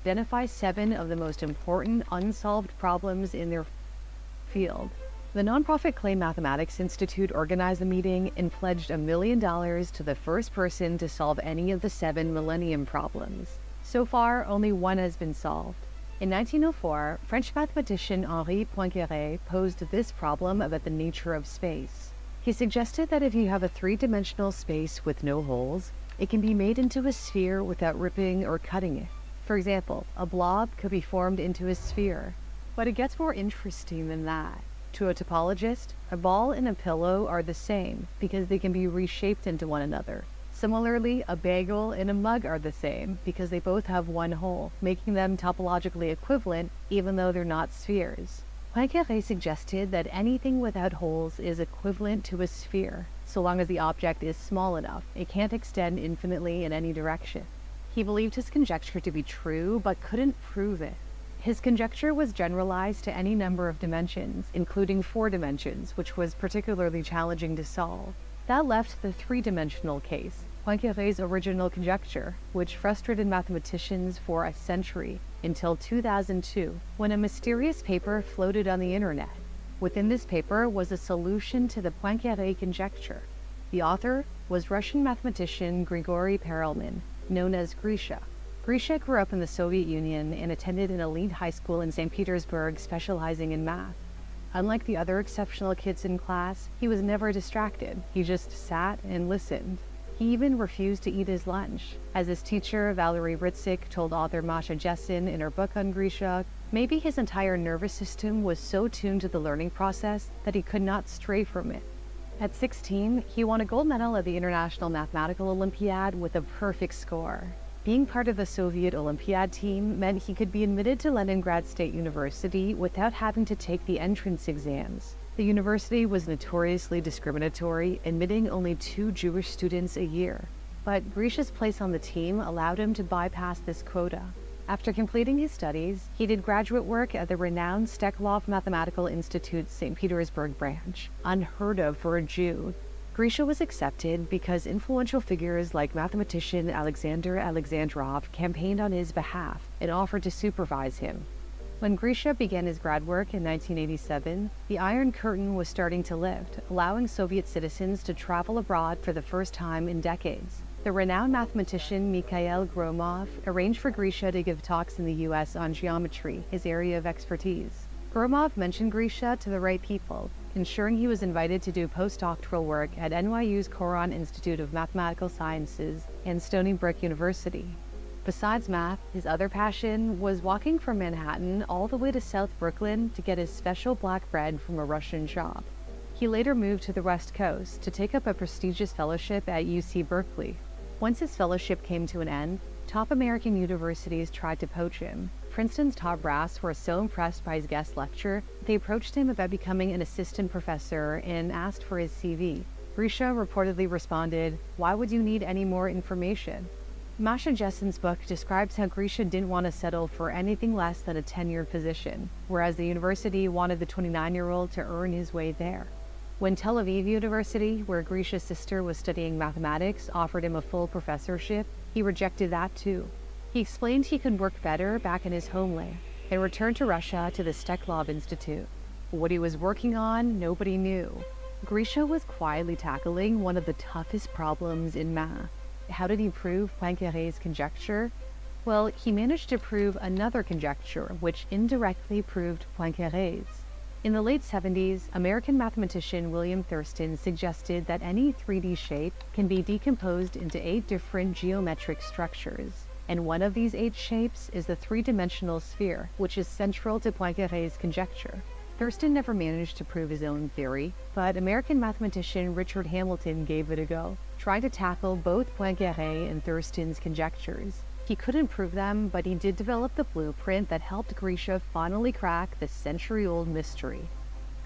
identify 7 of the most important unsolved problems in their field. The nonprofit Clay Mathematics Institute organized the meeting and pledged $1 million to the first person to solve any of the 7 Millennium problems. So far, only one has been solved. In 1904, French mathematician Henri Poincaré posed this problem about the nature of space. He suggested that if you have a 3-dimensional space with no holes, it can be made into a sphere without ripping or cutting it. For example, a blob could be formed into a sphere. But it gets more interesting than that. To a topologist, a ball and a pillow are the same because they can be reshaped into one another. Similarly, a bagel and a mug are the same because they both have one hole, making them topologically equivalent even though they're not spheres. Poincaré suggested that anything without holes is equivalent to a sphere, so long as the object is small enough. It can't extend infinitely in any direction. He believed his conjecture to be true, but couldn't prove it. His conjecture was generalized to any number of dimensions, including 4 dimensions, which was particularly challenging to solve. That left the 3-dimensional case, Poincaré's original conjecture, which frustrated mathematicians for a century, until 2002, when a mysterious paper floated on the internet. Within this paper was a solution to the Poincaré conjecture. The author was Russian mathematician Grigory Perelman, known as Grisha. Grisha grew up in the Soviet Union and attended an elite high school in St. Petersburg specializing in math. Unlike the other exceptional kids in class, he was never distracted. He just sat and listened. He even refused to eat his lunch. As his teacher, Valery Ritzik, told author Masha Jessen in her book on Grisha, maybe his entire nervous system was so tuned to the learning process that he could not stray from it. At 16, he won a gold medal at the International Mathematical Olympiad with a perfect score. Being part of the Soviet Olympiad team meant he could be admitted to Leningrad State University without having to take the entrance exams. The university was notoriously discriminatory, admitting only 2 Jewish students a year. But Grisha's place on the team allowed him to bypass this quota. After completing his studies, he did graduate work at the renowned Steklov Mathematical Institute's St. Petersburg branch, unheard of for a Jew. Grisha was accepted because influential figures like mathematician Alexander Alexandrov campaigned on his behalf and offered to supervise him. When Grisha began his grad work in 1987, the Iron Curtain was starting to lift, allowing Soviet citizens to travel abroad for the first time in decades. The renowned mathematician Mikhail Gromov arranged for Grisha to give talks in the U.S. on geometry, his area of expertise. Gromov mentioned Grisha to the right people, ensuring he was invited to do postdoctoral work at NYU's Koran Institute of Mathematical Sciences and Stony Brook University. Besides math, his other passion was walking from Manhattan all the way to South Brooklyn to get his special black bread from a Russian shop. He later moved to the West Coast to take up a prestigious fellowship at UC Berkeley. Once his fellowship came to an end, top American universities tried to poach him. Princeton's top brass were so impressed by his guest lecture, they approached him about becoming an assistant professor and asked for his CV. Grisha reportedly responded, "Why would you need any more information?" Masha Jessen's book describes how Grisha didn't want to settle for anything less than a tenured position, whereas the university wanted the 29-year-old to earn his way there. When Tel Aviv University, where Grisha's sister was studying mathematics, offered him a full professorship, he rejected that too. He explained he could work better back in his homeland and returned to Russia to the Steklov Institute. What he was working on, nobody knew. Grisha was quietly tackling one of the toughest problems in math. How did he prove Poincaré's conjecture? Well, he managed to prove another conjecture, which indirectly proved Poincaré's. In the late 70s, American mathematician William Thurston suggested that any 3D shape can be decomposed into 8 different geometric structures, and one of these 8 shapes is the 3-dimensional sphere, which is central to Poincaré's conjecture. Thurston never managed to prove his own theory, but American mathematician Richard Hamilton gave it a go, trying to tackle both Poincaré and Thurston's conjectures. He couldn't prove them, but he did develop the blueprint that helped Grisha finally crack the century-old mystery.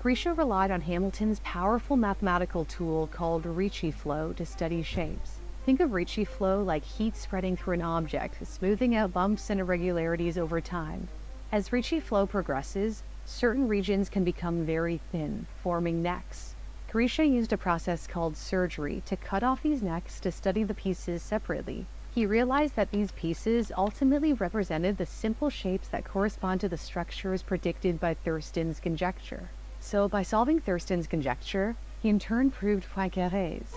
Grisha relied on Hamilton's powerful mathematical tool called Ricci flow to study shapes. Think of Ricci flow like heat spreading through an object, smoothing out bumps and irregularities over time. As Ricci flow progresses, certain regions can become very thin, forming necks. Grisha used a process called surgery to cut off these necks to study the pieces separately. He realized that these pieces ultimately represented the simple shapes that correspond to the structures predicted by Thurston's conjecture. So by solving Thurston's conjecture, he in turn proved Poincaré's.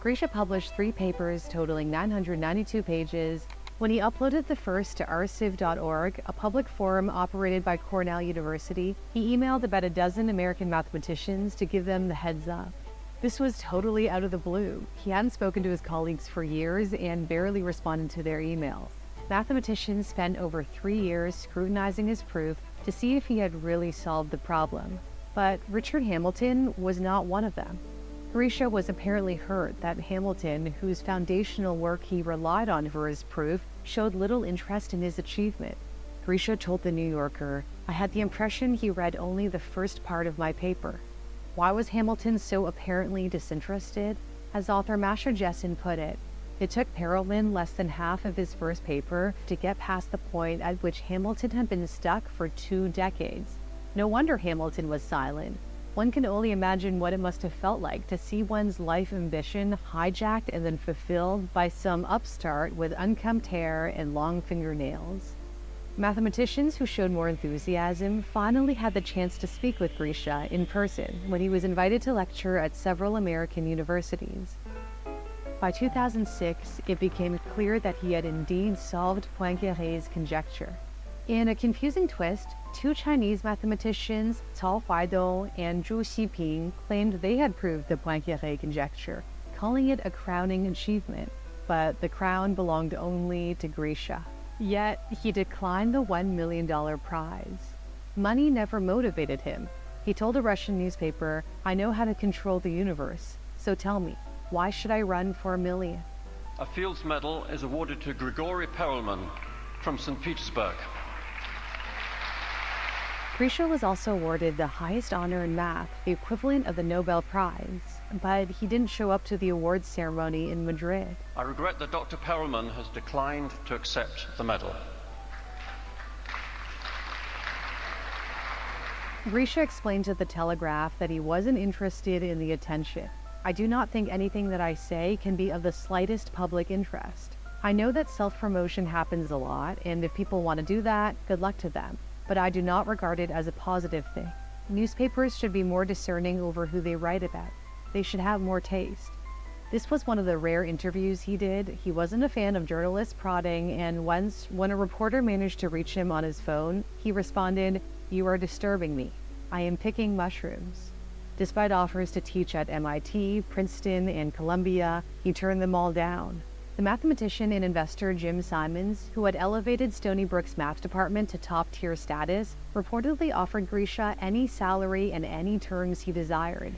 Grisha published 3 papers totaling 992 pages. When he uploaded the first to arXiv.org, a public forum operated by Cornell University, he emailed about a dozen American mathematicians to give them the heads up. This was totally out of the blue. He hadn't spoken to his colleagues for years and barely responded to their emails. Mathematicians spent over 3 years scrutinizing his proof to see if he had really solved the problem. But Richard Hamilton was not one of them. Grisha was apparently hurt that Hamilton, whose foundational work he relied on for his proof, showed little interest in his achievement. Grisha told The New Yorker, "I had the impression he read only the first part of my paper." Why was Hamilton so apparently disinterested? As author Masha Gessen put it, it took Perelman less than half of his first paper to get past the point at which Hamilton had been stuck for 2 decades. No wonder Hamilton was silent. One can only imagine what it must have felt like to see one's life ambition hijacked and then fulfilled by some upstart with unkempt hair and long fingernails. Mathematicians who showed more enthusiasm finally had the chance to speak with Grisha in person when he was invited to lecture at several American universities. By 2006, it became clear that he had indeed solved Poincaré's conjecture. In a confusing twist, 2 Chinese mathematicians, Cao Huaidong and Zhu Xiping, claimed they had proved the Poincaré conjecture, calling it a crowning achievement. But the crown belonged only to Grisha. Yet, he declined the $1 million prize. Money never motivated him. He told a Russian newspaper, "I know how to control the universe, so tell me, why should I run for $1 million?" A Fields Medal is awarded to Grigory Perelman from St. Petersburg. Grisha was also awarded the highest honor in math, the equivalent of the Nobel Prize, but he didn't show up to the awards ceremony in Madrid. I regret that Dr. Perelman has declined to accept the medal. Grisha explained to The Telegraph that he wasn't interested in the attention. "I do not think anything that I say can be of the slightest public interest. I know that self-promotion happens a lot, and if people want to do that, good luck to them. But I do not regard it as a positive thing. Newspapers should be more discerning over who they write about. They should have more taste." This was one of the rare interviews he did. He wasn't a fan of journalists prodding, and once, when a reporter managed to reach him on his phone, he responded, "You are disturbing me. I am picking mushrooms." Despite offers to teach at MIT, Princeton, and Columbia, he turned them all down. The mathematician and investor Jim Simons, who had elevated Stony Brook's math department to top-tier status, reportedly offered Grisha any salary and any terms he desired.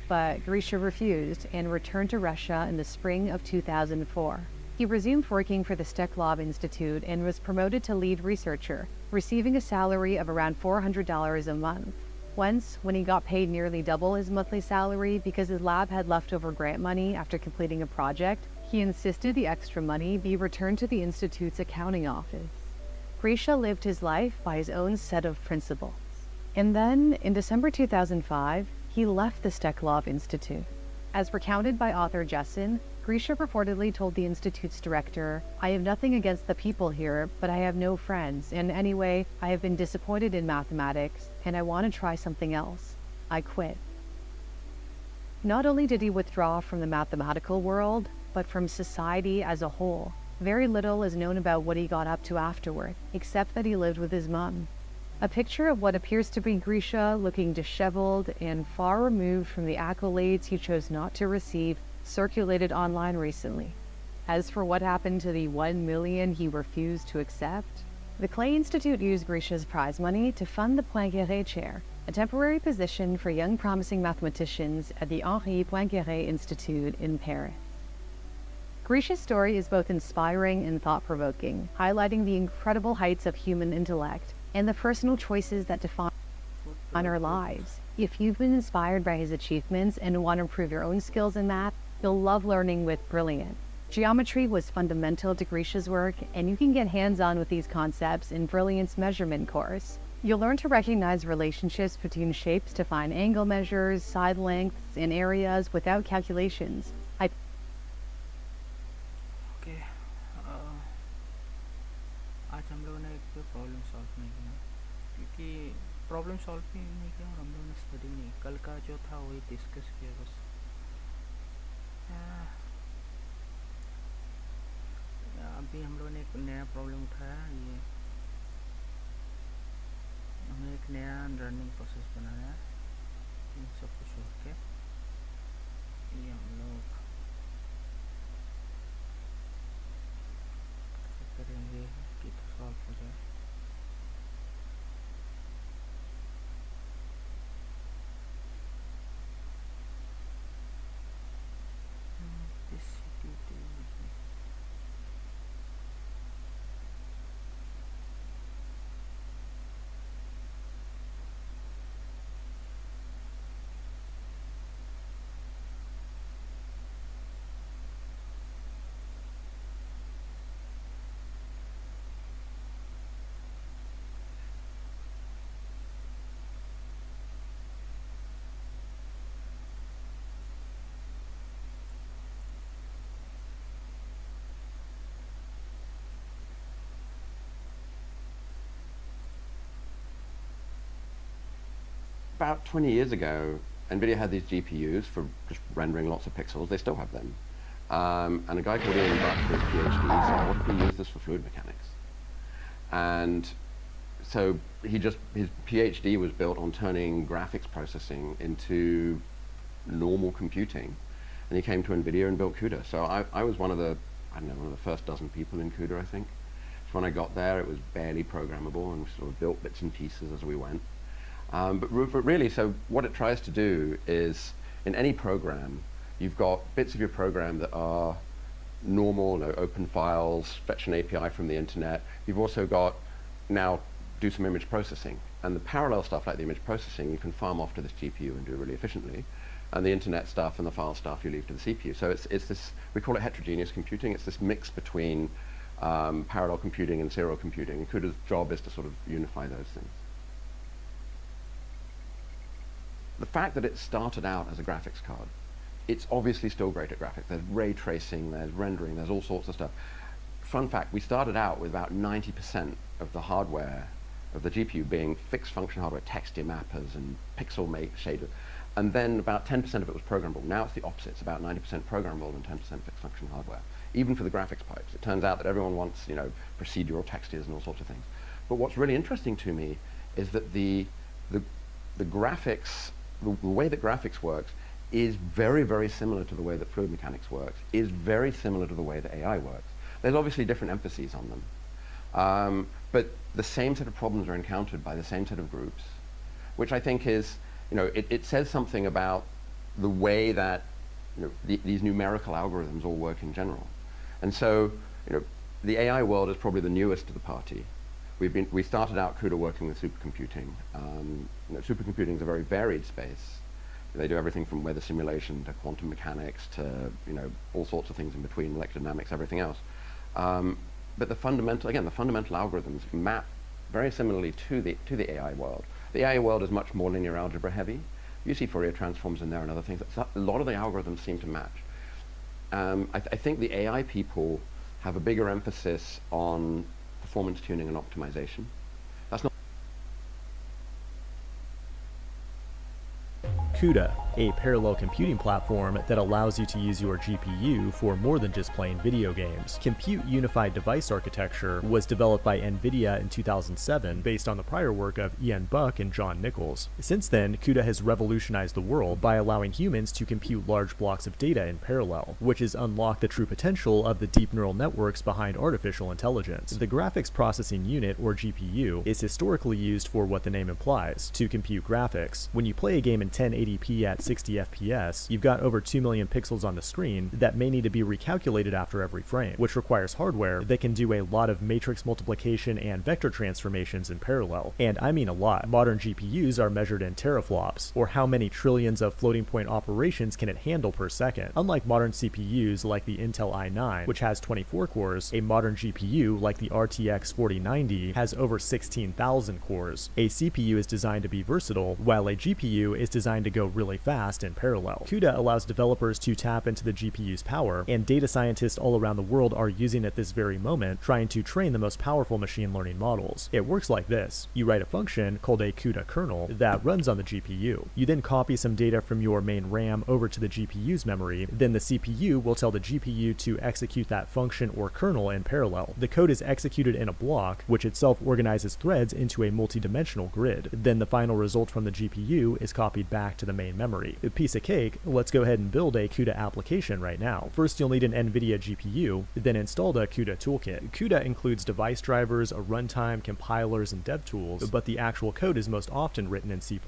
But Grisha refused and returned to Russia in the spring of 2004. He resumed working for the Steklov Institute and was promoted to lead researcher, receiving a salary of around $400 a month. Once, when he got paid nearly double his monthly salary because his lab had leftover grant money after completing a project, he insisted the extra money be returned to the Institute's accounting office. Grisha lived his life by his own set of principles. And then, in December 2005, he left the Steklov Institute. As recounted by author Gessen, Grisha reportedly told the Institute's director, "I have nothing against the people here, but I have no friends, and anyway, I have been disappointed in mathematics, and I want to try something else. I quit." Not only did he withdraw from the mathematical world, but from society as a whole. Very little is known about what he got up to afterward, except that he lived with his mum. A picture of what appears to be Grisha, looking disheveled and far removed from the accolades he chose not to receive, circulated online recently. As for what happened to the 1 million he refused to accept, the Clay Institute used Grisha's prize money to fund the Poincaré Chair, a temporary position for young promising mathematicians at the Henri Poincaré Institute in Paris. Grisha's story is both inspiring and thought-provoking, highlighting the incredible heights of human intellect and the personal choices that define our lives. If you've been inspired by his achievements and want to improve your own skills in math, you'll love learning with Brilliant. Geometry was fundamental to Grisha's work, and you can get hands-on with these concepts in Brilliant's measurement course. You'll learn to recognize relationships between shapes to find angle measures, side lengths, and areas without calculations. Okay आज हम लोगों ने एक problem solve नहीं किया, क्योंकि problem solve भी नहीं किया और हम लोगों ने स्टडी नहीं, कल का जो था वही डिस्कस किया बस। अभी हम लोगों ने एक नया प्रॉब्लम उठाया, ये हमने एक नया रनिंग प्रोसेस बनाया इन सब कुछ छोड़ के। ये हम लोग करेंगे कि तो सॉल्व हो जाए। About 20 years ago, NVIDIA had these GPUs for just rendering lots of pixels. They still have them. And a guy called Ian Buck, for his PhD, said, what if we use this for fluid mechanics? And so his PhD was built on turning graphics processing into normal computing. And he came to NVIDIA and built CUDA. So I was one of the first dozen people in CUDA, I think. So when I got there, it was barely programmable, and we sort of built bits and pieces as we went. But really, so what it tries to do is, in any program, you've got bits of your program that are normal, open files, fetch an API from the internet. You've also got, now, do some image processing. And the parallel stuff, like the image processing, you can farm off to this GPU and do really efficiently. And the internet stuff and the file stuff you leave to the CPU. So it's this, we call it heterogeneous computing. It's this mix between parallel computing and serial computing. And CUDA's job is to sort of unify those things. The fact that it started out as a graphics card, it's obviously still great at graphics. There's ray tracing, there's rendering, there's all sorts of stuff. Fun fact, we started out with about 90% of the hardware of the GPU being fixed function hardware, texture mappers and pixel shaders. And then about 10% of it was programmable. Now it's the opposite. It's about 90% programmable and 10% fixed function hardware, even for the graphics pipes. It turns out that everyone wants, procedural textures and all sorts of things. But what's really interesting to me is that the graphics, the way that graphics works is very, very similar to the way that fluid mechanics works, is very similar to the way that AI works. There's obviously different emphases on them. But the same set of problems are encountered by the same set of groups, which I think is, it says something about the way that these numerical algorithms all work in general. And so, the AI world is probably the newest to the party. We started out CUDA working with supercomputing. Supercomputing is a very varied space. They do everything from weather simulation to quantum mechanics to all sorts of things in between, electrodynamics, everything else. But the fundamental algorithms map very similarly to the AI world. The AI world is much more linear algebra heavy. You see Fourier transforms in there and other things. A lot of the algorithms seem to match. I think the AI people have a bigger emphasis on performance tuning and optimization. That's not CUDA, a parallel computing platform that allows you to use your GPU for more than just playing video games. Compute Unified Device Architecture was developed by NVIDIA in 2007 based on the prior work of Ian Buck and John Nichols. Since then, CUDA has revolutionized the world by allowing humans to compute large blocks of data in parallel, which has unlocked the true potential of the deep neural networks behind artificial intelligence. The graphics processing unit, or GPU, is historically used for what the name implies, to compute graphics. When you play a game in 1080p at 60 FPS, you've got over 2 million pixels on the screen that may need to be recalculated after every frame, which requires hardware that can do a lot of matrix multiplication and vector transformations in parallel. And I mean a lot. Modern GPUs are measured in teraflops, or how many trillions of floating point operations can it handle per second. Unlike modern CPUs like the Intel i9, which has 24 cores, a modern GPU like the RTX 4090 has over 16,000 cores. A CPU is designed to be versatile, while a GPU is designed to go really fast in parallel. CUDA allows developers to tap into the GPU's power, and data scientists all around the world are using it this very moment, trying to train the most powerful machine learning models. It works like this. You write a function called a CUDA kernel that runs on the GPU. You then copy some data from your main RAM over to the GPU's memory, then the CPU will tell the GPU to execute that function or kernel in parallel. The code is executed in a block, which itself organizes threads into a multi-dimensional grid. Then the final result from the GPU is copied back to the main memory. A piece of cake. Let's go ahead and build a CUDA application right now. First, you'll need an NVIDIA GPU, then install the CUDA toolkit. CUDA includes device drivers, a runtime, compilers, and dev tools, but the actual code is most often written in C++,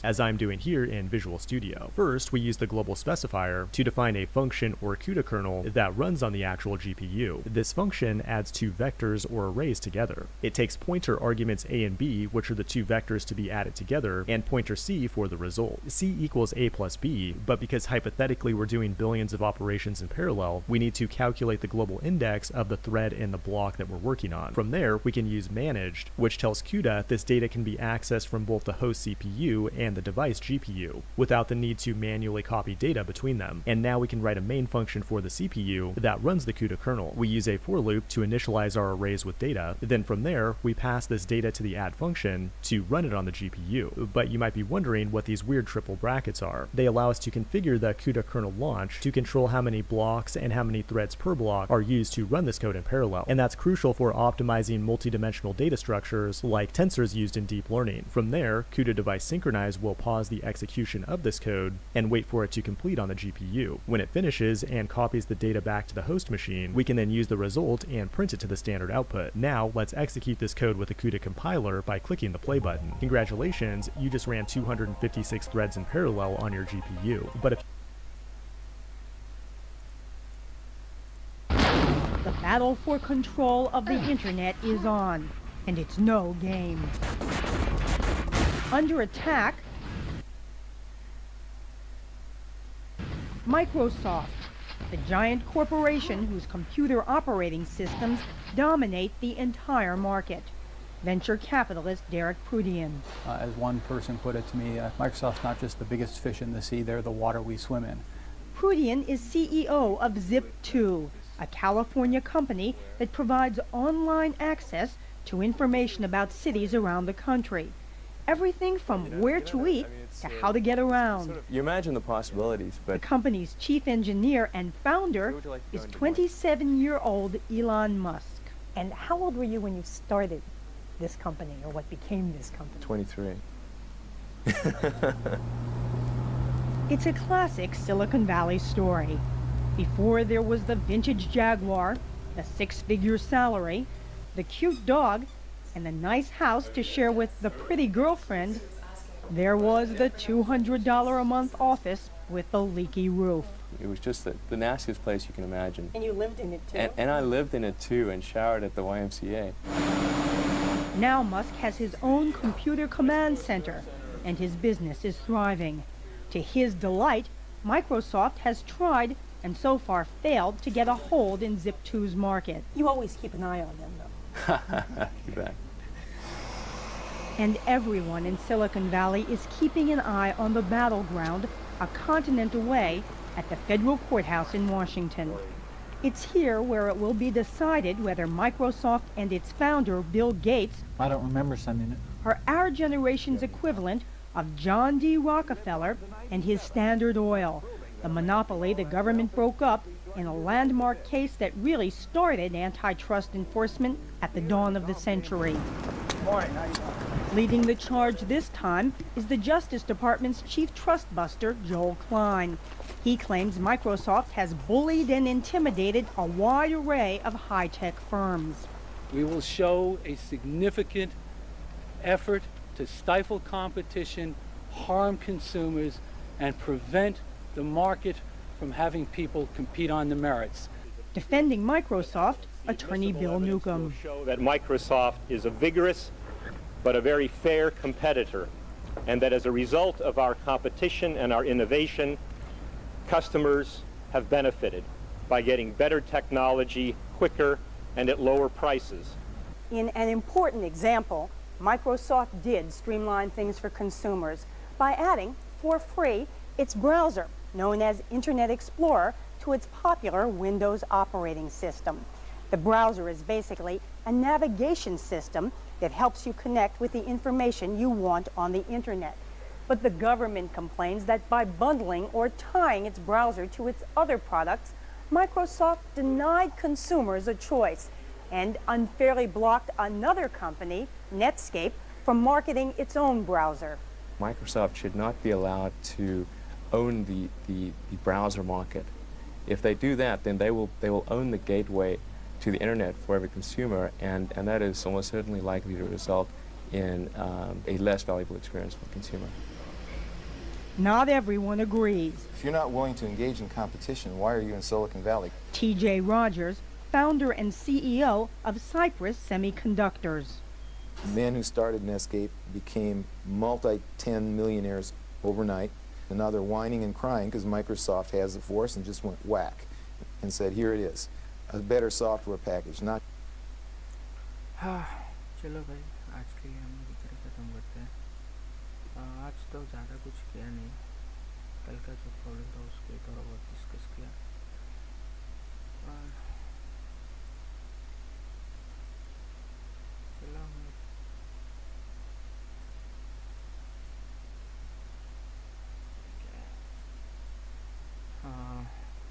as I'm doing here in Visual Studio. First, we use the global specifier to define a function or CUDA kernel that runs on the actual GPU. This function adds two vectors or arrays together. It takes pointer arguments a and b, which are the two vectors to be added together, and pointer c for the result. C equals a plus b, but because hypothetically we're doing billions of operations in parallel, we need to calculate the global index of the thread in the block that we're working on. From there, we can use managed, which tells CUDA this data can be accessed from both the host CPU and the device GPU, without the need to manually copy data between them. And now we can write a main function for the CPU that runs the CUDA kernel. We use a for loop to initialize our arrays with data. Then from there, we pass this data to the add function to run it on the GPU. But you might be wondering what these weird triple brackets are. They allow us to configure the CUDA kernel launch to control how many blocks and how many threads per block are used to run this code in parallel. And that's crucial for optimizing multi-dimensional data structures like tensors used in deep learning. From there, CUDA device synchronize will pause the execution of this code and wait for it to complete on the GPU. When it finishes and copies the data back to the host machine, we can then use the result and print it to the standard output. Now, let's execute this code with the CUDA compiler by clicking the play button. Congratulations, you just ran 256 threads in parallel on your GPU. But if the battle for control of the internet is on, and it's no game. Under attack, Microsoft, the giant corporation whose computer operating systems dominate the entire market. Venture capitalist Derek Prudian. As one person put it to me, Microsoft's not just the biggest fish in the sea, they're the water we swim in. Prudian is CEO of Zip2, a California company that provides online access to information about cities around the country. Everything from where to eat to how to get around. You imagine the possibilities, but... The company's chief engineer and founder is 27-year-old Elon Musk. And how old were you when you started this company, or what became this company? 23. It's a classic Silicon Valley story. Before there was the vintage Jaguar, the six-figure salary, the cute dog, and the nice house to share with the pretty girlfriend, there was the $200 a month office with the leaky roof. It was just the nastiest place you can imagine. And you lived in it too? And I lived in it too and showered at the YMCA. Now Musk has his own computer command center, and his business is thriving. To his delight, Microsoft has tried and so far failed to get a hold in Zip2's market. You always keep an eye on them, though. You bet. And everyone in Silicon Valley is keeping an eye on the battleground a continent away at the federal courthouse in Washington. It's here where it will be decided whether Microsoft and its founder, Bill Gates, I don't remember sending it. are our generation's equivalent of John D. Rockefeller and his Standard Oil, the monopoly the government broke up in a landmark case that really started antitrust enforcement at the dawn of the century. Leading the charge this time is the Justice Department's chief trust buster, Joel Klein. He claims Microsoft has bullied and intimidated a wide array of high-tech firms. We will show a significant effort to stifle competition, harm consumers, and prevent the market from having people compete on the merits. Defending Microsoft, attorney Bill Newcomb. Show that Microsoft is a vigorous but a very fair competitor, and that as a result of our competition and our innovation, customers have benefited by getting better technology quicker and at lower prices. In an important example, Microsoft did streamline things for consumers by adding, for free, its browser, known as Internet Explorer, to its popular Windows operating system. The browser is basically a navigation system that helps you connect with the information you want on the internet. But the government complains that by bundling or tying its browser to its other products, Microsoft denied consumers a choice and unfairly blocked another company, Netscape, from marketing its own browser. Microsoft should not be allowed to own the browser market. If they do that, then they will own the gateway to the internet for every consumer, and that is almost certainly likely to result in a less valuable experience for the consumer. Not everyone agrees. If you're not willing to engage in competition, why are you in Silicon Valley? T.J. Rogers, founder and CEO of Cypress Semiconductors. The men who started Netscape became multi-10 millionaires overnight, and now they're whining and crying because Microsoft has the force and just went whack and said, here it is, a better software package, not... चलो भाई आज के लिए हम लोग इधर ख़त्म करते हैं। आज तो ज़्यादा कुछ किया नहीं, कल का जो प्रॉब्लम था उसको थोड़ा बहुत डिस्कस किया। चलो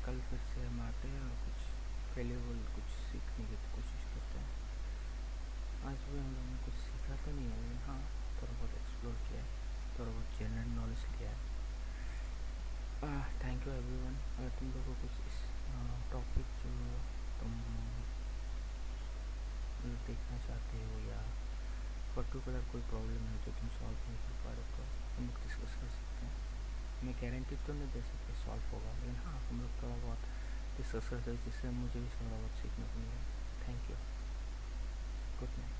कल फिर से हम आते हैं और कुछ वैल्यूएबल कुछ सीखने की कोशिश करते हैं। आज भी हम लोगों ने कुछ सीखा तो नहीं है, लेकिन हाँ थोड़ा बहुत एक्सप्लोर किया है, थोड़ा बहुत जनरल नॉलेज लिया है। Thank you everyone. अगर तुम लोगों को कुछ इस टॉपिक जो तुम देखना चाहते हो या पर्टिकुलर कोई प्रॉब्लम है जो तुम सॉल्व नहीं कर पा रहे हो, हम लोग डिस्कस कर सकते हैं। मैं गारंटी तो नहीं दे सकता सॉल्व होगा, लेकिन हाँ हम लोग थोड़ा बहुत डिस्कस करते हैं जिससे मुझे भी थोड़ा बहुत सीखने को मिला। Thank you, good night.